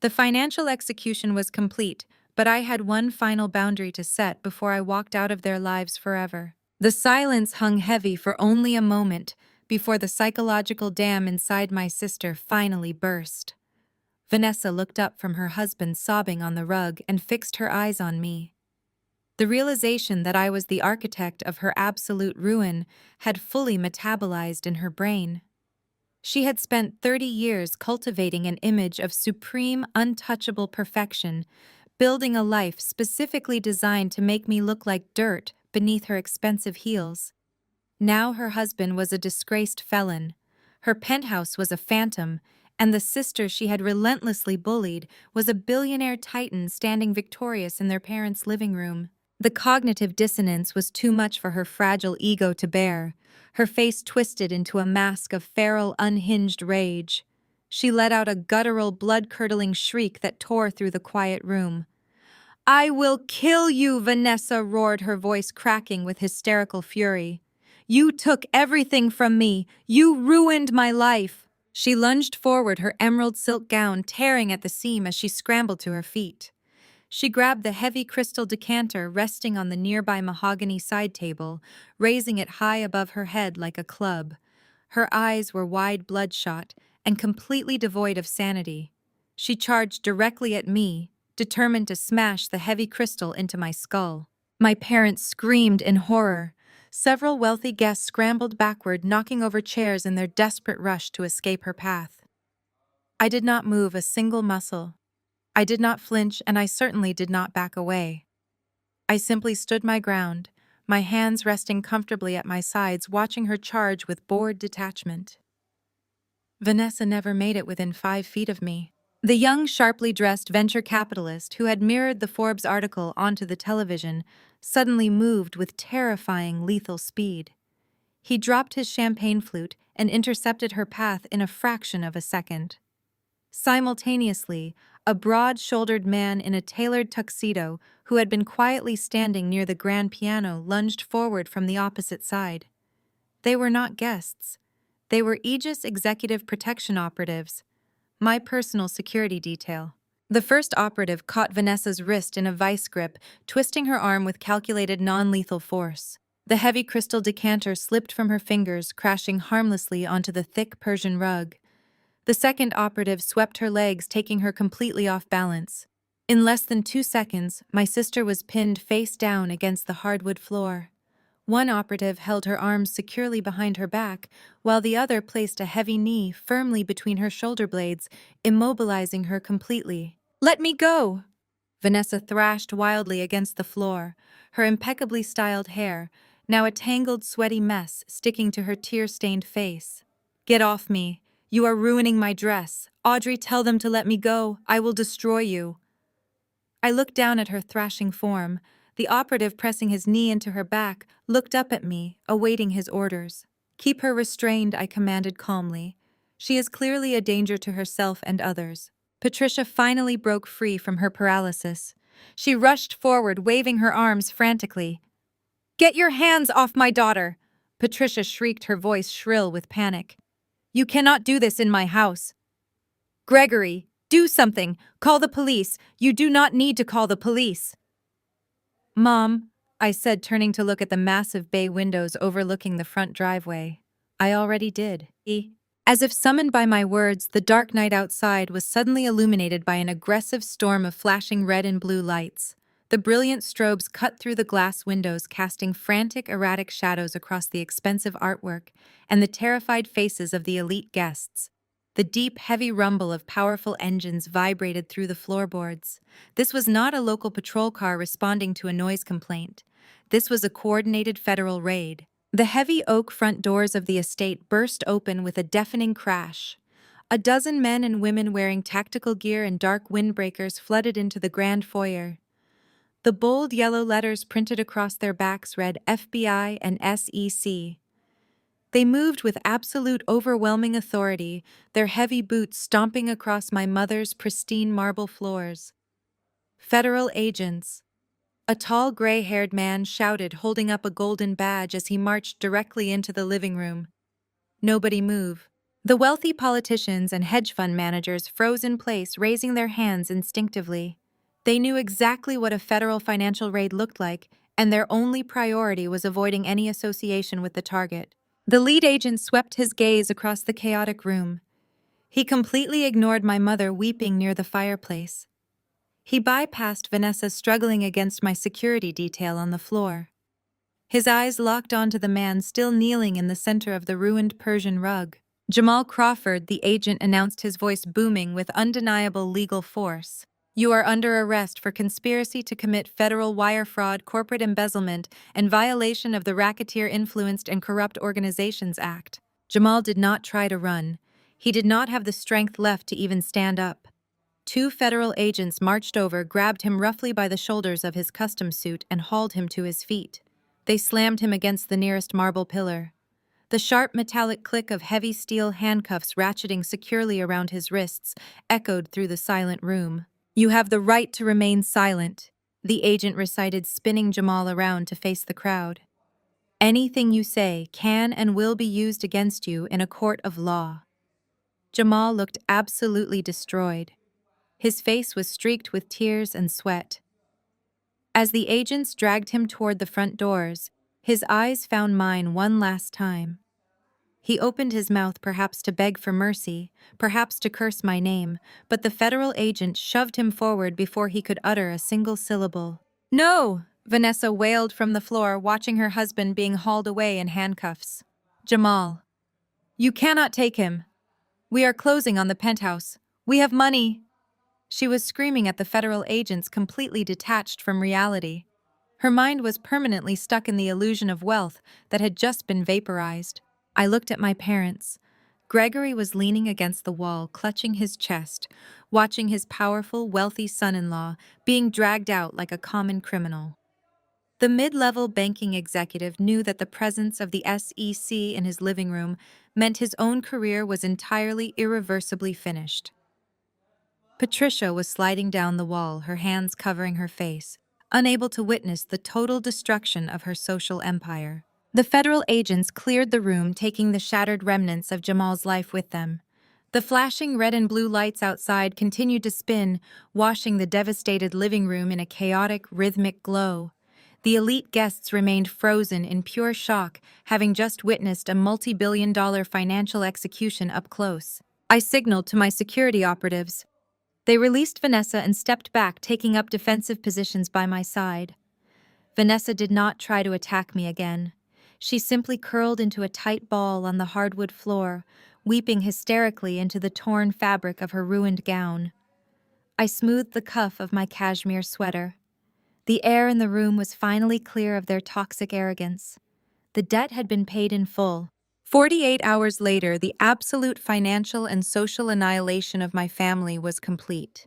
Speaker 1: The financial execution was complete, but I had one final boundary to set before I walked out of their lives forever. The silence hung heavy for only a moment before the psychological dam inside my sister finally burst. Vanessa looked up from her husband sobbing on the rug and fixed her eyes on me. The realization that I was the architect of her absolute ruin had fully metabolized in her brain. She had spent 30 years cultivating an image of supreme, untouchable perfection, building a life specifically designed to make me look like dirt beneath her expensive heels. Now her husband was a disgraced felon, her penthouse was a phantom, and the sister she had relentlessly bullied was a billionaire titan standing victorious in their parents' living room. The cognitive dissonance was too much for her fragile ego to bear. Her face twisted into a mask of feral, unhinged rage. She let out a guttural, blood-curdling shriek that tore through the quiet room. "I will kill you," Vanessa roared, her voice cracking with hysterical fury. "You took everything from me. You ruined my life." She lunged forward, her emerald silk gown tearing at the seam as she scrambled to her feet. She grabbed the heavy crystal decanter resting on the nearby mahogany side table, raising it high above her head like a club. Her eyes were wide, bloodshot, and completely devoid of sanity. She charged directly at me, determined to smash the heavy crystal into my skull. My parents screamed in horror. Several wealthy guests scrambled backward, knocking over chairs in their desperate rush to escape her path. I did not move a single muscle. I did not flinch, and I certainly did not back away. I simply stood my ground, my hands resting comfortably at my sides, watching her charge with bored detachment. Vanessa never made it within 5 feet of me. The young, sharply dressed venture capitalist who had mirrored the Forbes article onto the television suddenly moved with terrifying, lethal speed. He dropped his champagne flute and intercepted her path in a fraction of a second. Simultaneously, a broad-shouldered man in a tailored tuxedo who had been quietly standing near the grand piano lunged forward from the opposite side. They were not guests. They were Aegis Executive Protection Operatives, my personal security detail. The first operative caught Vanessa's wrist in a vice grip, twisting her arm with calculated non-lethal force. The heavy crystal decanter slipped from her fingers, crashing harmlessly onto the thick Persian rug. The second operative swept her legs, taking her completely off balance. In less than 2 seconds, my sister was pinned face down against the hardwood floor. One operative held her arms securely behind her back, while the other placed a heavy knee firmly between her shoulder blades, immobilizing her completely. "Let me go!" Vanessa thrashed wildly against the floor, her impeccably styled hair, now a tangled, sweaty mess sticking to her tear-stained face. "Get off me! You are ruining my dress! Audrey, tell them to let me go! I will destroy you!" I looked down at her thrashing form. The operative, pressing his knee into her back, looked up at me, awaiting his orders. "Keep her restrained," I commanded calmly. "She is clearly a danger to herself and others." Patricia finally broke free from her paralysis. She rushed forward, waving her arms frantically. "Get your hands off my daughter!" Patricia shrieked, her voice shrill with panic. "You cannot do this in my house. Gregory, do something! Call the police! You do not need to call the police!" "Mom," I said, turning to look at the massive bay windows overlooking the front driveway. "I already did." As if summoned by my words, the dark night outside was suddenly illuminated by an aggressive storm of flashing red and blue lights. The brilliant strobes cut through the glass windows, casting frantic, erratic shadows across the expensive artwork and the terrified faces of the elite guests. The deep, heavy rumble of powerful engines vibrated through the floorboards. This was not a local patrol car responding to a noise complaint. This was a coordinated federal raid. The heavy oak front doors of the estate burst open with a deafening crash. A dozen men and women wearing tactical gear and dark windbreakers flooded into the grand foyer. The bold yellow letters printed across their backs read FBI and SEC. They moved with absolute overwhelming authority, their heavy boots stomping across my mother's pristine marble floors. "Federal agents." A tall, gray-haired man shouted, holding up a golden badge as he marched directly into the living room. Nobody move. The wealthy politicians and hedge fund managers froze in place, raising their hands instinctively. They knew exactly what a federal financial raid looked like, and their only priority was avoiding any association with the target. The lead agent swept his gaze across the chaotic room. He completely ignored my mother weeping near the fireplace. He bypassed Vanessa struggling against my security detail on the floor. His eyes locked onto the man still kneeling in the center of the ruined Persian rug. "Jamal Crawford," the agent announced, his voice booming with undeniable legal force. "You are under arrest for conspiracy to commit federal wire fraud, corporate embezzlement, and violation of the Racketeer Influenced and Corrupt Organizations Act." Jamal did not try to run. He did not have the strength left to even stand up. 2 federal agents marched over, grabbed him roughly by the shoulders of his custom suit, and hauled him to his feet. They slammed him against the nearest marble pillar. The sharp metallic click of heavy steel handcuffs ratcheting securely around his wrists echoed through the silent room. "You have the right to remain silent," the agent recited, spinning Jamal around to face the crowd. "Anything you say can and will be used against you in a court of law." Jamal looked absolutely destroyed. His face was streaked with tears and sweat. As the agents dragged him toward the front doors, his eyes found mine one last time. He opened his mouth, perhaps to beg for mercy, perhaps to curse my name, but the federal agent shoved him forward before he could utter a single syllable. "No!" Vanessa wailed from the floor, watching her husband being hauled away in handcuffs. "Jamal, you cannot take him. We are closing on the penthouse. We have money." She was screaming at the federal agents, completely detached from reality. Her mind was permanently stuck in the illusion of wealth that had just been vaporized. I looked at my parents. Gregory was leaning against the wall, clutching his chest, watching his powerful, wealthy son-in-law being dragged out like a common criminal. The mid-level banking executive knew that the presence of the SEC in his living room meant his own career was entirely irreversibly finished. Patricia was sliding down the wall, her hands covering her face, unable to witness the total destruction of her social empire. The federal agents cleared the room, taking the shattered remnants of Jamal's life with them. The flashing red and blue lights outside continued to spin, washing the devastated living room in a chaotic, rhythmic glow. The elite guests remained frozen in pure shock, having just witnessed a multi-billion-dollar financial execution up close. I signaled to my security operatives. They released Vanessa and stepped back, taking up defensive positions by my side. Vanessa did not try to attack me again. She simply curled into a tight ball on the hardwood floor, weeping hysterically into the torn fabric of her ruined gown. I smoothed the cuff of my cashmere sweater. The air in the room was finally clear of their toxic arrogance. The debt had been paid in full. 48 hours later, the absolute financial and social annihilation of my family was complete.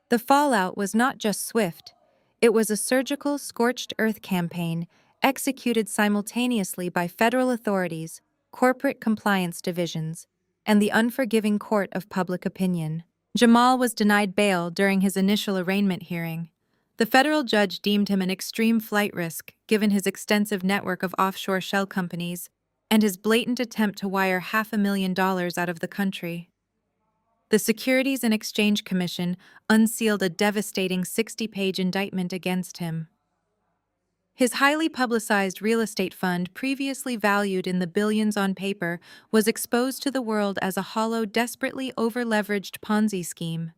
Speaker 1: The fallout was not just swift, it was a surgical, scorched earth campaign executed simultaneously by federal authorities, corporate compliance divisions, and the unforgiving court of public opinion. Jamal was denied bail during his initial arraignment hearing. The federal judge deemed him an extreme flight risk given his extensive network of offshore shell companies and his blatant attempt to wire $500,000 out of the country. The Securities and Exchange Commission unsealed a devastating 60-page indictment against him. His highly publicized real estate fund, previously valued in the billions on paper, was exposed to the world as a hollow, desperately over-leveraged Ponzi scheme.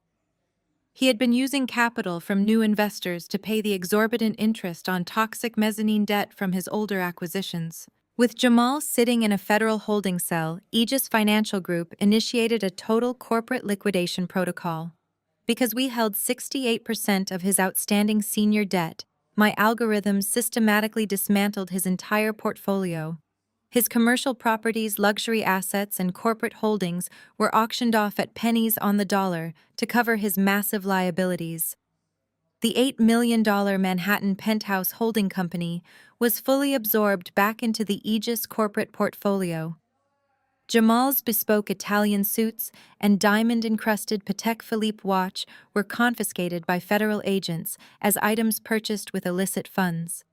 Speaker 1: He had been using capital from new investors to pay the exorbitant interest on toxic mezzanine debt from his older acquisitions. With Jamal sitting in a federal holding cell, Aegis Financial Group initiated a total corporate liquidation protocol. Because we held 68% of his outstanding senior debt, my algorithms systematically dismantled his entire portfolio. His commercial properties, luxury assets, and corporate holdings were auctioned off at pennies on the dollar to cover his massive liabilities. The $8 million Manhattan penthouse holding company was fully absorbed back into the Aegis corporate portfolio. Jamal's bespoke Italian suits and diamond-encrusted Patek Philippe watch were confiscated by federal agents as items purchased with illicit funds.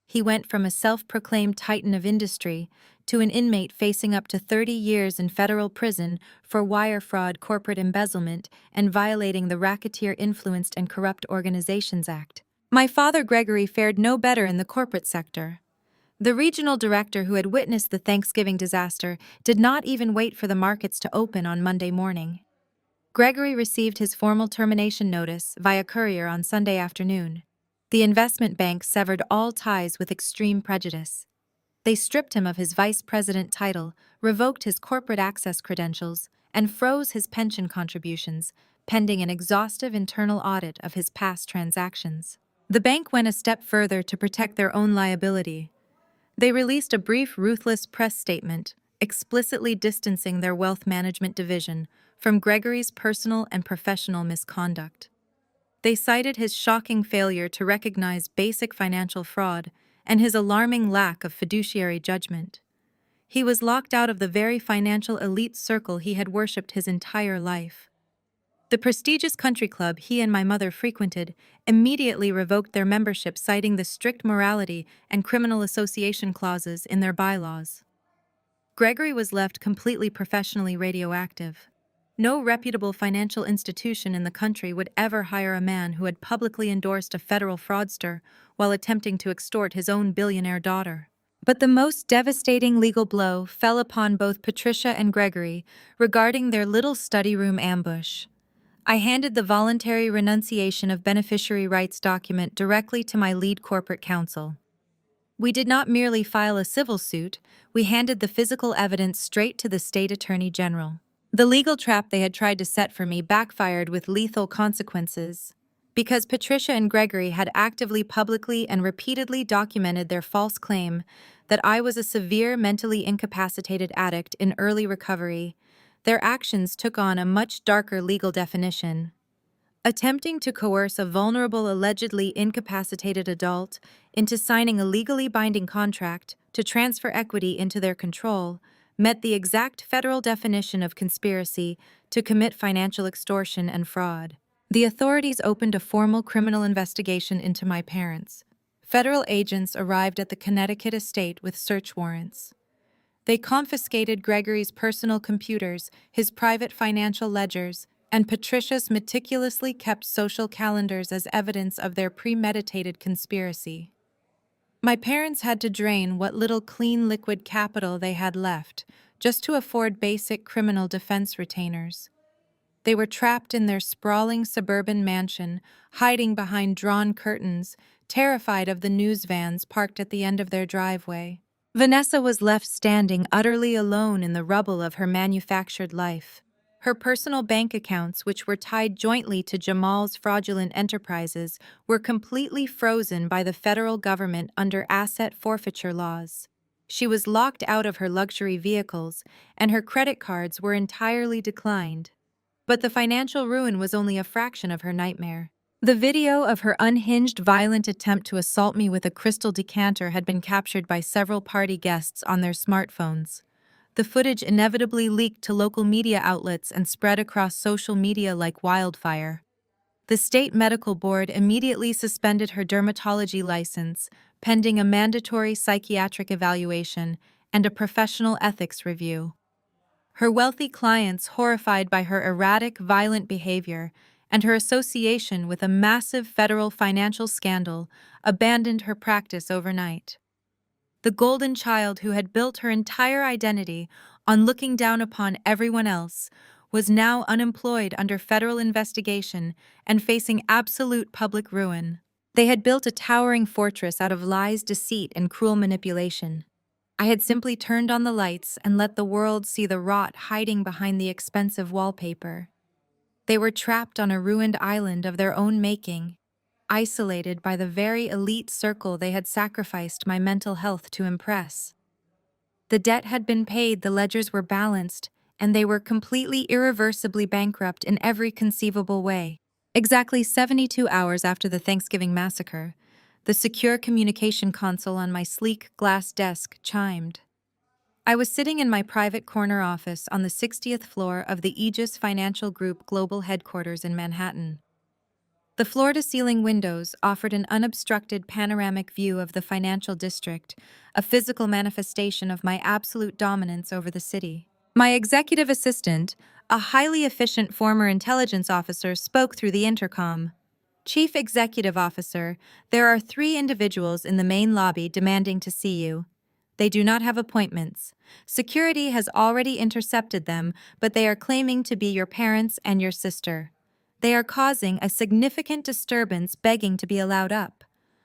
Speaker 1: He went from a self-proclaimed titan of industry to an inmate facing up to 30 years in federal prison for wire fraud, corporate embezzlement, and violating the Racketeer Influenced and Corrupt Organizations Act. My father, Gregory, fared no better in the corporate sector. The regional director who had witnessed the Thanksgiving disaster did not even wait for the markets to open on Monday morning. Gregory received his formal termination notice via courier on Sunday afternoon. The investment bank severed all ties with extreme prejudice. They stripped him of his vice president title, revoked his corporate access credentials, and froze his pension contributions, pending an exhaustive internal audit of his past transactions. The bank went a step further to protect their own liability. They released a brief, ruthless press statement, explicitly distancing their wealth management division from Gregory's personal and professional misconduct. They cited his shocking failure to recognize basic financial fraud and his alarming lack of fiduciary judgment. He was locked out of the very financial elite circle he had worshipped his entire life. The prestigious country club he and my mother frequented immediately revoked their membership, citing the strict morality and criminal association clauses in their bylaws. Gregory was left completely professionally radioactive. No reputable financial institution in the country would ever hire a man who had publicly endorsed a federal fraudster while attempting to extort his own billionaire daughter. But the most devastating legal blow fell upon both Patricia and Gregory regarding their little study room ambush. I handed the voluntary renunciation of beneficiary rights document directly to my lead corporate counsel. We did not merely file a civil suit, we handed the physical evidence straight to the state attorney general. The legal trap they had tried to set for me backfired with lethal consequences. Because Patricia and Gregory had actively, publicly, and repeatedly documented their false claim that I was a severe mentally incapacitated addict in early recovery, their actions took on a much darker legal definition. Attempting to coerce a vulnerable, allegedly incapacitated adult into signing a legally binding contract to transfer equity into their control met the exact federal definition of conspiracy to commit financial extortion and fraud. The authorities opened a formal criminal investigation into my parents. Federal agents arrived at the Connecticut estate with search warrants. They confiscated Gregory's personal computers, his private financial ledgers, and Patricia's meticulously kept social calendars as evidence of their premeditated conspiracy. My parents had to drain what little clean liquid capital they had left just to afford basic criminal defense retainers. They were trapped in their sprawling suburban mansion, hiding behind drawn curtains, terrified of the news vans parked at the end of their driveway. Vanessa was left standing utterly alone in the rubble of her manufactured life. Her personal bank accounts, which were tied jointly to Jamal's fraudulent enterprises, were completely frozen by the federal government under asset forfeiture laws. She was locked out of her luxury vehicles, and her credit cards were entirely declined. But the financial ruin was only a fraction of her nightmare. The video of her unhinged, violent attempt to assault me with a crystal decanter had been captured by several party guests on their smartphones. The footage inevitably leaked to local media outlets and spread across social media like wildfire. The state medical board immediately suspended her dermatology license, pending a mandatory psychiatric evaluation and a professional ethics review. Her wealthy clients, horrified by her erratic, violent behavior and her association with a massive federal financial scandal, abandoned her practice overnight. The golden child who had built her entire identity on looking down upon everyone else was now unemployed under federal investigation and facing absolute public ruin. They had built a towering fortress out of lies, deceit, and cruel manipulation. I had simply turned on the lights and let the world see the rot hiding behind the expensive wallpaper. They were trapped on a ruined island of their own making, isolated by the very elite circle they had sacrificed my mental health to impress. The debt had been paid, the ledgers were balanced, and they were completely irreversibly bankrupt in every conceivable way. Exactly 72 hours after the Thanksgiving massacre, the secure communication console on my sleek glass desk chimed. I was sitting in my private corner office on the 60th floor of the Aegis Financial Group global headquarters in Manhattan. The floor-to-ceiling windows offered an unobstructed panoramic view of the financial district, a physical manifestation of my absolute dominance over the city. My executive assistant, a highly efficient former intelligence officer, spoke through the intercom. Chief Executive Officer, there are 3 individuals in the main lobby demanding to see you. They do not have appointments. Security has already intercepted them, but they are claiming to be your parents and your sister. They are causing a significant disturbance, begging to be allowed up.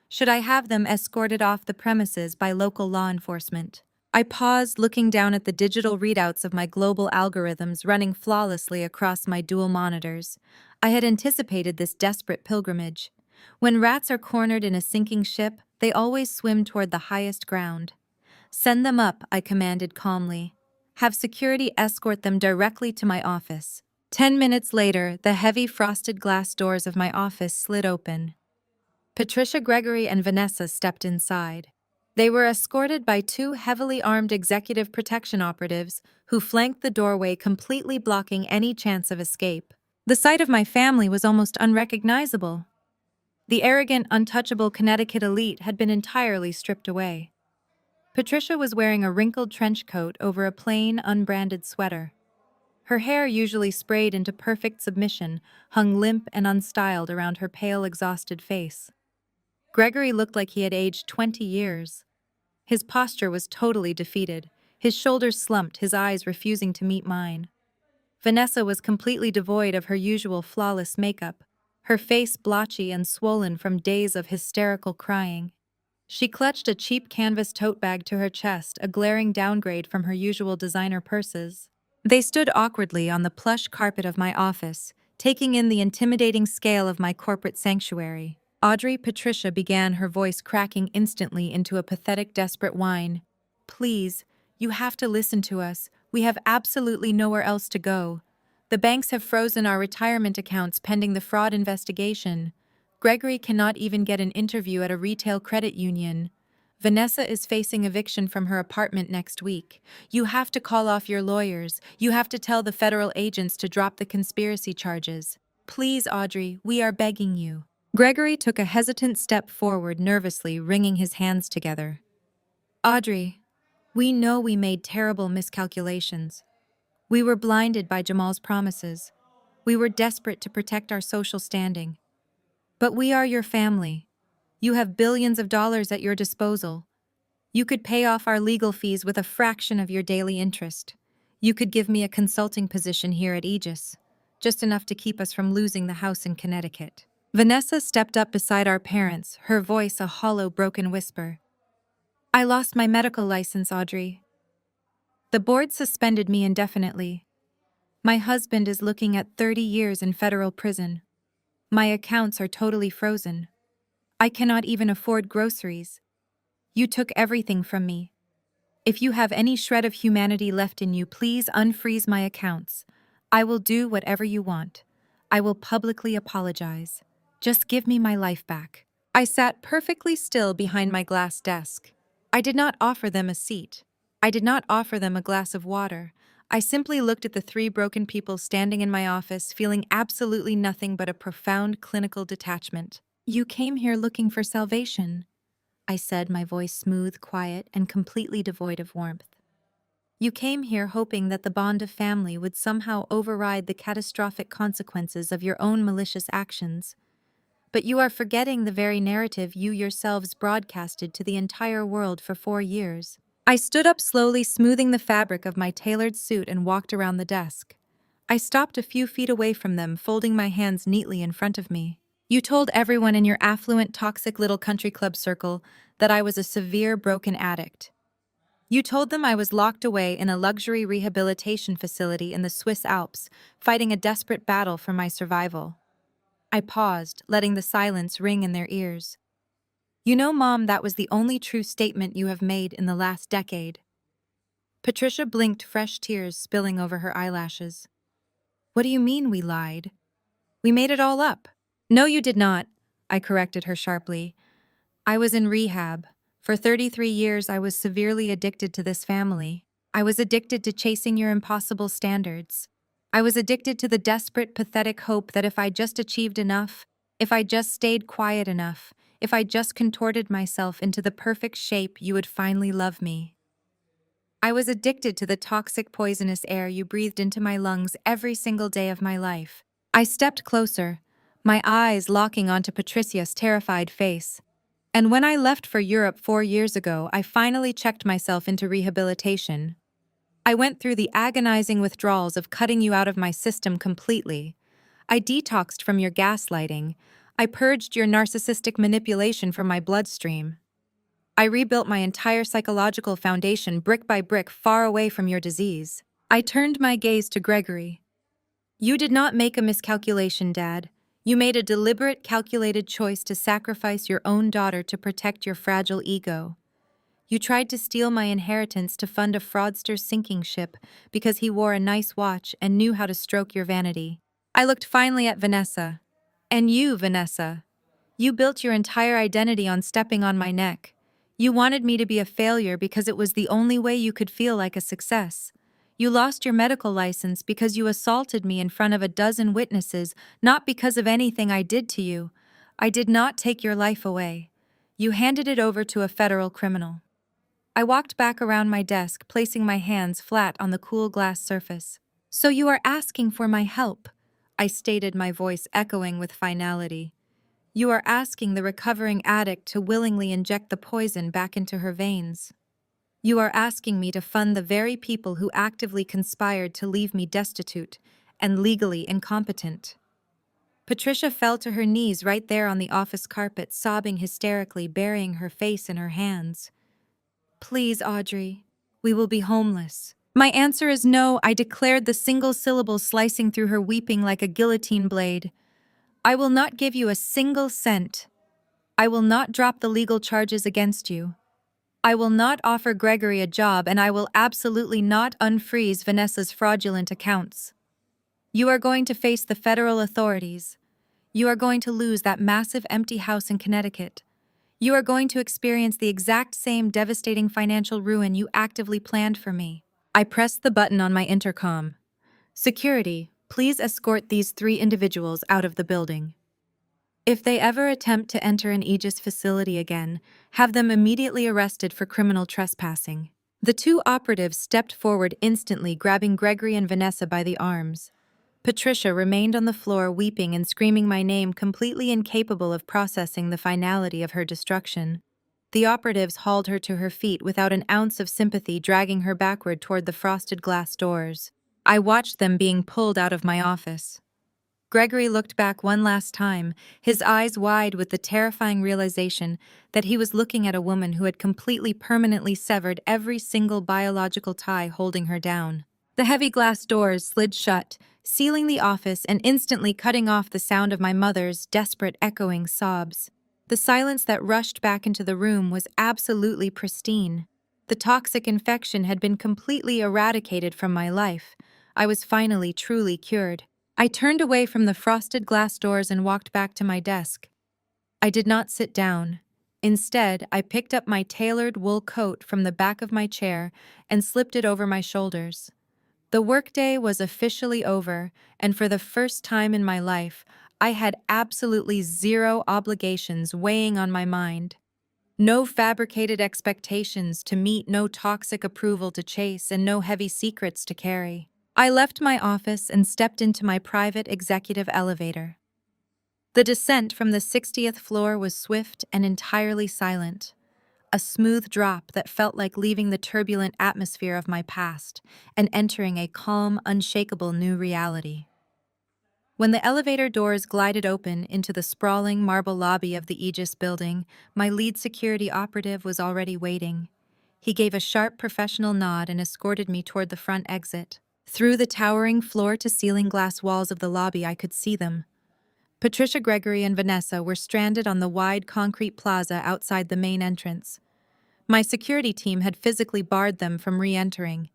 Speaker 1: Should I have them escorted off the premises by local law enforcement? I paused, looking down at the digital readouts of my global algorithms running flawlessly across my dual monitors. I had anticipated this desperate pilgrimage. When rats are cornered in a sinking ship, they always swim toward the highest ground. Send them up, I commanded calmly. Have security escort them directly to my office. 10 minutes later, the heavy frosted glass doors of my office slid open. Patricia, Gregory, and Vanessa stepped inside. They were escorted by 2 heavily armed executive protection operatives who flanked the doorway, completely blocking any chance of escape. The sight of my family was almost unrecognizable. The arrogant, untouchable Connecticut elite had been entirely stripped away. Patricia was wearing a wrinkled trench coat over a plain, unbranded sweater. Her hair, usually sprayed into perfect submission, hung limp and unstyled around her pale, exhausted face. Gregory looked like he had aged 20 years. His posture was totally defeated, his shoulders slumped, his eyes refusing to meet mine. Vanessa was completely devoid of her usual flawless makeup, her face blotchy and swollen from days of hysterical crying. She clutched a cheap canvas tote bag to her chest, a glaring downgrade from her usual designer purses. They stood awkwardly on the plush carpet of my office, taking in the intimidating scale of my corporate sanctuary. Audrey Patricia began, her voice cracking instantly into a pathetic, desperate whine. Please, you have to listen to us. We have absolutely nowhere else to go. The banks have frozen our retirement accounts pending the fraud investigation. Gregory cannot even get an interview at a retail credit union. Vanessa is facing eviction from her apartment next week. You have to call off your lawyers. You have to tell the federal agents to drop the conspiracy charges. Please, Audrey, we are begging you. Gregory took a hesitant step forward, nervously wringing his hands together. Audrey, we know we made terrible miscalculations. We were blinded by Jamal's promises. We were desperate to protect our social standing. But we are your family. You have billions of dollars at your disposal. You could pay off our legal fees with a fraction of your daily interest. You could give me a consulting position here at Aegis, just enough to keep us from losing the house in Connecticut. Vanessa stepped up beside our parents, her voice a hollow, broken whisper. I lost my medical license, Audrey. The board suspended me indefinitely. My husband is looking at 30 years in federal prison. My accounts are totally frozen. I cannot even afford groceries. You took everything from me. If you have any shred of humanity left in you, please unfreeze my accounts. I will do whatever you want. I will publicly apologize. Just give me my life back. I sat perfectly still behind my glass desk. I did not offer them a seat. I did not offer them a glass of water. I simply looked at the three broken people standing in my office, feeling absolutely nothing but a profound clinical detachment. You came here looking for salvation, I said, my voice smooth, quiet, and completely devoid of warmth. You came here hoping that the bond of family would somehow override the catastrophic consequences of your own malicious actions. But you are forgetting the very narrative you yourselves broadcasted to the entire world for 4 years. I stood up slowly, smoothing the fabric of my tailored suit, and walked around the desk. I stopped a few feet away from them, folding my hands neatly in front of me. You told everyone in your affluent, toxic little country club circle that I was a severe, broken addict. You told them I was locked away in a luxury rehabilitation facility in the Swiss Alps, fighting a desperate battle for my survival. I paused, letting the silence ring in their ears. You know, Mom, that was the only true statement you have made in the last decade. Patricia blinked, fresh tears spilling over her eyelashes. What do you mean we lied? We made it all up. No, you did not, I corrected her sharply. I was in rehab. For 33 years, I was severely addicted to this family. I was addicted to chasing your impossible standards. I was addicted to the desperate, pathetic hope that if I just achieved enough, if I just stayed quiet enough, if I just contorted myself into the perfect shape, you would finally love me. I was addicted to the toxic, poisonous air you breathed into my lungs every single day of my life. I stepped closer, my eyes locking onto Patricia's terrified face. And when I left for Europe 4 years ago, I finally checked myself into rehabilitation. I went through the agonizing withdrawals of cutting you out of my system completely. I detoxed from your gaslighting. I purged your narcissistic manipulation from my bloodstream. I rebuilt my entire psychological foundation brick by brick, far away from your disease. I turned my gaze to Gregory. You did not make a miscalculation, Dad. You made a deliberate, calculated choice to sacrifice your own daughter to protect your fragile ego. You tried to steal my inheritance to fund a fraudster's sinking ship because he wore a nice watch and knew how to stroke your vanity. I looked finally at Vanessa. And you, Vanessa. You built your entire identity on stepping on my neck. You wanted me to be a failure because it was the only way you could feel like a success. You lost your medical license because you assaulted me in front of a dozen witnesses, not because of anything I did to you. I did not take your life away. You handed it over to a federal criminal. I walked back around my desk, placing my hands flat on the cool glass surface. So you are asking for my help, I stated, my voice echoing with finality. You are asking the recovering addict to willingly inject the poison back into her veins. You are asking me to fund the very people who actively conspired to leave me destitute and legally incompetent. Patricia fell to her knees right there on the office carpet, sobbing hysterically, burying her face in her hands. Please, Audrey, we will be homeless. My answer is no, I declared, the single syllable slicing through her weeping like a guillotine blade. I will not give you a single cent. I will not drop the legal charges against you. I will not offer Gregory a job, and I will absolutely not unfreeze Vanessa's fraudulent accounts. You are going to face the federal authorities. You are going to lose that massive empty house in Connecticut. You are going to experience the exact same devastating financial ruin you actively planned for me. I pressed the button on my intercom. Security, please escort these 3 individuals out of the building. If they ever attempt to enter an Aegis facility again, have them immediately arrested for criminal trespassing. The 2 operatives stepped forward instantly, grabbing Gregory and Vanessa by the arms. Patricia remained on the floor weeping and screaming my name, completely incapable of processing the finality of her destruction. The operatives hauled her to her feet without an ounce of sympathy, dragging her backward toward the frosted glass doors. I watched them being pulled out of my office. Gregory looked back one last time, his eyes wide with the terrifying realization that he was looking at a woman who had completely permanently severed every single biological tie holding her down. The heavy glass doors slid shut, sealing the office and instantly cutting off the sound of my mother's desperate echoing sobs. The silence that rushed back into the room was absolutely pristine. The toxic infection had been completely eradicated from my life. I was finally truly cured. I turned away from the frosted glass doors and walked back to my desk. I did not sit down. Instead, I picked up my tailored wool coat from the back of my chair and slipped it over my shoulders. The workday was officially over, and for the first time in my life, I had absolutely zero obligations weighing on my mind. No fabricated expectations to meet, no toxic approval to chase, and no heavy secrets to carry. I left my office and stepped into my private executive elevator. The descent from the 60th floor was swift and entirely silent, a smooth drop that felt like leaving the turbulent atmosphere of my past and entering a calm, unshakable new reality. When the elevator doors glided open into the sprawling marble lobby of the Aegis building, my lead security operative was already waiting. He gave a sharp professional nod and escorted me toward the front exit. Through the towering floor-to-ceiling glass walls of the lobby, I could see them. Patricia, Gregory, and Vanessa were stranded on the wide concrete plaza outside the main entrance. My security team had physically barred them from re-entering.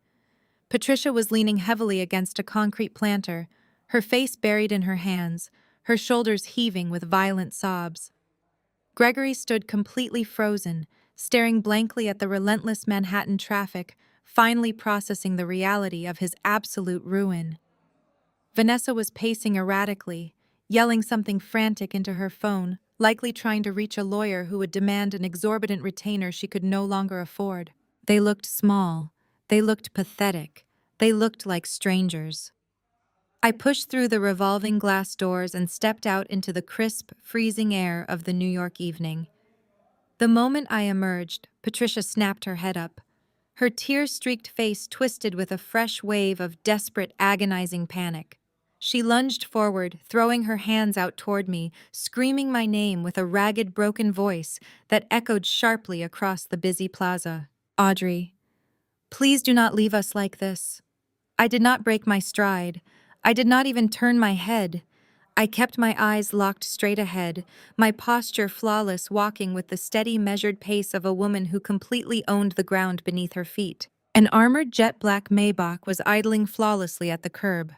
Speaker 1: Patricia was leaning heavily against a concrete planter, her face buried in her hands, her shoulders heaving with violent sobs. Gregory stood completely frozen, staring blankly at the relentless Manhattan traffic, finally processing the reality of his absolute ruin. Vanessa was pacing erratically, yelling something frantic into her phone, likely trying to reach a lawyer who would demand an exorbitant retainer she could no longer afford. They looked small. They looked pathetic. They looked like strangers. I pushed through the revolving glass doors and stepped out into the crisp, freezing air of the New York evening. The moment I emerged, Patricia snapped her head up. Her tear-streaked face twisted with a fresh wave of desperate, agonizing panic. She lunged forward, throwing her hands out toward me, screaming my name with a ragged, broken voice that echoed sharply across the busy plaza. Audrey, please do not leave us like this. I did not break my stride. I did not even turn my head. I kept my eyes locked straight ahead, my posture flawless, walking with the steady, measured pace of a woman who completely owned the ground beneath her feet. An armored jet-black Maybach was idling flawlessly at the curb.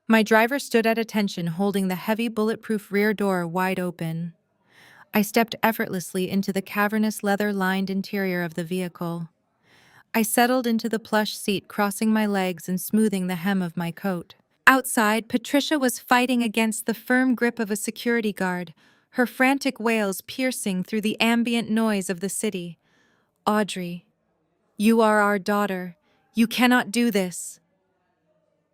Speaker 1: My driver stood at attention, holding the heavy, bulletproof rear door wide open. I stepped effortlessly into the cavernous, leather-lined interior of the vehicle. I settled into the plush seat, crossing my legs and smoothing the hem of my coat. Outside, Patricia was fighting against the firm grip of a security guard, her frantic wails piercing through the ambient noise of the city. Audrey, you are our daughter. You cannot do this.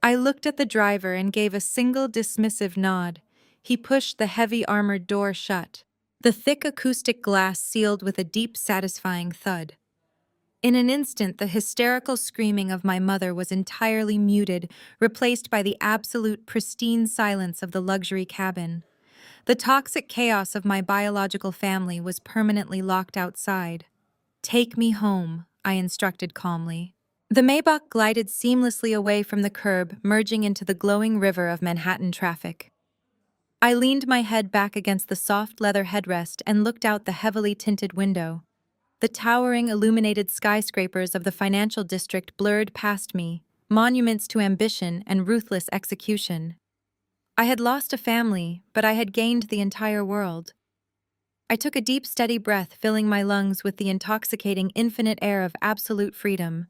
Speaker 1: I looked at the driver and gave a single dismissive nod. He pushed the heavy armored door shut. The thick acoustic glass sealed with a deep, satisfying thud. In an instant, the hysterical screaming of my mother was entirely muted, replaced by the absolute pristine silence of the luxury cabin. The toxic chaos of my biological family was permanently locked outside. Take me home, I instructed calmly. The Maybach glided seamlessly away from the curb, merging into the glowing river of Manhattan traffic. I leaned my head back against the soft leather headrest and looked out the heavily tinted window. The towering, illuminated skyscrapers of the financial district blurred past me, monuments to ambition and ruthless execution. I had lost a family, but I had gained the entire world. I took a deep, steady breath, filling my lungs with the intoxicating, infinite air of absolute freedom.